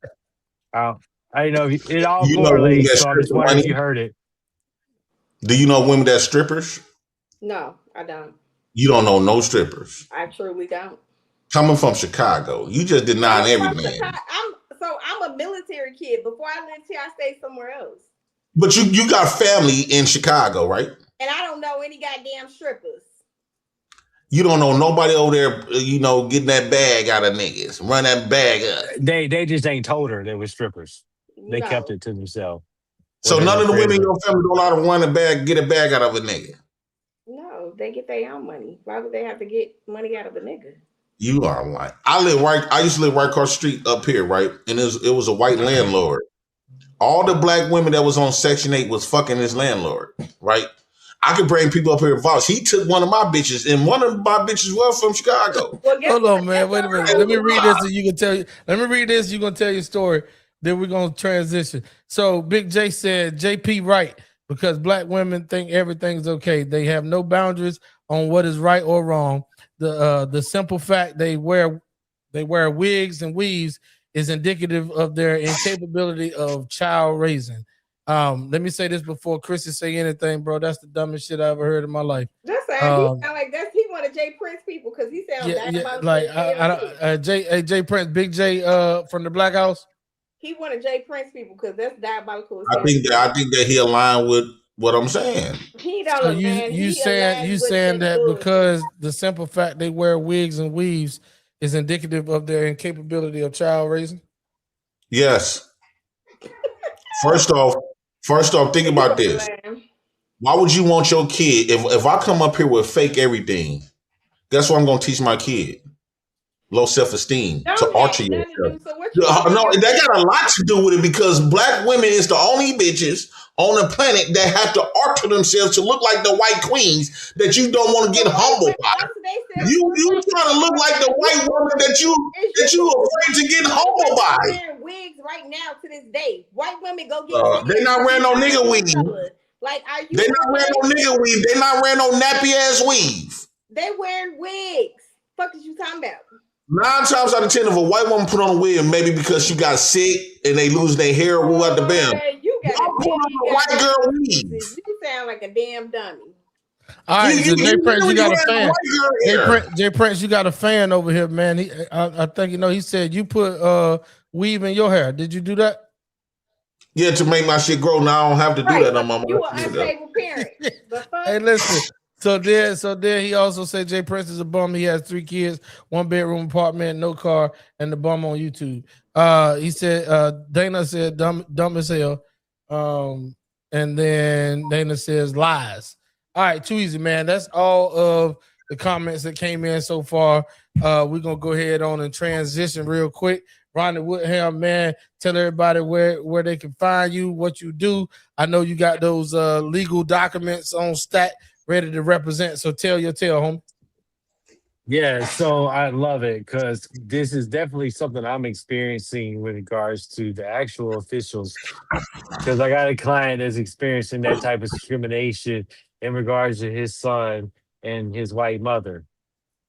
I didn't know if it all correlates. So I just wondered if you heard it. Do you know women that stripers? No, I don't. You don't know no strippers. I truly don't. Coming from Chicago, you just denying everything. I'm a military kid. Before I lived here, I stayed somewhere else. But you got family in Chicago, right? And I don't know any goddamn strippers. You don't know nobody over there, getting that bag out of niggas. Run that bag up. They just ain't told her they were strippers. They kept it to themselves. So none of the women in your family don't know how to run a bag, get a bag out of a nigga. No, they get their own money. Why would they have to get money out of a nigga? You are right. I used to live right across the street up here, right? And it was a white landlord. All the black women that was on Section 8 was fucking his landlord, right? I could bring people up here and vouch. He took one of my bitches, and one of my bitches was from Chicago. Hold on, man. Wait a minute. Let me read this, and you can tell you. Let me read this. You're gonna tell your story. Then we're gonna transition. So Big J said, "JP right because black women think everything's okay. They have no boundaries on what is right or wrong. The simple fact they wear wigs and weaves is indicative of their incapability of child raising." Let me say this before Chrissy say anything, bro. That's the dumbest shit I ever heard in my life. That's he sound like he one of Jay Prince people because he sounds Jay Prince, Big J from the Black House. He one of Jay Prince people because that's diabolical. I think that he aligned with what I'm saying. He don't. So you saying that because the simple fact they wear wigs and weaves is indicative of their incapability of child raising? Yes. First off, think about this. Why would you want your kid? If I come up here with fake everything, guess what I'm gonna teach my kid? low self-esteem, to Don't alter have nothing to yourself. do. So what you No, that got a lot to do with it because black women is the only bitches on the planet that have to alter themselves to look like the white queens that you don't want to get humbled by. You trying to look like the white woman that you afraid to get humbled by. Wearing wigs right now to this day. White women go get They not wearing no nigga weave. Like, are you? They not wearing no nigga weave. They not wearing no nappy ass weave. They wearing wigs. Fuck is you talking about? 9 times out of 10, if a white woman put on a wig, maybe because she got sick and they lose their hair or who at the bam. You got a white girl weave. You sound like a damn dummy. All right, so Jay Prince, you got a fan. Jay Prince, you got a fan over here, man. I think he said you put weave in your hair. Did you do that? Yeah, to make my shit grow. Now I don't have to do that on my. You an unstable parent. Hey, listen. So then he also said Jay Prince is a bum. He has 3 kids, 1-bedroom apartment, no car, and the bum on YouTube. He said Dana said dumb as hell. And then Dana says lies. All right, too easy, man. That's all of the comments that came in so far. We're gonna go ahead on and transition real quick. Ronnie Woodham, man, tell everybody where they can find you, what you do. I know you got those legal documents on stat ready to represent. So tell your tale, homie. Yeah, so I love it because this is definitely something I'm experiencing with regards to the actual officials. Because I got a client that's experiencing that type of discrimination in regards to his son and his white mother.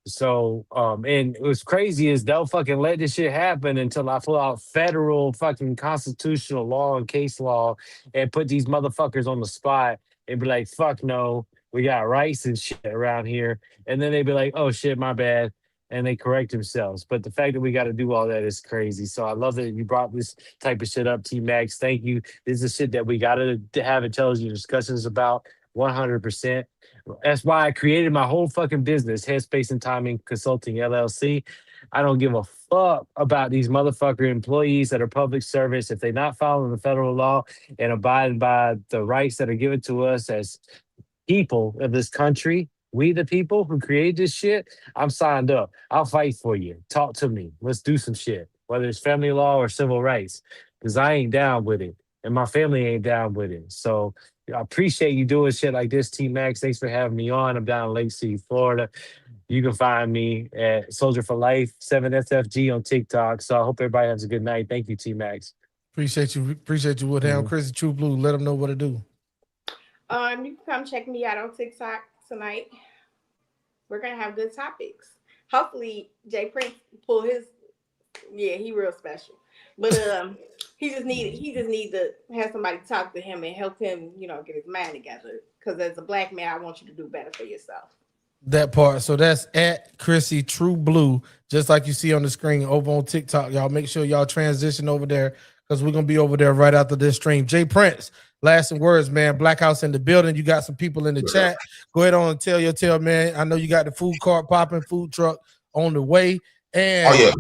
So, and what's crazy is they'll fucking let this shit happen until I pull out federal fucking constitutional law and case law and put these motherfuckers on the spot and be like, fuck no, we got rights and shit around here. And then they be like, oh shit, my bad. And they correct themselves. But the fact that we got to do all that is crazy. So I love that you brought this type of shit up, T-Max. Thank you. This is shit that we got to have intelligent discussions about 100%. That's why I created my whole fucking business, Headspace and Timing Consulting LLC. I don't give a fuck about these motherfucker employees that are public service. If they're not following the federal law and abiding by the rights that are given to us as people of this country, we the people who created this shit, I'm signed up. I'll fight for you. Talk to me. Let's do some shit, whether it's family law or civil rights, because I ain't down with it and my family ain't down with it. So I appreciate you doing shit like this, T-Max. Thanks for having me on. I'm down in Lake City, Florida. You can find me at Soldier for Life, 7SFG on TikTok. So I hope everybody has a good night. Thank you, T-Max. Appreciate you, Woodham. Chris True Blue, let them know what to do. You can come check me out on TikTok tonight. We're gonna have good topics. Hopefully, Jay Prince pull his. Yeah, he real special, but he just need to have somebody talk to him and help him, get his mind together. Because as a black man, I want you to do better for yourself. That part. So that's at Chrissy True Blue, just like you see on the screen over on TikTok. Y'all make sure y'all transition over there because we're gonna be over there right after this stream. Jay Prince, last words, man. Black House in the building. You got some people in the chat. Go ahead on and tell your tale, man. I know you got the food cart popping, food truck on the way, and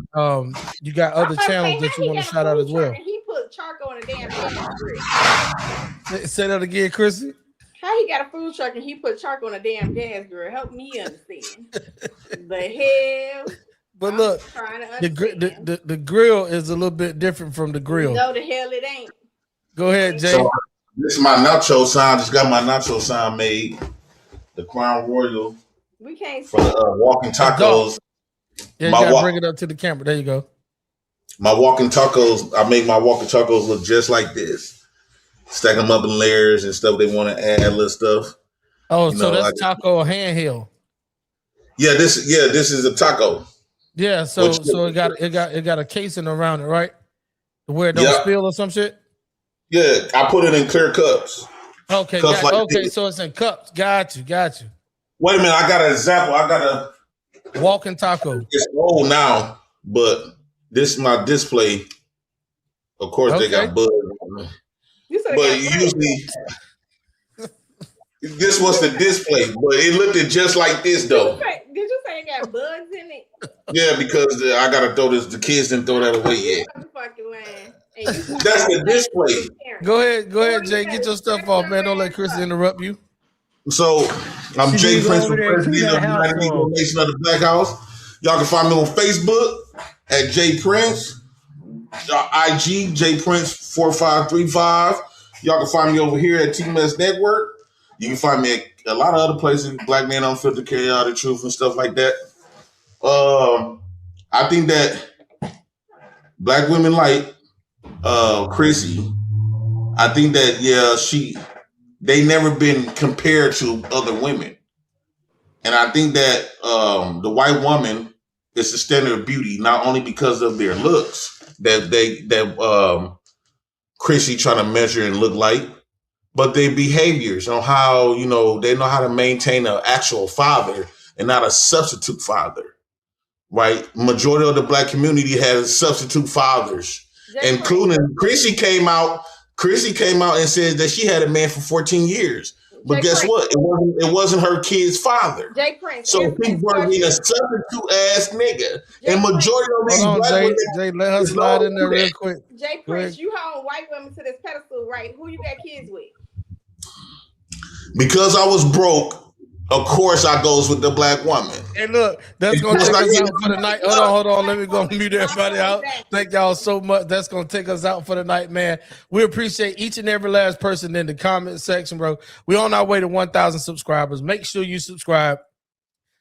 you got other channels that you want to shout out as well. He put charcoal on a damn gas grill. Say that again, Chrissy. How he got a food truck and he put charcoal on a damn gas grill? Help me understand. The hell. But look, the grill is a little bit different from the grill. No, the hell it ain't. Go ahead, Jay. So, this is my nacho sign. Just got my nacho sign made. The Crown Royal. We can't for the walking tacos. Yeah, you gotta bring it up to the camera. There you go. My walking tacos. I make my walking tacos look just like this. Stack them up in layers and stuff. They want to add little stuff. Oh, so that's taco handheld. Yeah, this is a taco. Yeah, so it got a casing around it, right? Where it don't spill or some shit. Yeah, I put it in clear cups. Okay, so it's in cups. Got you. Wait a minute, I got an example. I got a walking taco. It's old now, but this is my display. Of course, they got bugs on them. But usually, this was the display, but it looked just like this though. Did you say it got bugs in it? Yeah, because I gotta throw this. The kids didn't throw that away yet. That's the display. Go ahead, Jay. Get your stuff off, man. Don't let Chris interrupt you. So I'm Jay Prince, president of the United Negro Nation of the Black House. Y'all can find me on Facebook at J Prince, IG J Prince 4535. Y'all can find me over here at TMS Network. You can find me at a lot of other places, Black Man Unfiltered, Carry Out the Truth and stuff like that. I think that Black women like Chrissy. I think that they never been compared to other women. And I think that the white woman is the standard of beauty, not only because of their looks that Chrissy trying to measure and look like, but their behaviors on how, they know how to maintain an actual father and not a substitute father, right? Majority of the Black community has substitute fathers, including Chrissy came out and said that she had a man for 14 years. But guess what? It wasn't her kid's father. Jay Prince. So people are being a substitute ass nigga. And majority of these Black women. Jay, let her slide in there real quick. Jay Prince, you hold white women to this pedestal, right? Who you got kids with? Because I was broke, of course I goes with the Black woman. Hey, look, that's going to take us out for the night. Hold on. Let me go mute everybody out. Thank y'all so much. That's going to take us out for the night, man. We appreciate each and every last person in the comment section, bro. We're on our way to 1,000 subscribers. Make sure you subscribe.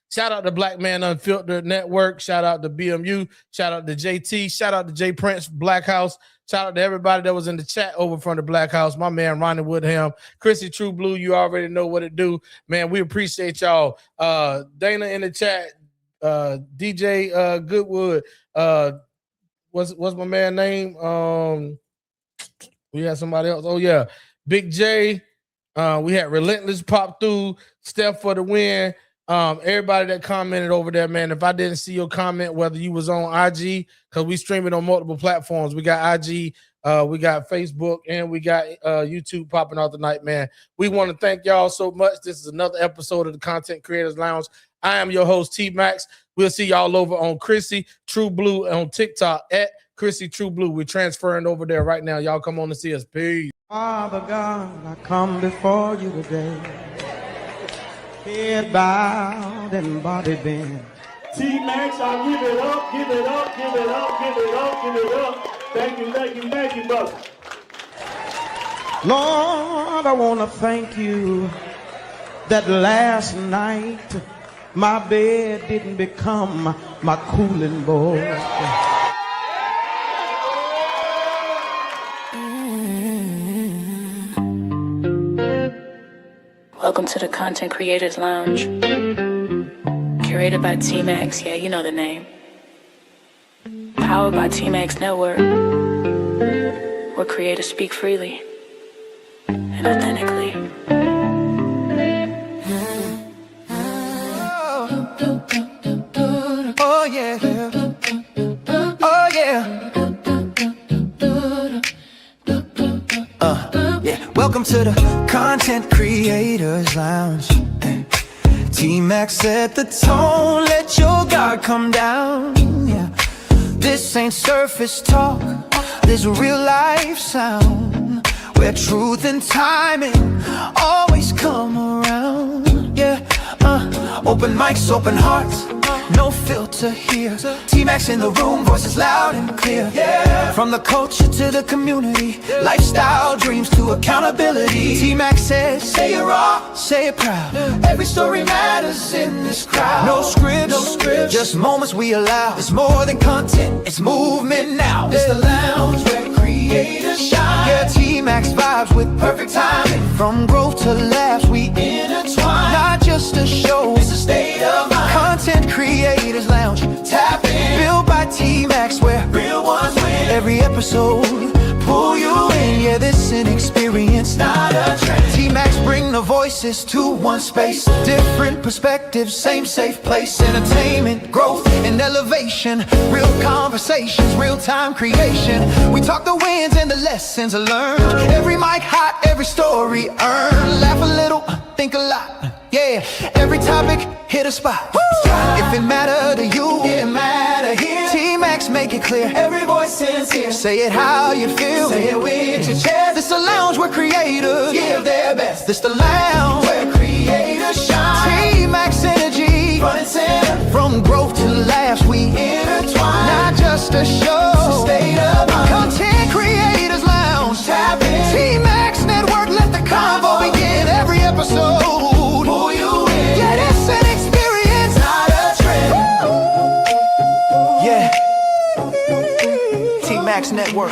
Shout out to Black Man Unfiltered Network. Shout out to BMU. Shout out to JT. Shout out to J Prince Black House. Shout out to everybody that was in the chat over from the Black House. My man, Ronnie Woodham. Chrissy True Blue, you already know what it do. Man, we appreciate y'all. Dana in the chat. DJ Goodwood. What's my man name? We had somebody else. Oh, yeah. Big J. We had Relentless pop through. Steph for the win. Everybody that commented over there, man, if I didn't see your comment, whether you was on IG, because we stream it on multiple platforms. We got IG, we got Facebook, and we got YouTube popping out tonight, man. We want to thank y'all so much. This is another episode of the Content Creators Lounge. I am your host, T-Max. We'll see y'all over on Chrissy True Blue on TikTok at Chrissy True Blue. We're transferring over there right now. Y'all come on and see us. Peace. Father God, I come before you today. Head bowed and body bent. T-Max, I'll give it up, give it up, give it up, give it up, give it up. Thank you, brother. Lord, I want to thank you that last night my bed didn't become my cooling board. Welcome to the Content Creators Lounge. Curated by T-Max, yeah, you know the name. Powered by T-Max Network. Where creators speak freely and authentically. Oh yeah. Oh yeah. Yeah. Welcome to the Content Creators Lounge. T-Max set the tone, let your guard come down. Yeah. This ain't surface talk, this real life sound, where truth and timing always come around. Yeah. Open mics, open hearts, no filter here. T-Max in the room, voices loud and clear. Yeah. From the culture to the community, lifestyle dreams to accountability. T-Max says, say it raw, say it proud. Every story matters in this crowd. No scripts, just moments we allow. It's more than content, it's movement now. It's the lounge where creators shine. Yeah, T-Max vibes with perfect timing. From growth to laughs, we intertwine. Not just a show, it's a state of mind. Content Creators Lounge, tap in. Built by T-Max, where real ones win. Every episode, pull you in. Yeah, this an experience, not a trend. T-Max bring the voices to one space. Different perspectives, same safe place. Entertainment, growth, and elevation. Real conversations, real-time creation. We talk the wins and the lessons learned. Every mic hot, every story earned. Laugh a little, think a lot. Yeah, every topic hit a spot. If it matter to you, it matter here. T-Max make it clear. Every voice sincere. Say it how you feel. Say it with your chest. This the lounge where creators give their best. This the lounge where creators shine. T-Max energy, front and center. From growth to laughs, just a show. State of mind. Content Creators Lounge. Tap in. T-Max Network, let the convo begin. Every episode, pull you in. Yeah, it's an experience, not a trend. Yeah. T-Max Network.